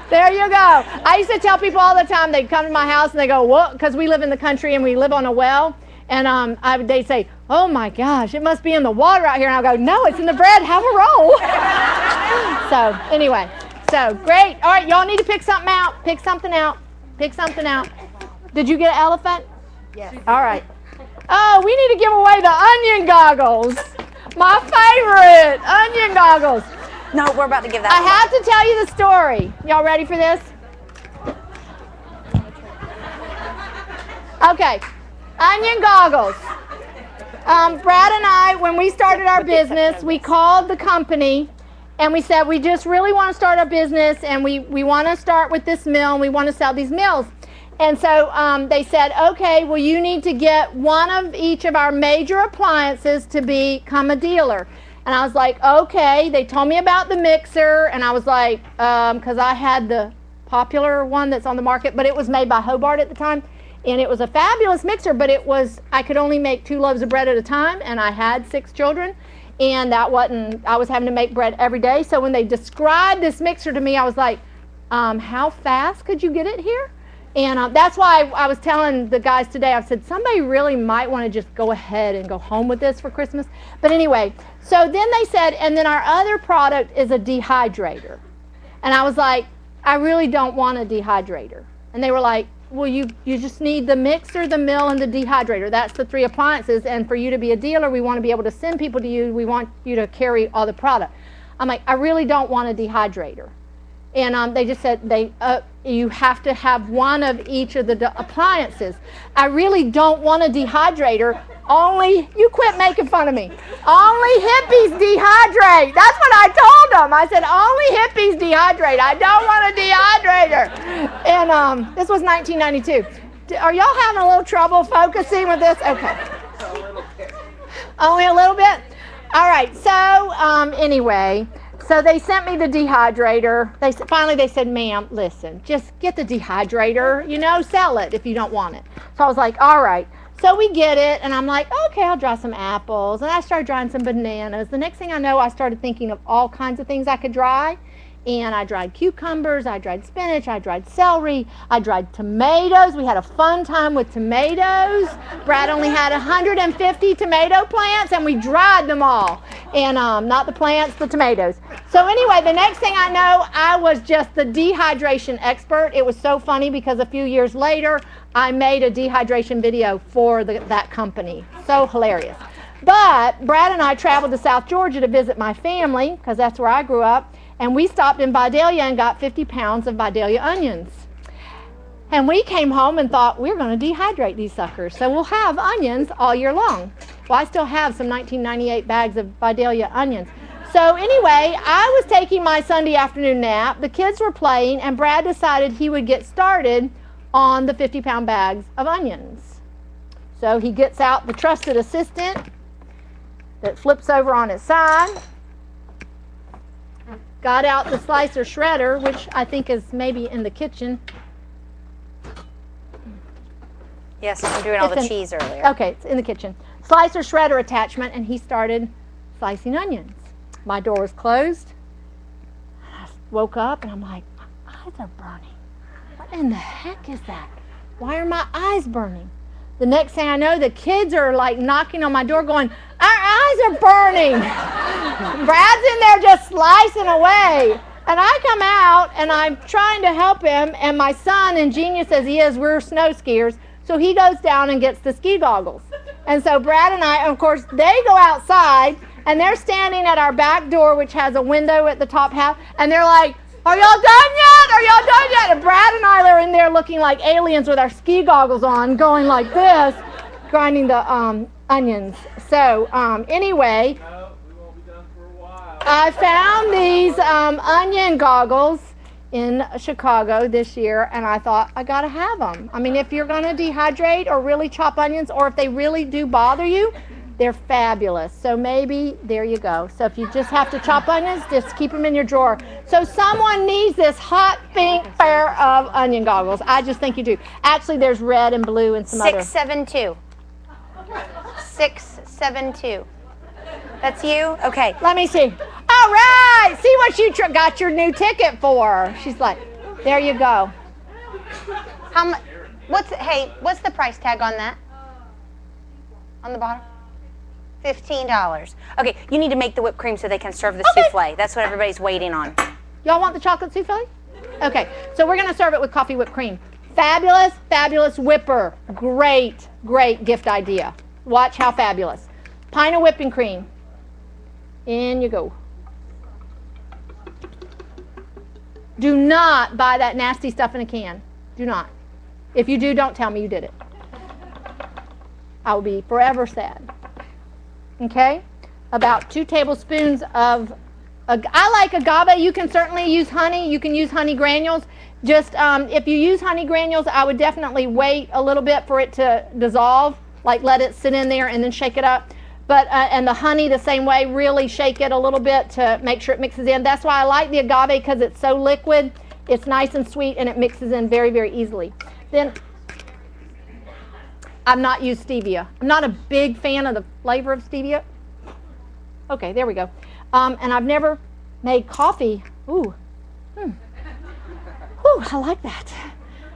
There you go. I used to tell people all the time, they'd come to my house and they go, what? Because we live in the country and we live on a well. And they'd say, oh my gosh, it must be in the water out here. And I'll go, no, it's in the bread. Have a roll. So anyway, so great. All right, y'all need to pick something out. Pick something out. Pick something out. Did you get an elephant? Yes. All right. Oh, we need to give away the onion goggles. My favorite, onion goggles. No, we're about to give that I have to tell you the story. Y'all ready for this? Okay, onion goggles. Brad and I, when we started our business, we called the company and we said, we just really want to start our business and we want to start with this mill and we want to sell these mills. And so they said, okay, well, you need to get one of each of our major appliances to become a dealer. And I was like, okay. They told me about the mixer, and I was like, because I had the popular one that's on the market, but it was made by Hobart at the time. And it was a fabulous mixer, but I could only make 2 loaves of bread at a time, and I had 6 children. And I was having to make bread every day. So when they described this mixer to me, I was like, how fast could you get it here? And that's why I was telling the guys today, I said, somebody really might want to just go ahead and go home with this for Christmas. But anyway, so then they said, and then our other product is a dehydrator. And I was like, I really don't want a dehydrator. And they were like, well, you just need the mixer, the mill, and the dehydrator. That's the 3 appliances. And for you to be a dealer, we want to be able to send people to you. We want you to carry all the product. I'm like, I really don't want a dehydrator. And they just said, you have to have one of each of the appliances. I really don't want a dehydrator. You quit making fun of me. Only hippies dehydrate. That's what I told them. I said, only hippies dehydrate. I don't want a dehydrator. And this was 1992. Are y'all having a little trouble focusing with this? Okay. Only a little bit? All right. So anyway. So they sent me the dehydrator. Finally they said, ma'am, listen, just get the dehydrator, sell it if you don't want it. So I was like, all right. So we get it, and I'm like, okay, I'll dry some apples. And I started drying some bananas. The next thing I know, I started thinking of all kinds of things I could dry. And I dried cucumbers, I dried spinach, I dried celery, I dried tomatoes. We had a fun time with tomatoes. Brad only had 150 tomato plants, and we dried them all. And not the plants, the tomatoes. So anyway, the next thing I know, I was just the dehydration expert. It was so funny because a few years later, I made a dehydration video for that company. So hilarious. But Brad and I traveled to South Georgia to visit my family, because that's where I grew up. And we stopped in Vidalia and got 50 pounds of Vidalia onions. And we came home and thought, we're going to dehydrate these suckers. So we'll have onions all year long. Well, I still have some 1998 bags of Vidalia onions. So anyway, I was taking my Sunday afternoon nap. The kids were playing, and Brad decided he would get started on the 50-pound bags of onions. So he gets out the trusted assistant that flips over on its side. Got out the slicer shredder, which I think is maybe in the kitchen. Yes, I'm doing all the cheese earlier. Okay, it's in the kitchen. Slicer shredder attachment, and he started slicing onions. My door was closed. I woke up, and I'm like, my eyes are burning. What in the heck is that? Why are my eyes burning? The next thing I know, the kids are like knocking on my door going, our eyes are burning. Brad's in there just slicing away. And I come out and I'm trying to help him, and my son, ingenious as he is, we're snow skiers, so he goes down and gets the ski goggles. And so Brad and I, of course, they go outside and they're standing at our back door, which has a window at the top half, and they're like, are y'all done yet? Are y'all done yet? And Brad and I are in there looking like aliens with our ski goggles on, going like this, grinding the onions. So anyway, We won't be done for a while. I found these onion goggles in Chicago this year, and I thought, I gotta have them. I mean, if you're gonna dehydrate or really chop onions, or if they really do bother you, they're fabulous. So maybe, there you go. So if you just have to chop onions, just keep them in your drawer. So someone needs this hot pink pair of onion goggles. I just think you do. Actually, there's red and blue and some 672. 672. That's you? Okay. Let me see. All right. See what you got your new ticket for. She's like, there you go. How much? What's the price tag on that? On the bottom? $15. Okay, you need to make the whipped cream so they can serve the souffle. That's what everybody's waiting on. Y'all want the chocolate souffle? Okay, so we're going to serve it with coffee whipped cream. Fabulous, fabulous whipper. Great, great gift idea. Watch how fabulous. Pint of whipping cream. In you go. Do not buy that nasty stuff in a can. Do not. If you do, don't tell me you did it. I will be forever sad. Okay? About 2 tablespoons of, I like agave. You can certainly use honey. You can use honey granules. Just if you use honey granules, I would definitely wait a little bit for it to dissolve. Like let it sit in there and then shake it up. But and the honey the same way, really shake it a little bit to make sure it mixes in. That's why I like the agave, because it's so liquid. It's nice and sweet, and it mixes in very, very easily. Then I've not used stevia. I'm not a big fan of the flavor of stevia. Okay, there we go. And I've never made coffee. Ooh. Ooh, I like that.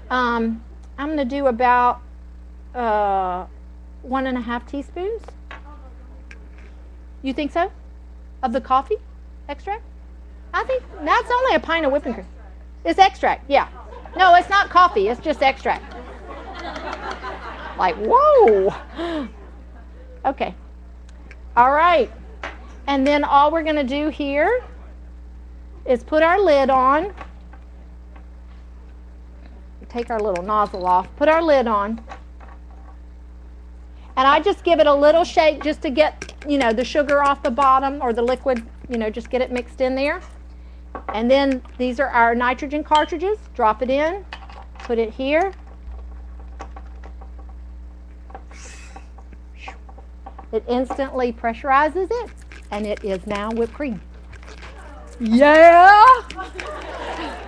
I'm going to do about 1.5 teaspoons. You think so? Of the coffee extract? I think that's only a pint of whipping cream. It's extract, yeah. No, it's not coffee. It's just extract. Like, whoa. Okay. All right. And then all we're going to do here is put our lid on. Take our little nozzle off. Put our lid on. And I just give it a little shake just to get, the sugar off the bottom or the liquid, just get it mixed in there. And then these are our nitrogen cartridges. Drop it in. Put it here. It instantly pressurizes it, and it is now whipped cream. Yeah!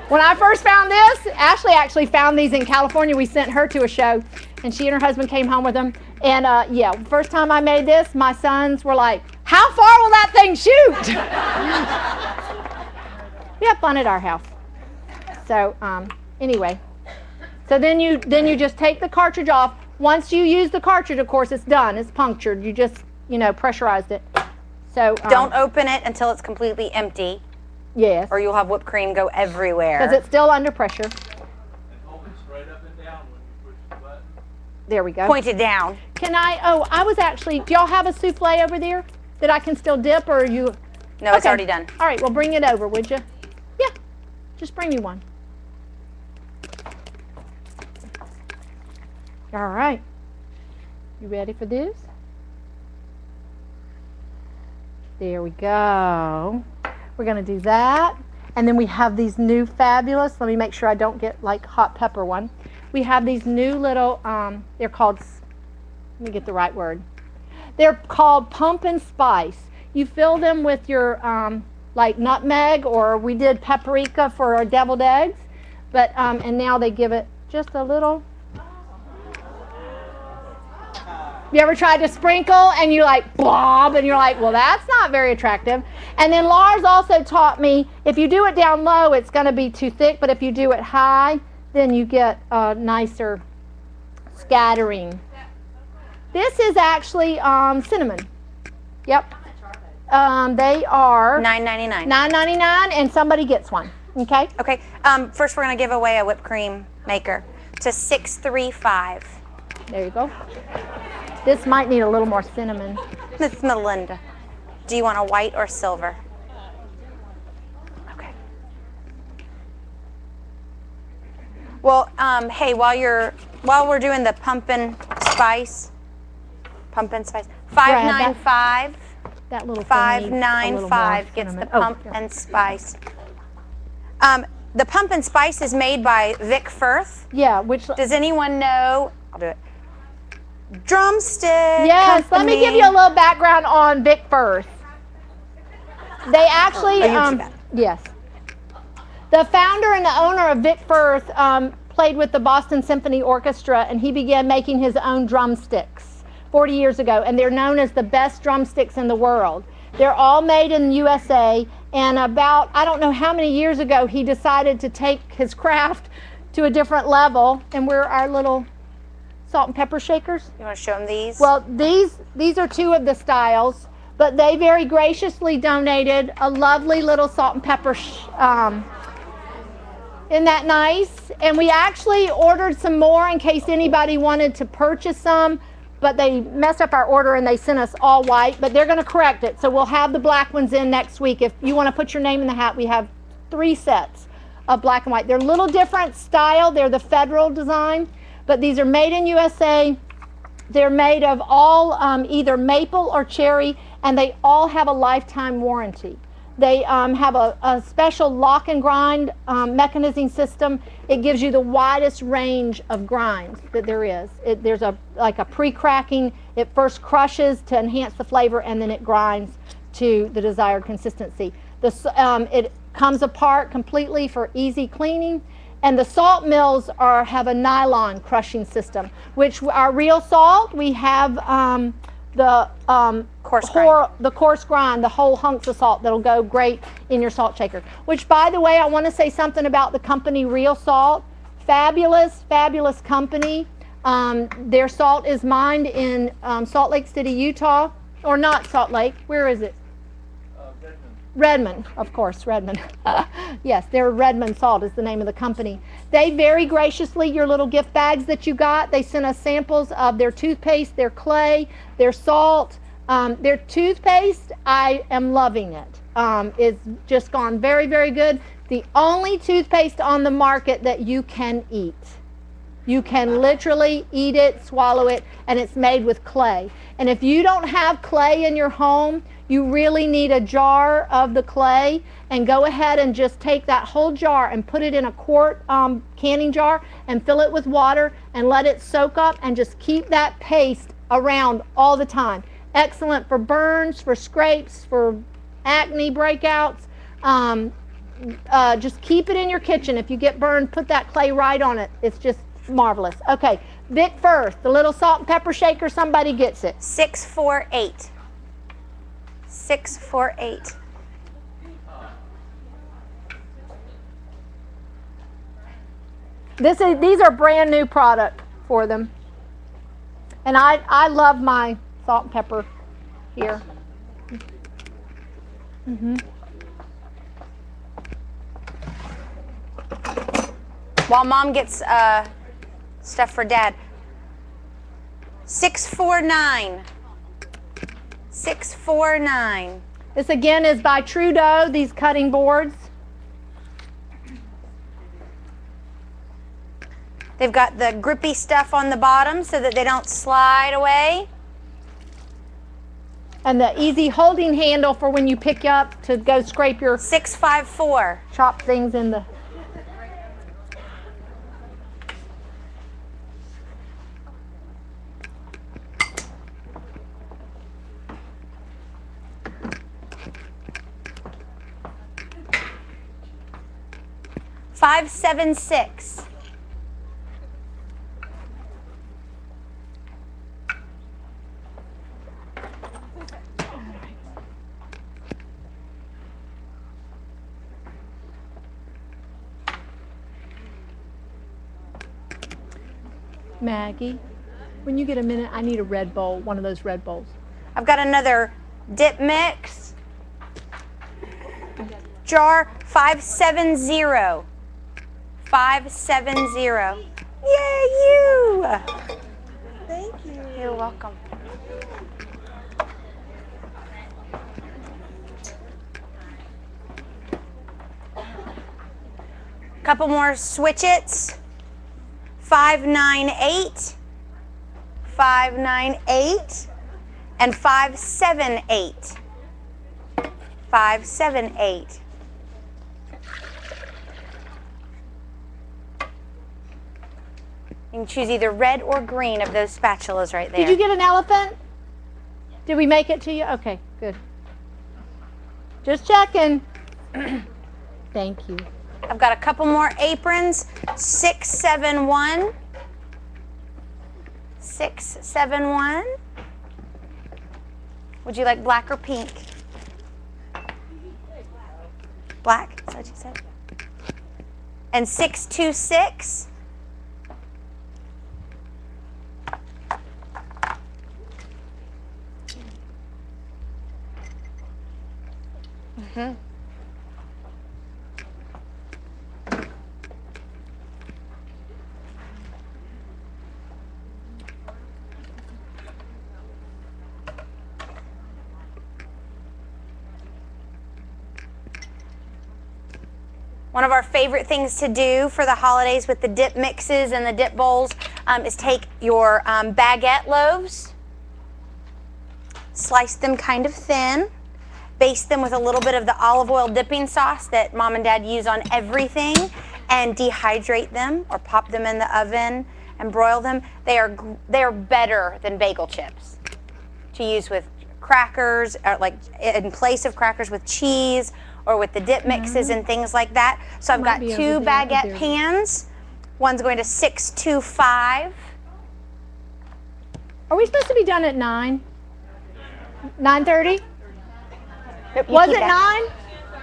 When I first found this, Ashley actually found these in California. We sent her to a show, and she and her husband came home with them. And yeah, first time I made this, my sons were like, how far will that thing shoot? We have fun at our house. So anyway, so then you just take the cartridge off. Once you use the cartridge, of course, it's done. It's punctured. You just, pressurized it. So don't open it until it's completely empty. Yes. Or you'll have whipped cream go everywhere. Because it's still under pressure. And hold it straight up and down when you push the button. There we go. Point it down. Can I was actually, do y'all have a souffle over there that I can still dip, or are you? No, it's already done. All right, well, bring it over, would you? Yeah, just bring me one. All right. You ready for this? There we go. We're going to do that. And then we have these new fabulous, let me make sure I don't get like hot pepper one. We have these new little, they're called, let me get the right word. They're called pump and spice. You fill them with your like nutmeg, or we did paprika for our deviled eggs. But, and now they give it just a little. You ever tried to sprinkle and you like blob and you're like, well, that's not very attractive. And then Lars also taught me, if you do it down low, it's going to be too thick, but if you do it high, then you get a nicer scattering. This is actually cinnamon. Yep. They are $9.99. $9.99, and somebody gets one. Okay. Okay. First, we're going to give away a whipped cream maker to 635. There you go. This might need a little more cinnamon. This is Melinda. Do you want a white or silver? Okay. Well, hey, while we're doing the pumpkin spice, $5.95. That little thing needs a little more $5.95 gets the cinnamon. pump and spice. The pump and spice is made by Vic Firth. Yeah, which Does anyone know? I'll do it. Drumstick. yes, let me give you a little background on Vic Firth. They actually, yes. The founder and the owner of Vic Firth played with the Boston Symphony Orchestra, and he began making his own drumsticks 40 years ago, and they're known as the best drumsticks in the world. They're all made in the USA, and about, I don't know how many years ago, he decided to take his craft to a different level, and we're our little salt and pepper shakers. You want to show them these? Well, these are two of the styles, but they very graciously donated a lovely little salt and pepper. Isn't that nice? And we actually ordered some more in case anybody wanted to purchase some, but they messed up our order and they sent us all white, but they're going to correct it. So we'll have the black ones in next week. If you want to put your name in the hat, we have 3 sets of black and white. They're a little different style. They're the federal design. But these are made in USA. They're made of all either maple or cherry, and they all have a lifetime warranty. They have a special lock and grind mechanism system. It gives you the widest range of grinds that there is. There's like a pre-cracking. It first crushes to enhance the flavor, and then it grinds to the desired consistency. It comes apart completely for easy cleaning. And the salt mills have a nylon crushing system, which our real salt, we have the coarse grind, the whole hunks of salt that'll go great in your salt shaker. Which, by the way, I want to say something about the company Real Salt. Fabulous, fabulous company. Their salt is mined in Salt Lake City, Utah. Or not Salt Lake. Where is it? Redmond, of course, Redmond. Yes, their Redmond Salt is the name of the company. They very graciously, your little gift bags that you got, they sent us samples of their toothpaste, their clay, their salt. Their toothpaste, I am loving it. It's just gone very, very good. The only toothpaste on the market that you can eat. You can literally eat it, swallow it, and it's made with clay. And if you don't have clay in your home, you really need a jar of the clay, and go ahead and just take that whole jar and put it in a quart canning jar and fill it with water and let it soak up, and just keep that paste around all the time. Excellent for burns, for scrapes, for acne breakouts. Just keep it in your kitchen. If you get burned, put that clay right on it. It's just marvelous. Okay, Vic Firth, the little salt and pepper shaker, somebody gets it. 648. 648. These are brand new product for them. And I love my salt and pepper here. While Mom gets stuff for Dad. 649. 649. This again is by Trudeau, these cutting boards. They've got the grippy stuff on the bottom so that they don't slide away. And the easy holding handle for when you pick up to go scrape your 654. chop things in the... $576. Maggie, when you get a minute, I need a red bowl, one of those red bowls. I've got another dip mix. Jar 570. 570. Yay, you! Thank you. You're welcome. Couple more switchets. 598. 598. And 578. 578. You can choose either red or green of those spatulas right there. Did you get an elephant? Did we make it to you? Okay, good. Just checking. Thank you. I've got a couple more aprons. 671. 671. Would you like black or pink? Black, is that what you said? And 626. One of our favorite things to do for the holidays with the dip mixes and the dip bowls is take your baguette loaves, slice them kind of thin, baste them with a little bit of the olive oil dipping sauce that Mom and Dad use on everything, and dehydrate them or pop them in the oven and broil them. They are better than bagel chips to use with crackers, or like in place of crackers with cheese, or with the dip mixes and things like that. So I've got Might be 2 over there, baguette there. pans. One's going to 625. Are we supposed to be done at 9? 9:30? Nope, you Was keep it 9? that.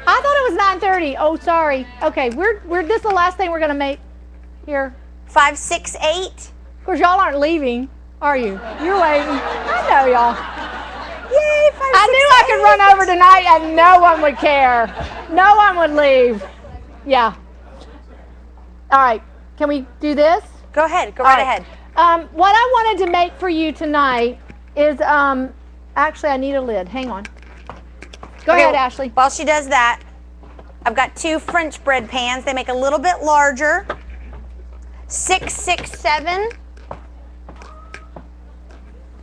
I thought it was 9:30. Oh, sorry. Okay, this is the last thing we're gonna make here. 568. Of course, y'all aren't leaving, are you? You're waiting. I know y'all. Yay, 568. I knew I could run over tonight and no one would care. No one would leave. Yeah. All right. Can we do this? Go ahead. Go All right ahead. What I wanted to make for you tonight is, actually, I need a lid. Hang on. Go ahead, Ashley. While she does that, I've got 2 French bread pans. They make a little bit larger. 667.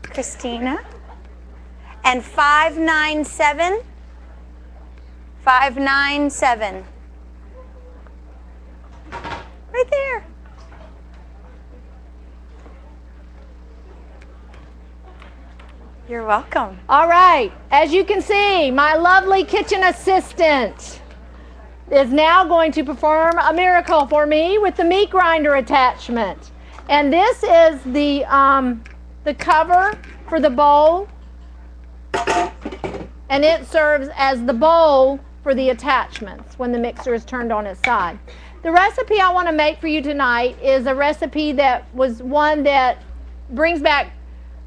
Christina. And 597. 597. Right there. You're welcome. All right. As you can see, my lovely kitchen assistant is now going to perform a miracle for me with the meat grinder attachment. And this is the cover for the bowl. And it serves as the bowl for the attachments when the mixer is turned on its side. The recipe I want to make for you tonight is a recipe that was one that brings back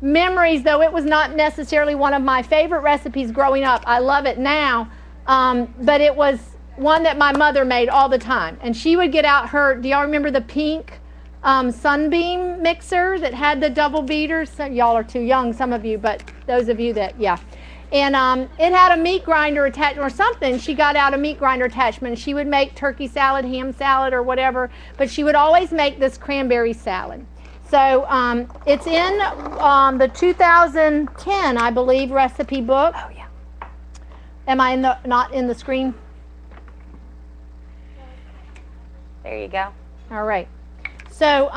memories, though it was not necessarily one of my favorite recipes growing up. I love it now, but it was one that my mother made all the time. And she would get out her, do y'all remember the pink Sunbeam mixer that had the double beaters? So, y'all are too young, some of you, but those of you that, yeah. And it had a meat grinder attachment or something. She got out a meat grinder attachment. She would make turkey salad, ham salad, or whatever, but she would always make this cranberry salad. So it's in the 2010, I believe, recipe book. Oh, yeah. Am I not in the screen? There you go. All right. So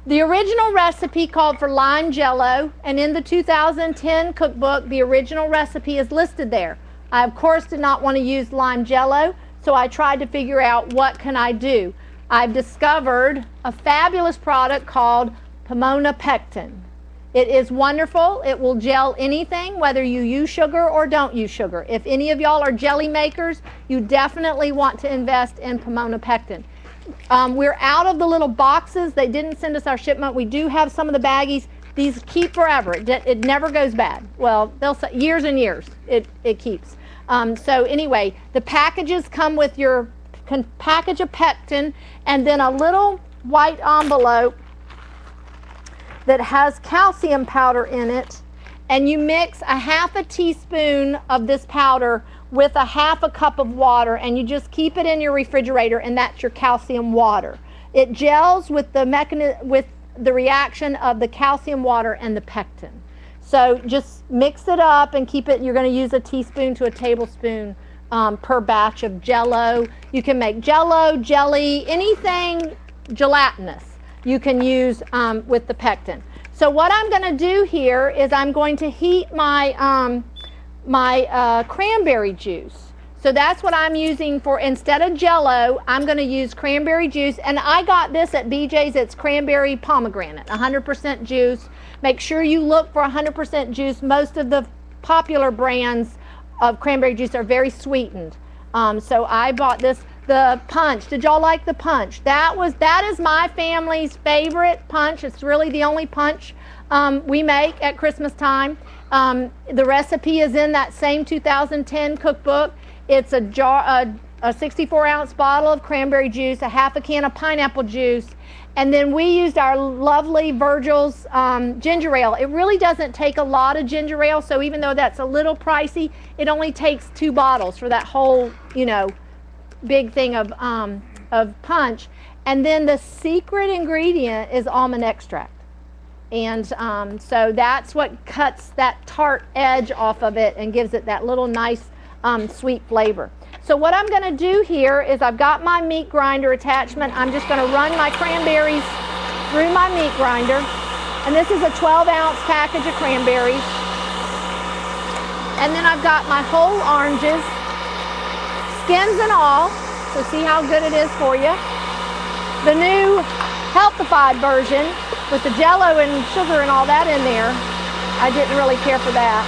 the original recipe called for lime jello, and in the 2010 cookbook, the original recipe is listed there. I, of course, did not want to use lime jello, so I tried to figure out what can I do. I've discovered a fabulous product called Pomona Pectin. It is wonderful. It will gel anything, whether you use sugar or don't use sugar. If any of y'all are jelly makers, you definitely want to invest in Pomona Pectin. We're out of the little boxes. They didn't send us our shipment. We do have some of the baggies. These keep forever. It never goes bad. Well, they'll say years and years. It keeps. So anyway, the packages come with your package of pectin and then a little white envelope that has calcium powder in it, and you mix a half a teaspoon of this powder with a half a cup of water, and you just keep it in your refrigerator, and that's your calcium water. It gels with the reaction of the calcium water and the pectin. So just mix it up and keep it. You're going to use a teaspoon to a tablespoon per batch of jello. You can make jello, jelly, anything gelatinous you can use with the pectin. So what I'm going to do here is I'm going to heat my cranberry juice. So that's what I'm using for, instead of jello, I'm going to use cranberry juice. And I got this at BJ's. It's cranberry pomegranate, 100% juice. Make sure you look for 100% juice. Most of the popular brands of cranberry juice are very sweetened. So I bought this. The punch, did y'all like the punch? That is my family's favorite punch. It's really the only punch we make at Christmas time. The recipe is in that same 2010 cookbook. It's a 64-ounce bottle of cranberry juice, a half a can of pineapple juice, and then we used our lovely Virgil's ginger ale. It really doesn't take a lot of ginger ale, so even though that's a little pricey, it only takes 2 bottles for that whole, big thing of punch. And then the secret ingredient is almond extract. And so that's what cuts that tart edge off of it and gives it that little nice sweet flavor. So what I'm going to do here is I've got my meat grinder attachment. I'm just going to run my cranberries through my meat grinder. And this is a 12-ounce package of cranberries. And then I've got my whole oranges. skins and all, so see how good it is for you. The new healthified version with the jello and sugar and all that in there, I didn't really care for that.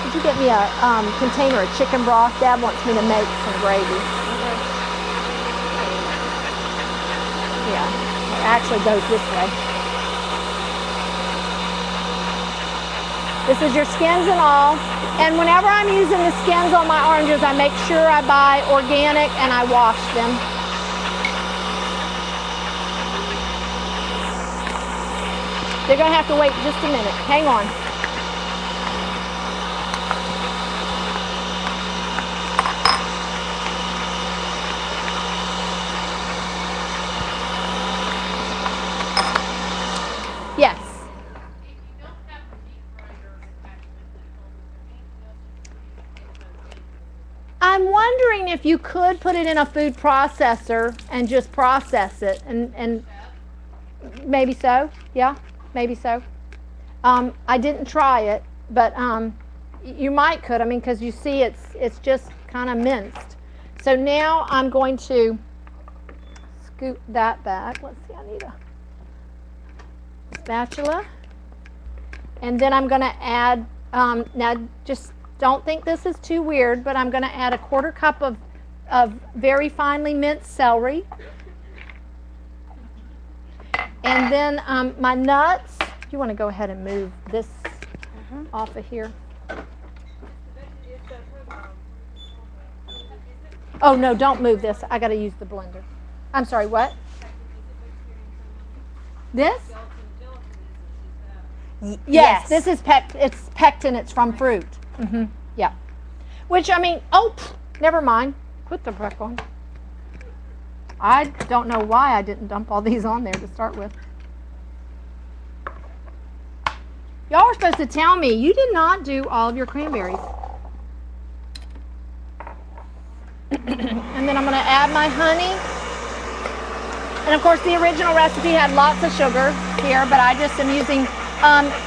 Could you get me a container of chicken broth? Dad wants me to make some gravy. Yeah, it actually goes this way. This is your skins and all. And whenever I'm using the skins on my oranges, I make sure I buy organic and I wash them. They're going to have to wait just a minute. Hang on. Yes. I'm wondering if you could put it in a food processor and just process it, and maybe so. Yeah, maybe so. I didn't try it, but you might could. I mean, because you see, it's just kind of minced. So now I'm going to scoop that back. Let's see. I need a spatula, and then I'm going to add. Now, just don't think this is too weird, but I'm going to add a 1/4 cup of very finely minced celery. And then my nuts. You want to go ahead and move this off of here. Oh, no, don't move this. I got to use the blender. I'm sorry, what? This? Yes, this is it's pectin. It's from fruit. Yeah. Which, I mean, never mind. Put the back on. I don't know why I didn't dump all these on there to start with. Y'all were supposed to tell me you did not do all of your cranberries. And then I'm going to add my honey. And of course, the original recipe had lots of sugar here, but I just am using.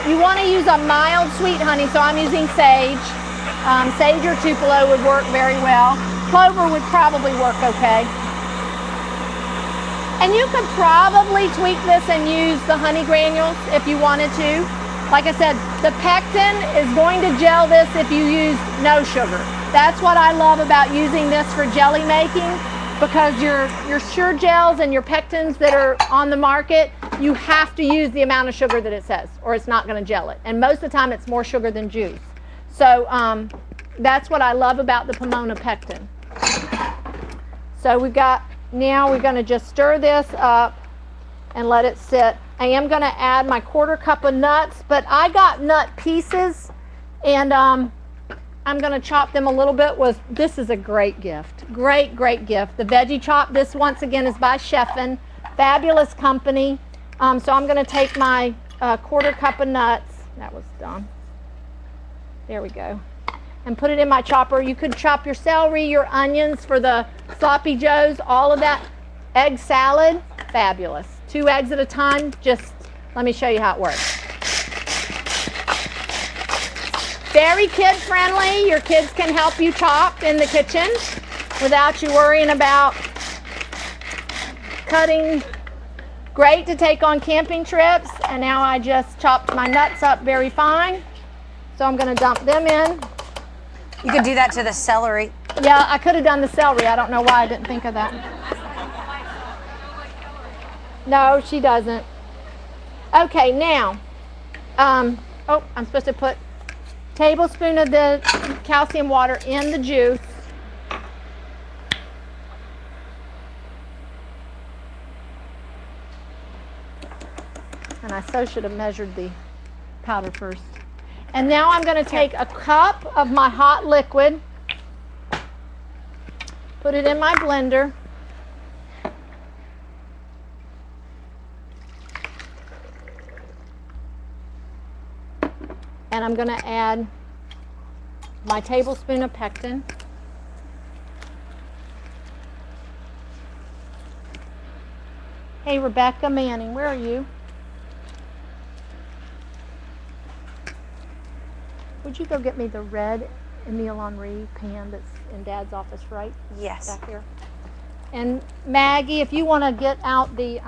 You want to use a mild sweet honey, so I'm using sage. Sage or tupelo would work very well. Clover would probably work okay. And you could probably tweak this and use the honey granules if you wanted to. Like I said, the pectin is going to gel this if you use no sugar. That's what I love about using this for jelly making, because your sure gels and your pectins that are on the market, you have to use the amount of sugar that it says, or it's not going to gel it. And most of the time, it's more sugar than juice. So that's what I love about the Pomona pectin. So now we're going to just stir this up and let it sit. I am going to add my 1/4 cup of nuts, but I got nut pieces, and I'm going to chop them a little bit. This is a great gift. Great, great gift. The Veggie Chop, this once again is by Chefin. Fabulous company. So I'm going to take my 1/4 cup of nuts. That was dumb. There we go. And put it in my chopper. You could chop your celery, your onions for the sloppy joes, all of that. Egg salad, fabulous. 2 eggs at a time. Just let me show you how it works. Very kid friendly. Your kids can help you chop in the kitchen without you worrying about cutting. Great to take on camping trips. And now I just chopped my nuts up very fine. So I'm going to dump them in. You could do that to the celery. Yeah, I could have done the celery. I don't know why I didn't think of that. No, she doesn't. Okay, now, I'm supposed to put a tablespoon of the calcium water in the juice. And I so should have measured the powder first. And now I'm going to take a cup of my hot liquid, put it in my blender, and I'm going to add my tablespoon of pectin. Hey, Rebecca Manning, where are you? Would Could you go get me the red Emile Henry pan that's in Dad's office right Yes. back here? And Maggie, if you want to get out the,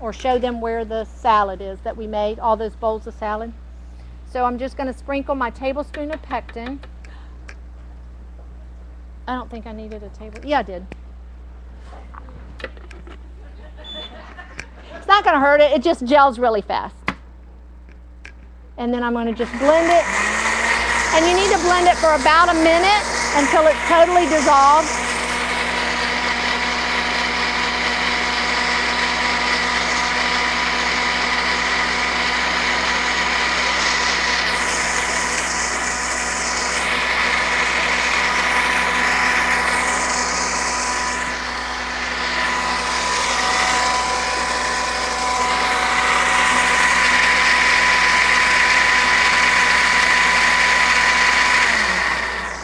or show them where the salad is that we made, all those bowls of salad. So I'm just going to sprinkle my tablespoon of pectin. I don't think I needed a table. Yeah, I did. It's not going to hurt it. It just gels really fast. And then I'm going to just blend it. And you need to blend it for about a minute until it's totally dissolved.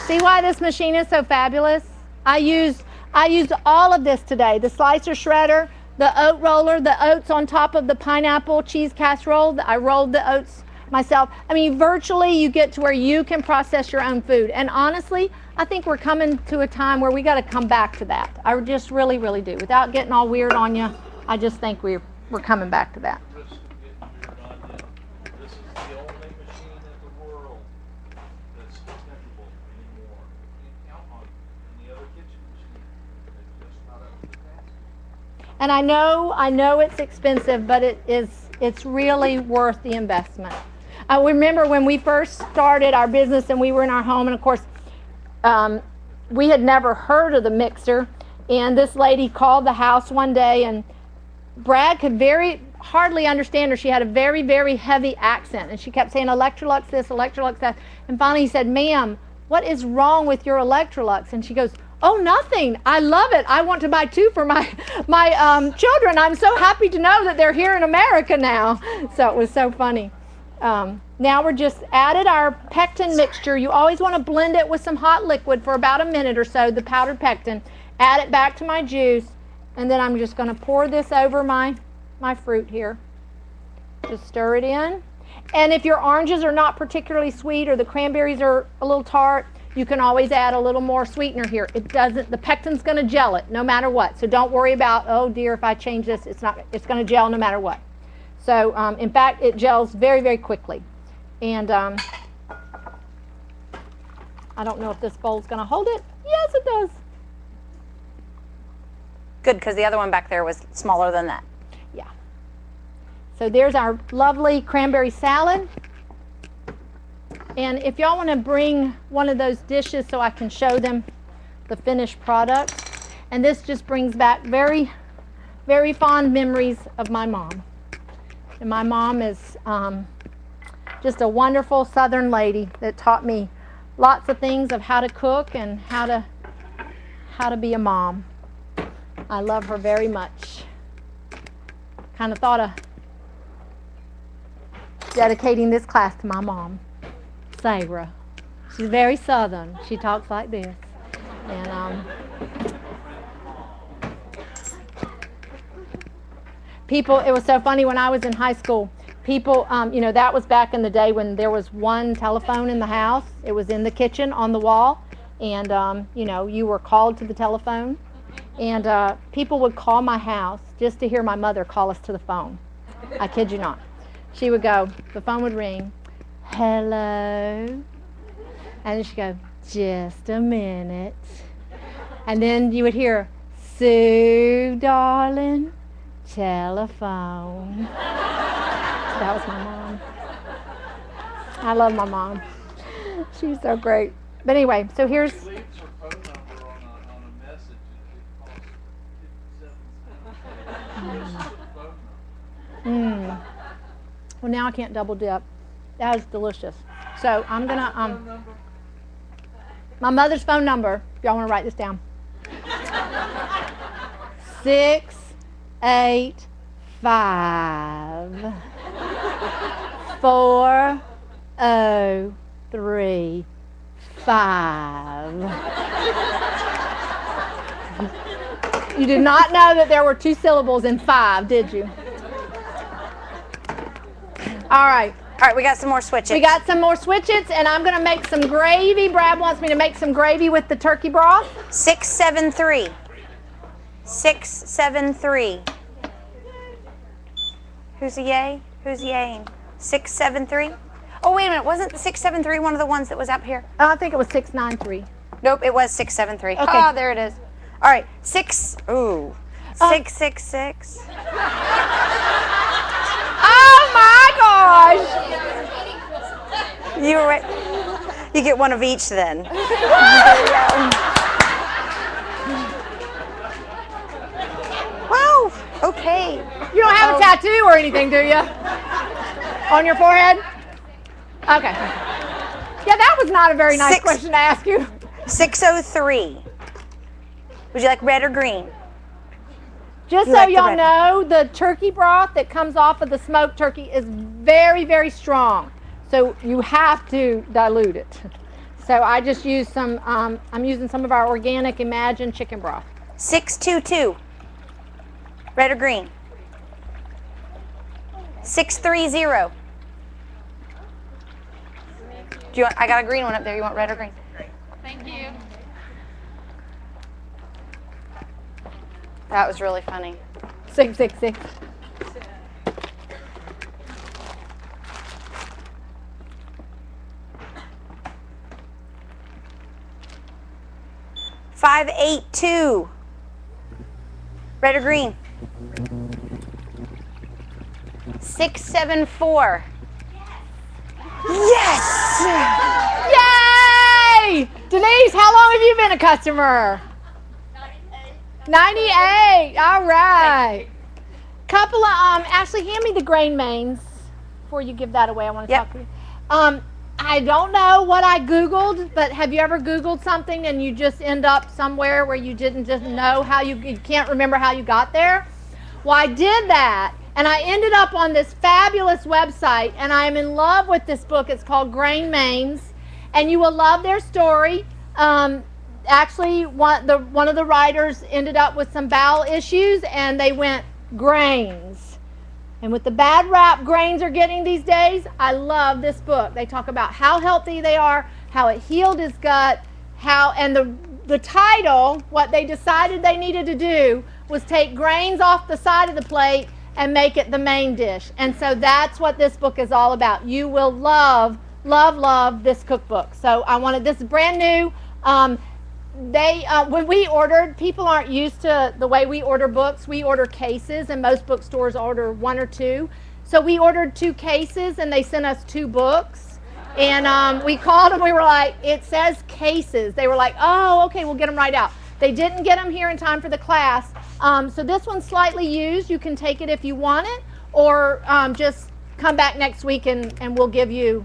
See why this machine is so fabulous? I used all of this today. The slicer shredder, the oat roller, the oats on top of the pineapple cheese casserole. I rolled the oats myself. I mean, virtually you get to where you can process your own food. And honestly, I think we're coming to a time where we got to come back to that. I just really, really do. Without getting all weird on you, I just think we're coming back to that. This is the only machine in the world that's dependable anymore. You can't count on any other kitchen machine. It's just not up to the task. And I know it's expensive, but it's really worth the investment. I remember when we first started our business and we were in our home, and of course, we had never heard of the mixer. And this lady called the house one day, and Brad could hardly understand her. She had a very, very heavy accent, and she kept saying Electrolux this, Electrolux that. And finally he said, "Ma'am, what is wrong with your Electrolux?" And she goes, "Oh, nothing. I love it. I want to buy 2 for my children. I'm so happy to know that they're here in America now." So it was so funny. Now we're just added our pectin mixture. You always want to blend it with some hot liquid for about a minute or so, the powdered pectin. Add it back to my juice, and then I'm just going to pour this over my fruit here. Just stir it in. And if your oranges are not particularly sweet or the cranberries are a little tart, you can always add a little more sweetener here. The pectin's going to gel it no matter what. So don't worry about, oh dear, if I change this, it's going to gel no matter what. So in fact, it gels very, very quickly. And I don't know if this bowl's going to hold it. Yes, it does. Good, because the other one back there was smaller than that. Yeah. So there's our lovely cranberry salad. And if y'all want to bring one of those dishes so I can show them the finished product. And this just brings back very, very fond memories of my mom. And my mom is just a wonderful Southern lady that taught me lots of things of how to cook and how to be a mom. I love her very much. Kind of thought of dedicating this class to my mom, Sarah. She's very Southern. She talks like this. And people, it was so funny when I was in high school. People, that was back in the day when there was one telephone in the house. It was in the kitchen on the wall. And, you were called to the telephone. And people would call my house just to hear my mother call us to the phone. I kid you not. She would go, the phone would ring, "Hello." And then she'd go, "Just a minute." And then you would hear, "Sue, darling, telephone." That was my mom. I love my mom. She's so great. But anyway, so here's... She leaves her phone number on a message. It costs 57 cents. Well, now I can't double dip. That is delicious. So I'm going to... my mother's phone number, if y'all want to write this down. 685 4035. You did not know that there were 2 syllables in 5, did you? All right. right, we got some more switches. We got some more switches, and I'm going to make some gravy. Brad wants me to make some gravy with the turkey broth. 673. 673. Who's a yay? Who's yaying? 673? Oh, wait a minute. Wasn't 673 one of the ones that was up here? I think it was 693. Nope, it was 673. Okay. Oh, there it is. All right, 666. Oh my gosh! You were right. You get one of each then. Wow. Okay. You don't have a tattoo or anything, do you? On your forehead? Okay. Yeah, that was not a very nice question to ask you. 603. Would you like red or green? Just You so like the y'all red. know, the turkey broth that comes off of the smoked turkey is very, very strong. So you have to dilute it. So I just use some, I'm using some of our organic Imagine chicken broth. 622. Red or green? 630. Do you want, I got a green one up there. You want red or green? Thank you. That was really funny. 666. Five, 8, 2. Red or green? 674. Yes! Yay! Denise, how long have you been a customer? 98. All right. Couple of Ashley, hand me the grain mains before you give that away. I want to Yep. talk to you. I don't know what I Googled, but have you ever Googled something and you just end up somewhere where you didn't just know how you can't remember how you got there? Well, I did that, and I ended up on this fabulous website, and I am in love with this book. It's called Grain Mains, and you will love their story. Actually, one of the writers ended up with some bowel issues, and they went grains. And with the bad rap grains are getting these days, I love this book. They talk about how healthy they are, how it healed his gut, and the title, what they decided they needed to do was take grains off the side of the plate and make it the main dish. And so that's what this book is all about. You will love, love, love this cookbook. So I wanted, this is brand new. When we ordered, people aren't used to the way we order books. We order cases, and most bookstores order 1 or 2. So we ordered 2 cases, and they sent us 2 books. And we called them. We were like, it says cases. They were like, oh, okay, we'll get them right out. They didn't get them here in time for the class. So this one's slightly used. You can take it if you want it, or just come back next week, and we'll give you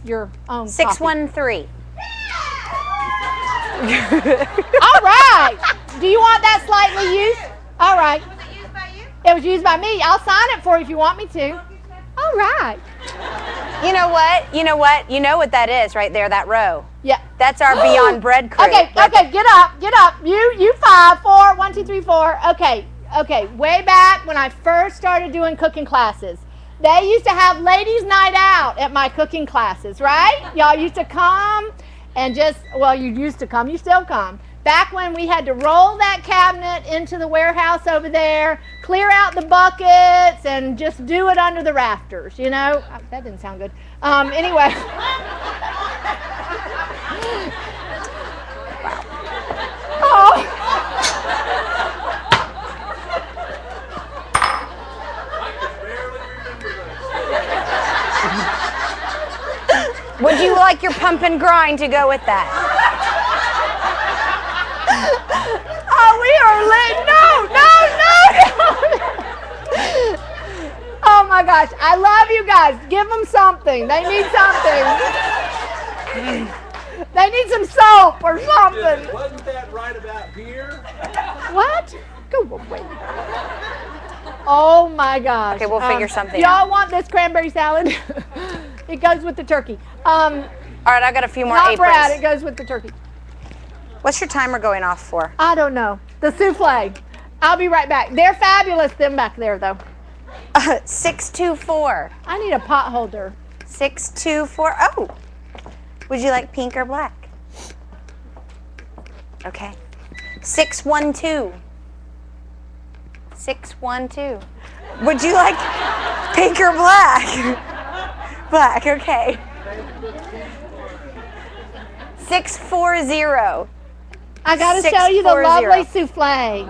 your own 613. All right. Do you want that slightly used? All right. Was it used by you? It was used by me. I'll sign it for you if you want me to. All right. You know what? You know what? You know what that is right there, that row. Yeah. That's our Beyond Bread crew. Okay, Right okay, get up. You 5, 4, 1, 2, 3, 4. Okay. Way back when I first started doing cooking classes, they used to have ladies' night out at my cooking classes, right? Y'all used to come and you used to come, you still come. Back when we had to roll that cabinet into the warehouse over there, clear out the buckets, and just do it under the rafters, you know? That didn't sound good. Anyway. Oh. Would you like your pump and grind to go with that? Oh, we are late. No. Oh my gosh, I love you guys. Give them something. They need something. They need some soap or something. Wasn't that right about here? What? Go away. Oh my gosh. Okay, we'll figure something y'all out. want this cranberry salad? It goes with the turkey. All right, I've got a few more Not aprons. Brad, it goes with the turkey. What's your timer going off for? I don't know. The souffle. I'll be right back. They're fabulous, them back there, though. 624. I need a pot holder. 624. Oh, would you like pink or black? Okay. 612. 612. Would you like pink or black? Black, okay. 640. I got to show you the 640. lovely souffle.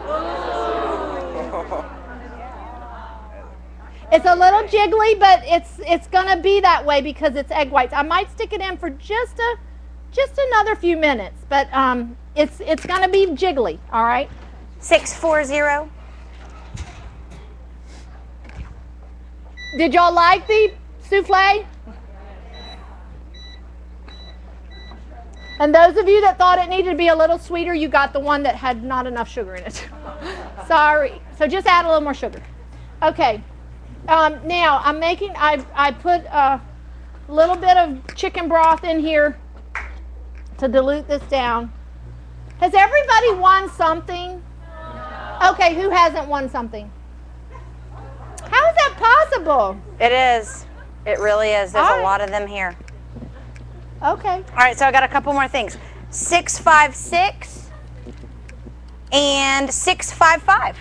It's a little jiggly, but it's gonna be that way because it's egg whites. I might stick it in for just another few minutes, but it's gonna be jiggly. All right. 640. Did y'all like the souffle? And those of you that thought it needed to be a little sweeter, you got the one that had not enough sugar in it. Sorry. So just add a little more sugar. Okay. Now I'm making. I put a little bit of chicken broth in here to dilute this down. Has everybody won something? Okay. Who hasn't won something? How is that possible? It is. It really is. There's a lot of them here. Okay. All right, so I got a couple more things. 656 and 655.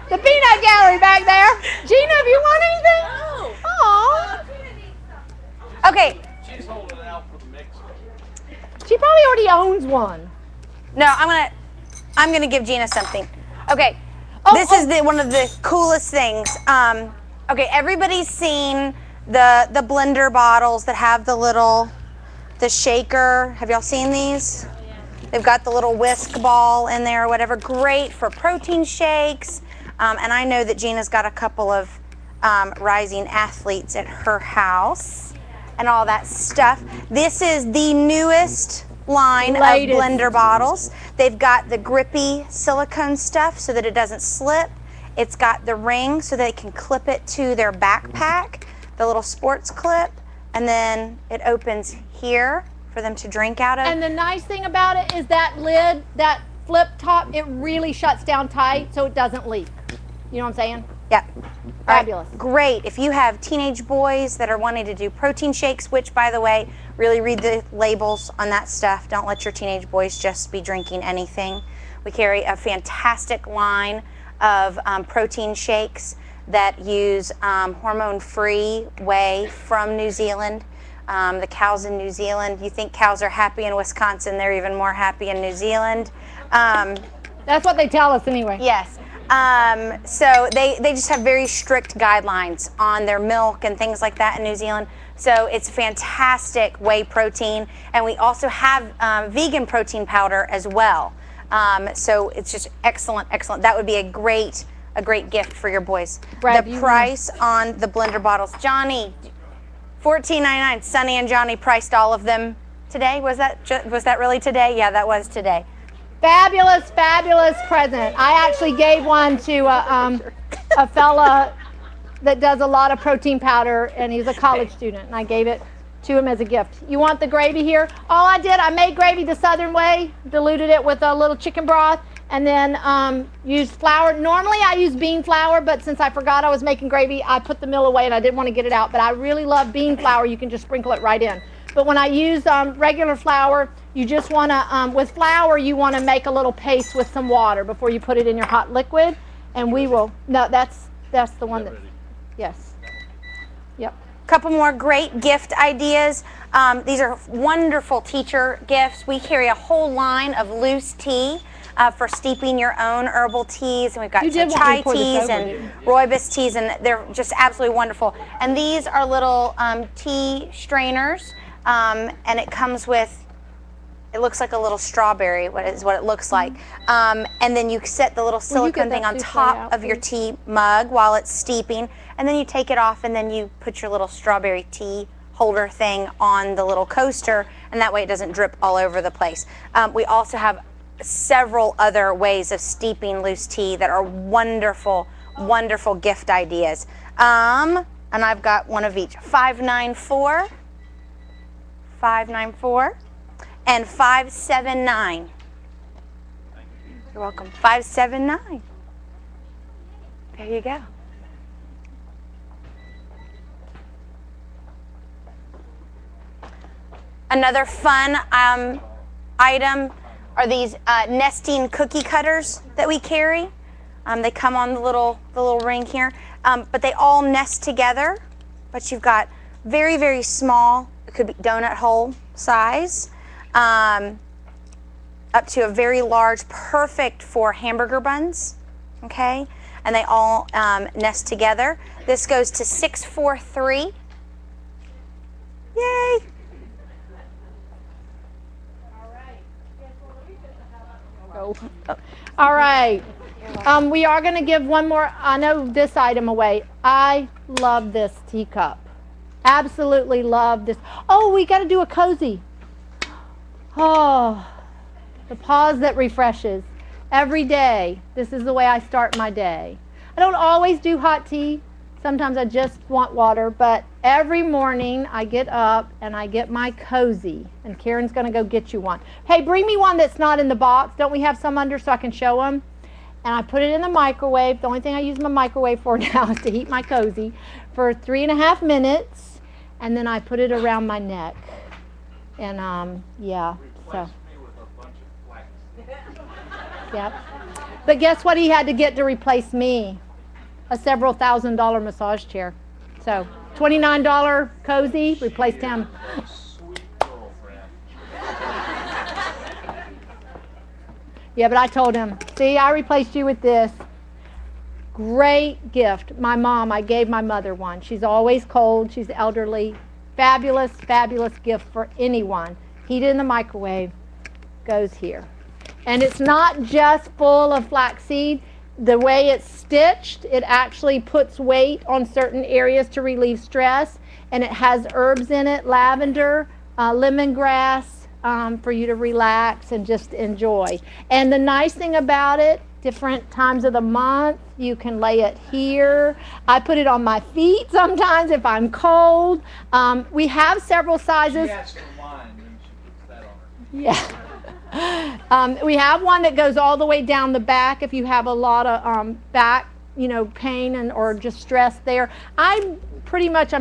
The peanut gallery back there. Gina, have you won anything? Oh. Okay. She's holding it out for the mixer. She probably already owns one. No, I'm gonna give Gina something. Okay. This is one of the coolest things. Okay, everybody's seen the blender bottles that have the shaker. Have y'all seen these? They've got the little whisk ball in there or whatever. Great for protein shakes. And I know that Gina's got a couple of rising athletes at her house and all that stuff. This is the newest line of blender bottles. They've got the grippy silicone stuff so that it doesn't slip. It's got the ring so they can clip it to their backpack, the little sports clip, and then it opens here for them to drink out of. And the nice thing about it is that lid, that flip top, it really shuts down tight so it doesn't leak. You know what I'm saying? Yep. Fabulous. Right. Great. If you have teenage boys that are wanting to do protein shakes, which, by the way, really read the labels on that stuff. Don't let your teenage boys just be drinking anything. We carry a fantastic line of protein shakes that use hormone-free whey from New Zealand. The cows in New Zealand, you think cows are happy in Wisconsin, they're even more happy in New Zealand. That's what they tell us anyway. Yes. So they just have very strict guidelines on their milk and things like that in New Zealand. So it's fantastic whey protein. And we also have vegan protein powder as well. So it's just excellent, excellent. That would be a great gift for your boys. Brad, the price on the blender bottles. Johnny, $14.99. Sonny and Johnny priced all of them today. Was that really today? Yeah, that was today. Fabulous, fabulous present. I actually gave one to a fella that does a lot of protein powder, and he's a college student, and I gave it to him as a gift. You want the gravy here? All I did, I made gravy the Southern way, diluted it with a little chicken broth, and then used flour. Normally I use bean flour, but since I forgot I was making gravy, I put the mill away and I didn't want to get it out. But I really love bean flour. You can just sprinkle it right in. But when I use regular flour, you just want to, with flour, you want to make a little paste with some water before you put it in your hot liquid. And we will, no, that's the one that, yes. Yep. Couple more great gift ideas. These are wonderful teacher gifts. We carry a whole line of loose tea for steeping your own herbal teas. And we've got some chai teas and rooibos teas, and they're just absolutely wonderful. And these are little tea strainers, and it comes with, it looks like a little strawberry, what it looks like. And then you set the little silicone thing on top of your tea mug while it's steeping, and then you take it off, and then you put your little strawberry tea holder thing on the little coaster, and that way it doesn't drip all over the place. We also have several other ways of steeping loose tea that are wonderful, wonderful gift ideas. And I've got one of each. 594, 594, and 579. You're welcome. 579. There you go. Another fun item are these nesting cookie cutters that we carry. They come on the little ring here, but they all nest together. But you've got very, very small, it could be donut hole size, up to a very large, perfect for hamburger buns, okay? And they all nest together. This goes to $643. Yay! All right. We are going to give one more, I know this item away. I love this teacup. Absolutely love this. Oh, we got to do a cozy. Oh, the pause that refreshes. Every day, this is the way I start my day. I don't always do hot tea. Sometimes I just want water, but every morning I get up and I get my cozy, and Karen's going to go get you one. Hey, bring me one that's not in the box. Don't we have some under so I can show them? And I put it in the microwave. The only thing I use my microwave for now is to heat my cozy for 3.5 minutes, and then I put it around my neck. And yeah, so. Yep. But guess what he had to get to replace me? A several $1,000 massage chair. So $29 cozy replaced him. Sweet girlfriend. Yeah, but I told him, see, I replaced you with this. Great gift. My mom, I gave my mother one. She's always cold. She's elderly. Fabulous, fabulous gift for anyone. Heat it in the microwave. Goes here. And it's not just full of flaxseed. The way it's stitched, it actually puts weight on certain areas to relieve stress. And it has herbs in it, lavender, lemongrass, for you to relax and just enjoy. And the nice thing about it, different times of the month, you can lay it here. I put it on my feet sometimes if I'm cold. We have several sizes. She asked for wine, and she puts that on her. Yeah. We have one that goes all the way down the back if you have a lot of back, pain or just stress there. I'm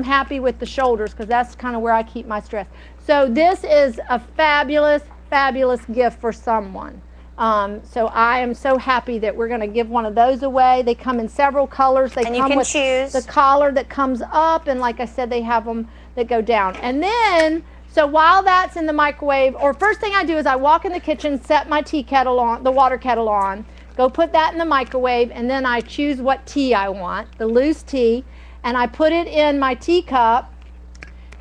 happy with the shoulders because that's kind of where I keep my stress. So this is a fabulous, fabulous gift for someone. So I am so happy that we're going to give one of those away. They come in several colors. They And come you can with choose the collar that comes up, and like I said, they have them that go down. And then, so while that's in the microwave, or first thing I do is I walk in the kitchen, set my tea kettle on, the water kettle on, go put that in the microwave, and then I choose what tea I want, the loose tea, and I put it in my teacup.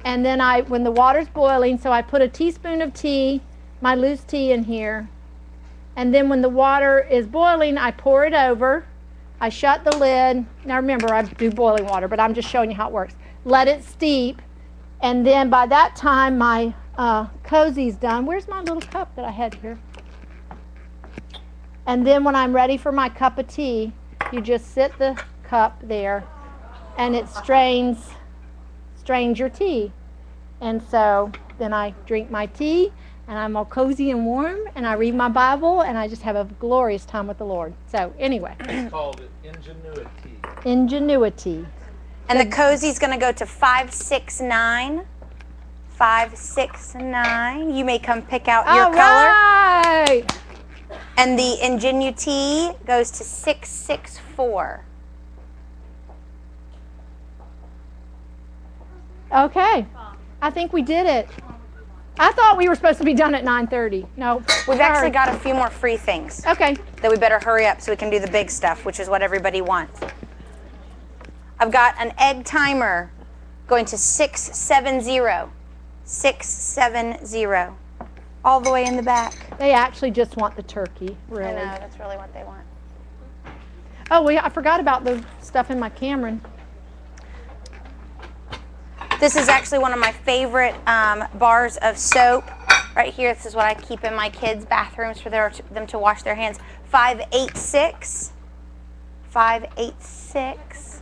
And then when the water's boiling, so I put a teaspoon of tea, my loose tea in here. And then when the water is boiling, I pour it over. I shut the lid. Now remember, I do boiling water, but I'm just showing you how it works. Let it steep. And then by that time, my cozy's done. Where's my little cup that I had here? And then when I'm ready for my cup of tea, you just sit the cup there, and it strains your tea. And so then I drink my tea, and I'm all cozy and warm, and I read my Bible, and I just have a glorious time with the Lord. So anyway. It's called ingenuity. Ingenuity. And the cozy's going to go to $569. $569. You may come pick out your color. Right. And the ingenuity goes to $664. Okay. I think we did it. I thought we were supposed to be done at 9:30. No. We've actually got a few more free things. Okay. That we better hurry up so we can do the big stuff, which is what everybody wants. I've got an egg timer going to 670. 670. All the way in the back. They actually just want the turkey, really. I know, that's really what they want. Oh, I forgot about the stuff in my Cameron. This is actually one of my favorite bars of soap. Right here, this is what I keep in my kids' bathrooms for them to wash their hands. 586. 586.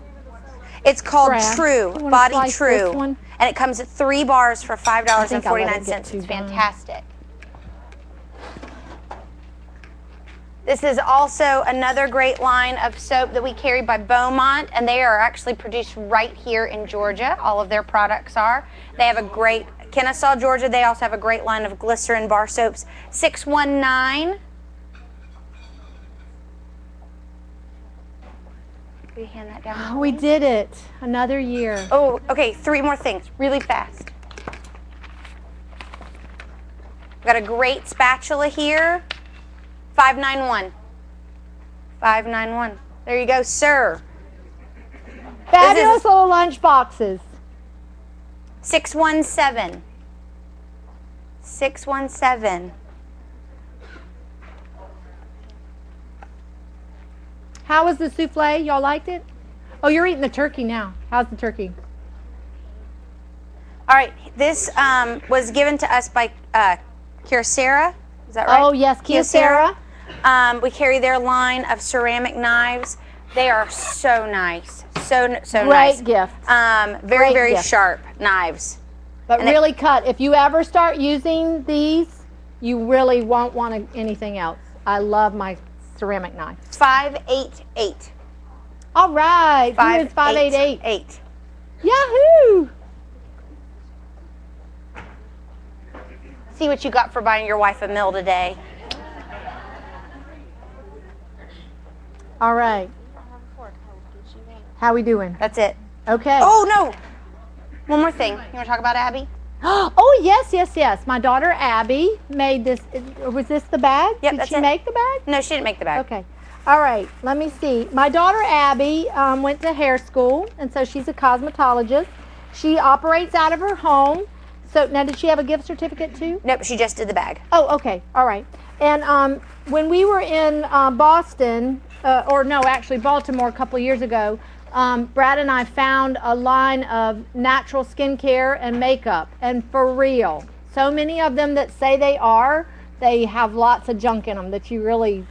It's called Brad, True, you wanna Body slice True. this one? And it comes at 3 bars for $5.49. get It's too done. fantastic. This is also another great line of soap that we carry by Beaumont, and they are actually produced right here in Georgia. All of their products are. They have a great, Kennesaw, Georgia, they also have a great line of glycerin bar soaps. 619. Will you hand that down? We did it. Another year. Oh, okay, 3 more things, really fast. We've got a great spatula here. 591. 591. There you go, sir. Fabulous little lunch boxes. 617. 617. How was the souffle? Y'all liked it? Oh, you're eating the turkey now. How's the turkey? All right, this was given to us by Casserole. Is that right? Oh, yes, Casserole. We carry their line of ceramic knives. They are so nice. So nice. Great gift. Very, very gift. sharp knives. But really cut. If you ever start using these, you really won't want anything else. I love my ceramic knife. 588. All right. 588. 8. Yahoo! See what you got for buying your wife a meal today. All right. How we doing? That's it. Okay. Oh, no. One more thing. You want to talk about Abby? Oh, yes. My daughter Abby made this. Was this the bag? Yep, Did that's she it. make the bag? No, she didn't make the bag. Okay. All right. Let me see. My daughter Abby went to hair school, and so she's a cosmetologist. She operates out of her home. So now, did she have a gift certificate too? Nope, she just did the bag. Oh, okay. All right. And when we were in Boston, or no, actually Baltimore a couple of years ago, Brad and I found a line of natural skincare and makeup, and for real, so many of them that say they have lots of junk in them that you really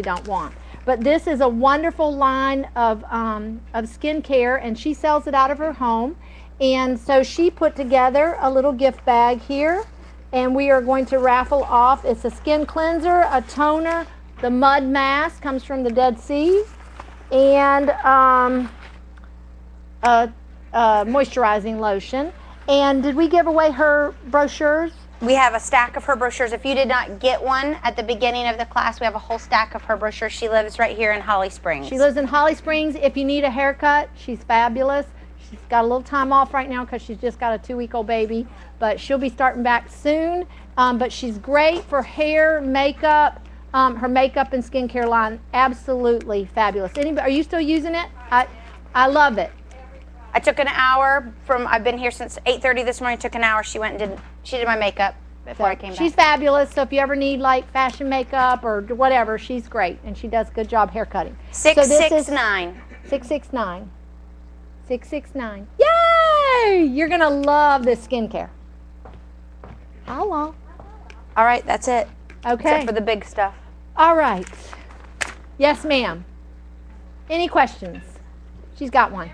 don't want. But this is a wonderful line of skincare, and she sells it out of her home. And so she put together a little gift bag here, and we are going to raffle off. It's a skin cleanser, a toner, the mud mask comes from the Dead Sea, and a moisturizing lotion. And did we give away her brochures? We have a stack of her brochures. If you did not get one at the beginning of the class, we have a whole stack of her brochures. She lives right here in Holly Springs. She lives in Holly Springs. If you need a haircut, she's fabulous. She's got a little time off right now because she's just got a 2-week-old baby, but she'll be starting back soon. But she's great for hair, makeup. Her makeup and skincare line, absolutely fabulous. Anybody, are you still using it? I love it. I took an hour I've been here since 8:30 this morning. Took an hour. She went and did my makeup before I came back. She's fabulous. So if you ever need like fashion makeup or whatever, she's great, and she does a good job hair cutting. 669. 669. 669. Yay! You're gonna love this skincare. How long? All right, that's it. Okay. Except for the big stuff. All right. Yes, ma'am. Any questions? She's got one.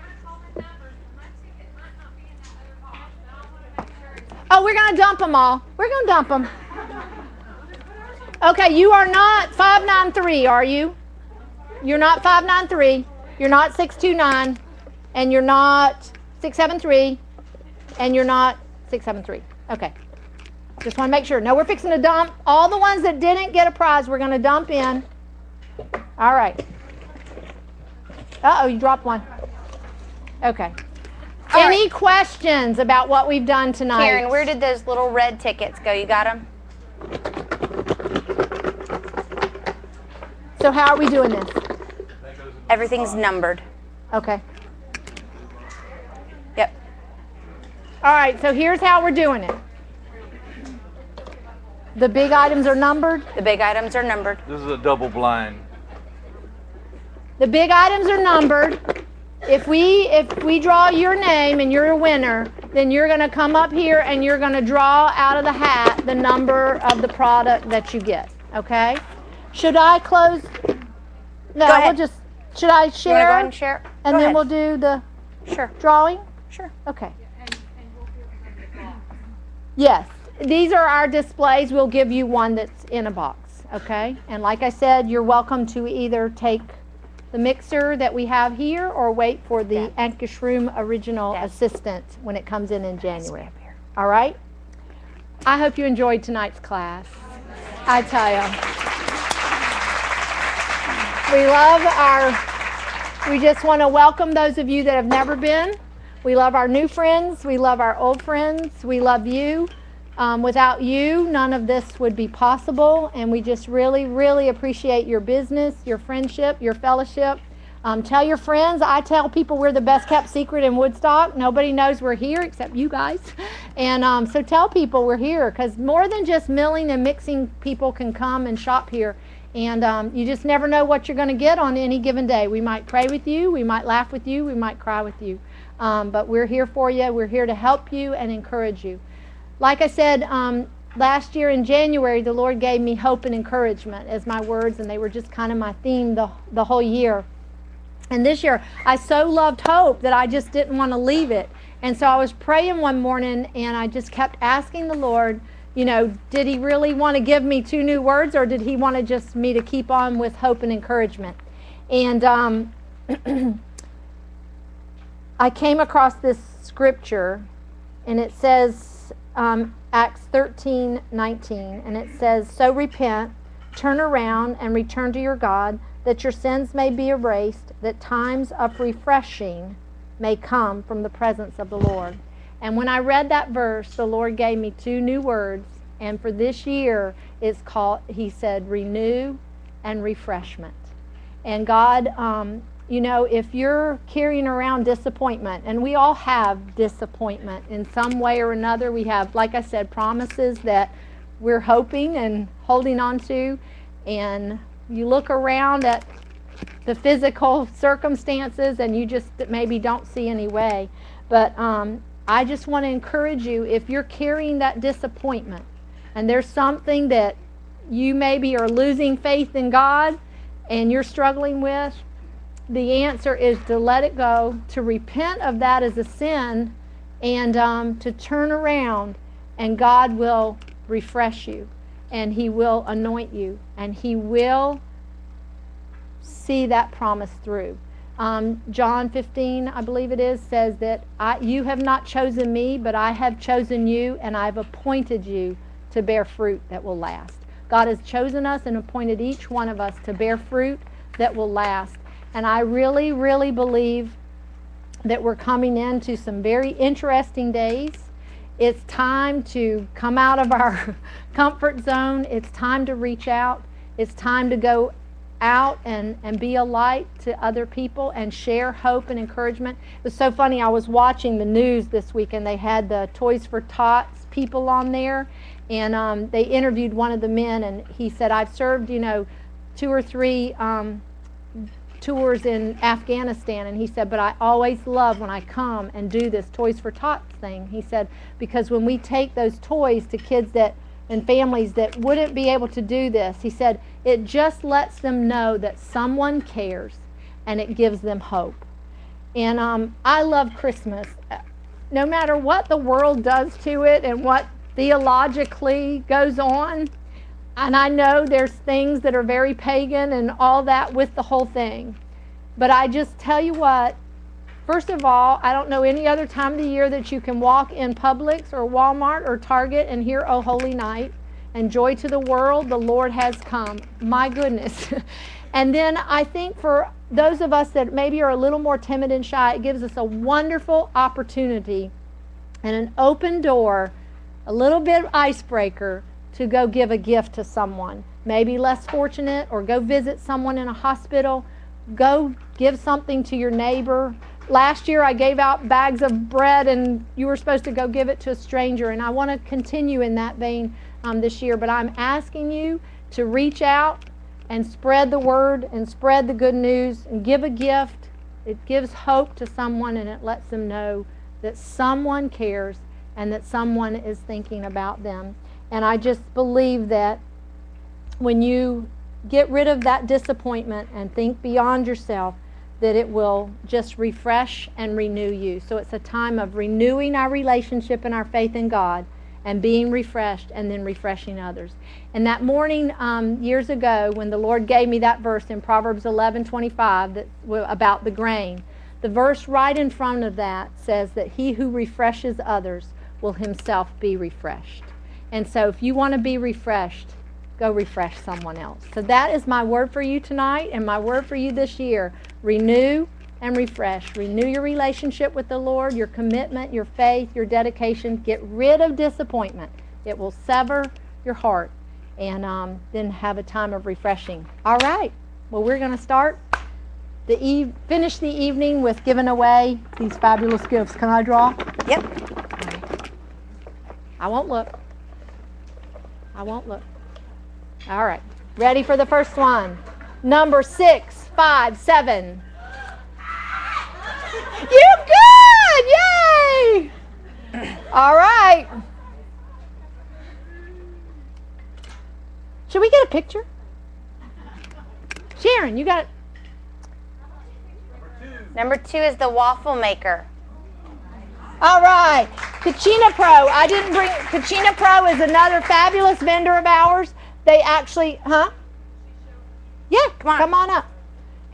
Oh, we're going to dump them all. We're going to dump them. Okay, you are not 593, are you? You're not 593. You're not 629. And you're not 673. And you're not 673. Okay. Just want to make sure. No, we're fixing to dump all the ones that didn't get a prize. We're going to dump in. All right. Uh-oh, you dropped one. Okay. Any questions about what we've done tonight? Karen, where did those little red tickets go? You got them? So how are we doing this? Everything's numbered. Okay. Yep. All right, so here's how we're doing it. The big items are numbered. The big items are numbered. This is a double blind. The big items are numbered. If we draw your name and you're a winner, then you're going to come up here and you're going to draw out of the hat the number of the product that you get. Okay? Should I close? No, Go ahead. we'll just. Should I You want to share? go ahead and share? And Go then ahead. we'll do the Sure. drawing? Sure. Okay. Yes. These are our displays. We'll give you one that's in a box. okay? And like I said, you're welcome to either take the mixer that we have here or wait for the Ankish Room original assistant when it comes in January. All right? I hope you enjoyed tonight's class. I tell you. We just want to welcome those of you that have never been. We love our new friends. We love our old friends. We love you. Without you, none of this would be possible, and we just really, really appreciate your business, your friendship, your fellowship. Tell your friends. I tell people we're the best kept secret in Woodstock. Nobody knows we're here except you guys. And so tell people we're here, because more than just milling and mixing, people can come and shop here. And you just never know what you're going to get on any given day. We might pray with you. We might laugh with you. We might cry with you. But we're here for you. We're here to help you and encourage you. Like I said, last year in January, the Lord gave me hope and encouragement as my words, and they were just kind of my theme the whole year. And this year, I so loved hope that I just didn't want to leave it. And so I was praying one morning, and I just kept asking the Lord, you know, did he really want to give me 2 new words, or did he want to just me to keep on with hope and encouragement? And I came across this scripture, and it says, Acts 13:19, and it says, "So repent, turn around, and return to your God, that your sins may be erased, that times of refreshing may come from the presence of the Lord." And when I read that verse, the Lord gave me 2 new words, and for this year, it's called, he said, renew and refreshment. And God, you know, if you're carrying around disappointment, and we all have disappointment in some way or another, we have, like I said, promises that we're hoping and holding on to, and you look around at the physical circumstances and you just maybe don't see any way. But I just want to encourage you, if you're carrying that disappointment and there's something that you maybe are losing faith in God and you're struggling with, the answer is to let it go, to repent of that as a sin, and to turn around, and God will refresh you, and he will anoint you, and he will see that promise through. John 15, I believe it is, says that you have not chosen me, but I have chosen you, and I've appointed you to bear fruit that will last. God has chosen us and appointed each one of us to bear fruit that will last. And I really, really believe that we're coming into some very interesting days. It's time to come out of our comfort zone. It's time to reach out. It's time to go out and be a light to other people and share hope and encouragement. It was so funny. I was watching the news this week, and they had the Toys for Tots people on there, and they interviewed one of the men, and he said, I've served, 2 or 3 tours in Afghanistan, and he said, but I always love when I come and do this Toys for Tots thing. He said, because when we take those toys to kids and families that wouldn't be able to do this, he said, it just lets them know that someone cares, and it gives them hope. And I love Christmas. No matter what the world does to it and what theologically goes on, and I know there's things that are very pagan and all that with the whole thing. But I just tell you what, first of all, I don't know any other time of the year that you can walk in Publix or Walmart or Target and hear "O Holy Night" and "Joy to the World, the Lord has come." My goodness. And then I think for those of us that maybe are a little more timid and shy, it gives us a wonderful opportunity and an open door, a little bit of icebreaker, to go give a gift to someone, maybe less fortunate, or go visit someone in a hospital, go give something to your neighbor. Last year I gave out bags of bread, and you were supposed to go give it to a stranger, and I want to continue in that vein this year, but I'm asking you to reach out and spread the word and spread the good news and give a gift. It gives hope to someone, and it lets them know that someone cares and that someone is thinking about them. And I just believe that when you get rid of that disappointment and think beyond yourself, that it will just refresh and renew you. So it's a time of renewing our relationship and our faith in God, and being refreshed and then refreshing others. And that morning years ago when the Lord gave me that verse in Proverbs 11:25 that about the grain, the verse right in front of that says that he who refreshes others will himself be refreshed. And so if you want to be refreshed, go refresh someone else. So that is my word for you tonight and my word for you this year. Renew and refresh. Renew your relationship with the Lord, your commitment, your faith, your dedication. Get rid of disappointment. It will sever your heart. And then have a time of refreshing. All right. Well, we're going to start finish the evening with giving away these fabulous gifts. Can I draw? Yep. I won't look. I won't look. All right. Ready for the first one? Number 6, 5, 7. You good! Yay! All right. Should we get a picture? Sharon, you got it. Number 2 is the waffle maker. All right. Kachina Pro. I didn't bring Kachina Pro is another fabulous vendor of ours. They actually, Yeah, come on up.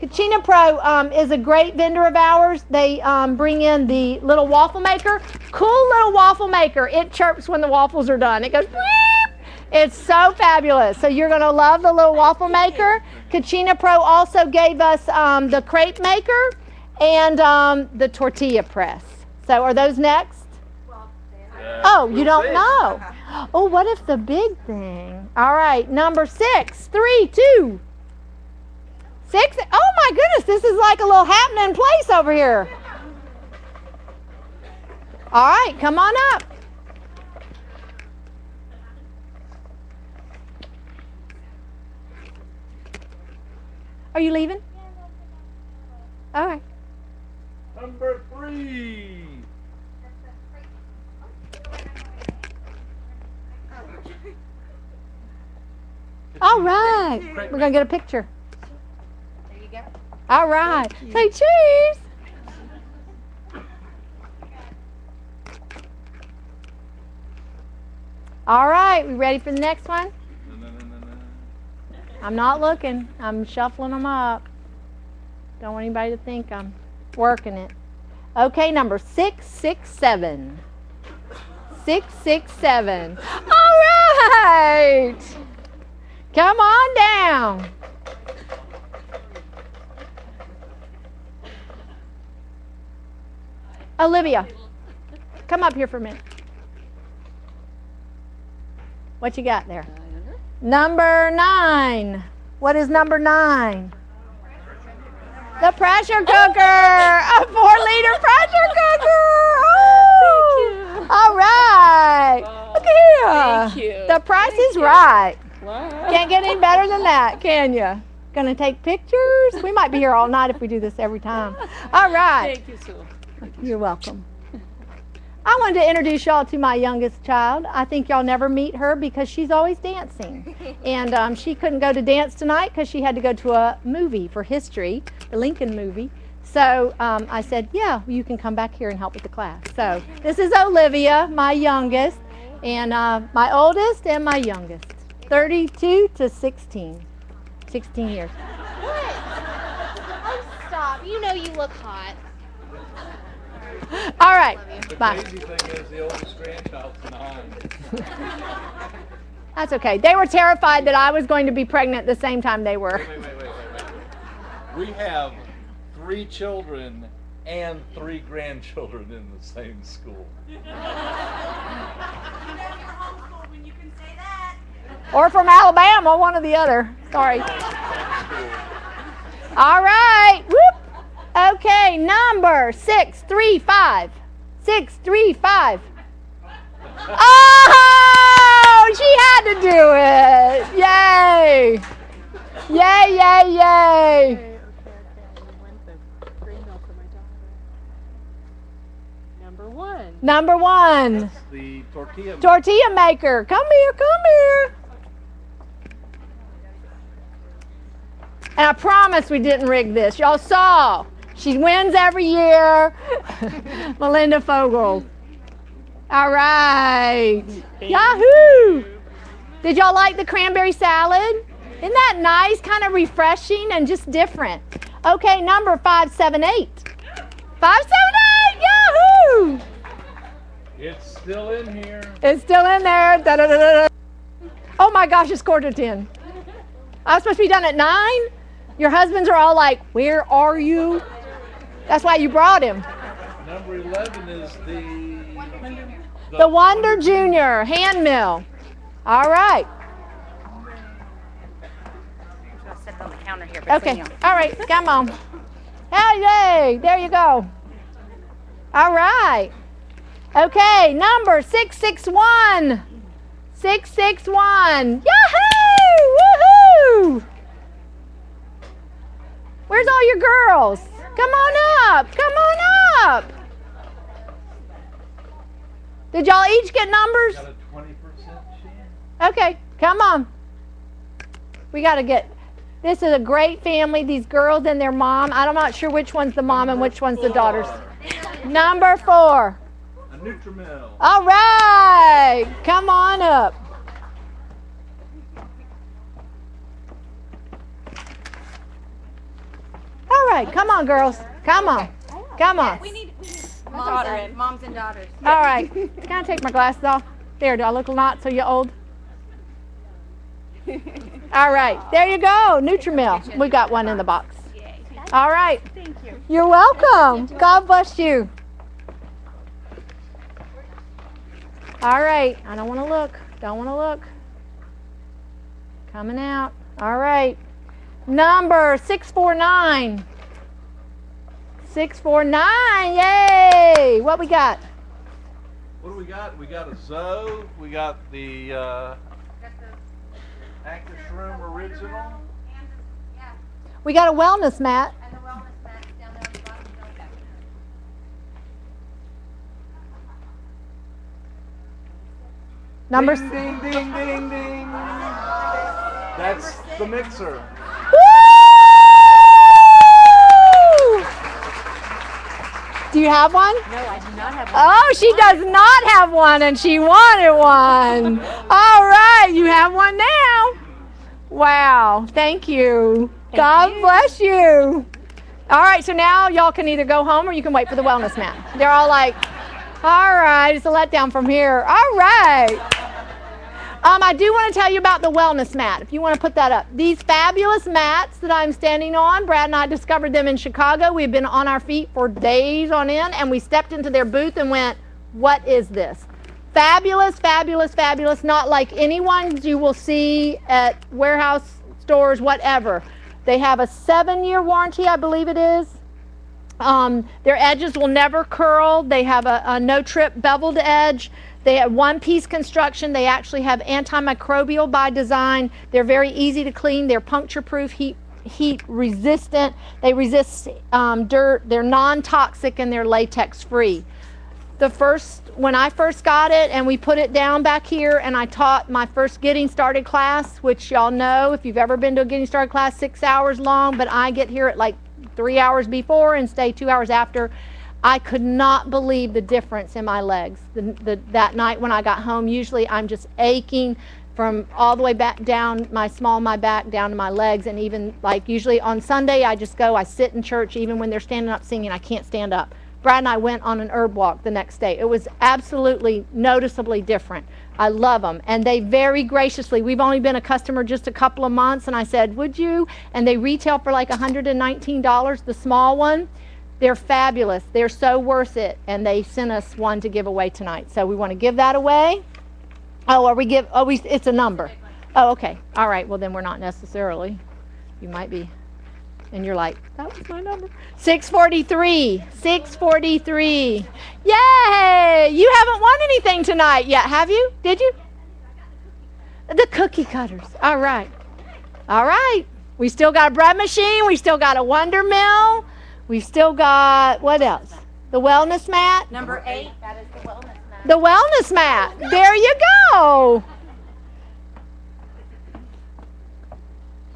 Kachina Pro is a great vendor of ours. They bring in the little waffle maker. Cool little waffle maker. It chirps when the waffles are done. It goes, beep. It's so fabulous. So you're going to love the little waffle maker. Kachina Pro also gave us the crepe maker and the tortilla press. So are those next? Oh, you don't know. Oh, what if the big thing? All right, number 6, 3, 2. 6. Oh my goodness, this is like a little happening place over here. All right, come on up. Are you leaving? All right. Number 3. All right. We're going to get a picture. There you go. All right. Say cheese. All right. We ready for the next one? I'm not looking. I'm shuffling them up. Don't want anybody to think I'm working it. Okay, number 667. 667. All right. Come on down. Olivia, come up here for a minute. What you got there? Number 9. What is number 9? The pressure cooker. A 4-liter pressure cooker. Oh. All right. Look at Thank here. you. The price is right. Wow. Can't get any better than that, can you? Gonna take pictures? We might be here all night if we do this every time. All right. Thank you, Sue. You're welcome. I wanted to introduce y'all to my youngest child. I think y'all never meet her because she's always dancing. And she couldn't go to dance tonight because she had to go to a movie for history, the Lincoln movie. So I said, yeah, you can come back here and help with the class. So this is Olivia, my youngest, and my oldest and my youngest. 32 to 16. 16 years. What? Oh, stop. You know you look hot. All right. The Bye. crazy thing is the oldest grandchild's 9. That's okay. They were terrified that I was going to be pregnant the same time they were. Wait. We have 3 children and 3 grandchildren in the same school. Or from Alabama, one or the other. Sorry. All right. Whoop. Okay, number 635. 635. Oh, she had to do it. Yay. Yay, yay, yay. Number 1. Number 1. The tortilla. Tortilla maker. Come here, come here. And I promise we didn't rig this. Y'all saw. She wins every year. Melinda Fogel. All right. Yahoo! Did y'all like the cranberry salad? Isn't that nice? Kind of refreshing and just different. Okay, number 578. 578! Yahoo! It's still in here. It's still in there. Da, da, da, da. Oh my gosh, it scored a 10. I was supposed to be done at 9. Your husbands are all like, where are you? That's why you brought him. Number 11 is The Wonder Junior hand mill. All right. I'll sit on the counter here. Okay. All right. Come on. Hey, there you go. All right. Okay. Number 661. 661. Yahoo! Woohoo! Where's all your girls? Come on up. Come on up. Did y'all each get numbers? got a 20% chance. Okay, come on. We got to get, this is a great family, these girls and their mom. I'm not sure which one's the mom and which one's the daughters. Number 4. A Nutrimel. All right, come on up. All right, come on, girls. Come on. Come on. We need Daughter. moms and daughters. All right. Can I take my glasses off? There, do I look not so you old? All right. There you go. Nutrimel. We got one in the box. All right. Thank you. You're welcome. God bless you. All right. I don't want to look. Don't want to look. Coming out. All right. Number 649. 649. Yay. What we got? What do we got? We got a Zoe. We got the Active Shroom Original. We got a wellness mat. And the wellness mat down there on the bottom. Okay. Number Ding, ding, ding, ding, ding. That's the mixer. Woo! Do you have one? No, I do not have one. Oh, she does not have one, and she wanted one. All right, you have one now. Wow, thank you. God bless you. All right, so now y'all can either go home or you can wait for the wellness mat. They're all like, all right, it's a letdown from here. All right. I do want to tell you about the wellness mat, if you want to put that up. These fabulous mats that I'm standing on, Brad and I discovered them in Chicago. We've been on our feet for days on end, and we stepped into their booth and went, what is this? Fabulous, fabulous, fabulous, not like any ones you will see at warehouse stores, whatever. They have a 7-year warranty, I believe it is. Their edges will never curl. They have a no-trip beveled edge. They have one-piece construction. They actually have antimicrobial by design. They're very easy to clean. They're puncture-proof, heat resistant. They resist dirt. They're non-toxic and they're latex-free. When I first got it and we put it down back here and I taught my first getting started class, which y'all know if you've ever been to a getting started class, 6 hours long, but I get here at like 3 hours before and stay 2 hours after. I could not believe the difference in my legs. That night when I got home, usually I'm just aching from all the way back down my back down to my legs, and even like usually on Sunday I sit in church even when they're standing up singing, I can't stand up. Brad and I went on an herb walk the next day. It was absolutely noticeably different. I love them, and they very graciously, we've only been a customer just a couple of months, and I said, would you? And they retail for like $119, the small one. They're fabulous. They're so worth it, and they sent us one to give away tonight. So we want to give that away. It's a number. Oh, okay. All right. Well, then we're not necessarily. You might be. And you're like, that was my number. 643. 643. Yay! You haven't won anything tonight yet, have you? Did you? The cookie cutters. All right. All right. We still got a bread machine. We still got a Wonder Mill. We've still got, what else? The wellness mat. Number 8, that is the wellness mat. The wellness mat. There you go.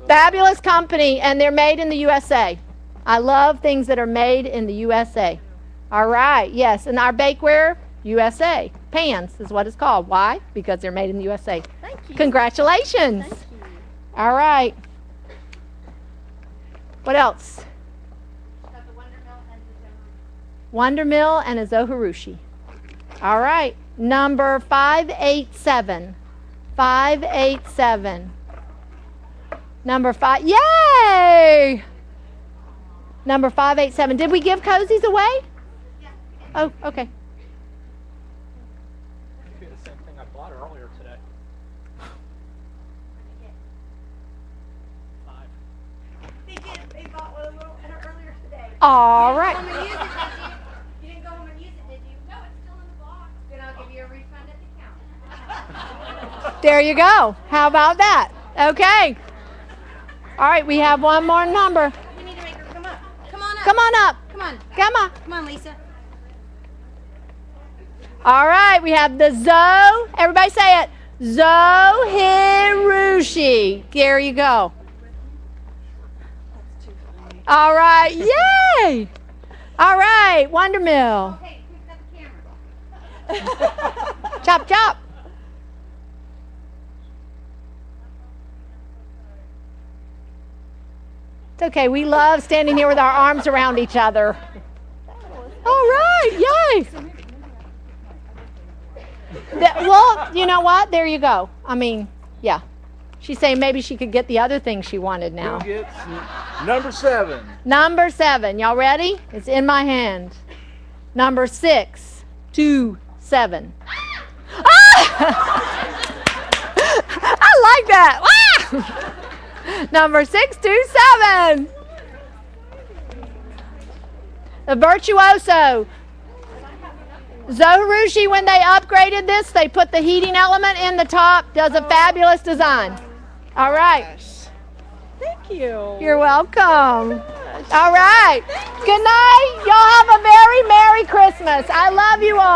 Fabulous company, and they're made in the USA. I love things that are made in the USA. All right, yes, and our bakeware, USA. Pans is what it's called. Why? Because they're made in the USA. Thank you. Congratulations. Thank you. All right. What else? Wonder Mill and a Zoharushi. All right. Number 587. 587. Number 5. Yay! Number 587. Did we give cozies away? Oh, okay. Could be the same thing I bought earlier today. 5. They bought one a little earlier today. All right. You didn't go home and use it, did you? No, it's still in the box. Then I'll give you a refund at the counter. There you go. How about that? Okay. All right, we have one more number. We need to make her come up. Come on up. Come on up. Come on. Come on. Come on, Lisa. All right, we have the everybody say it, Zoharushi. There you go. All right, yay! All right, Wonder Mill. Hey, who's got the camera? Chop, chop. It's okay, we love standing here with our arms around each other. All right, yay! Well, you know what? There you go. I mean, yeah. She's saying maybe she could get the other thing she wanted now. Who gets number 7? Number 7. Y'all ready? It's in my hand. Number 627. Ah! I like that. Ah! Number 627. The Virtuoso. Zoharushi, when they upgraded this, they put the heating element in the top. Does a fabulous design. All right. Thank you. You're welcome. All right. Good night. Y'all have a very Merry Christmas. I love you all.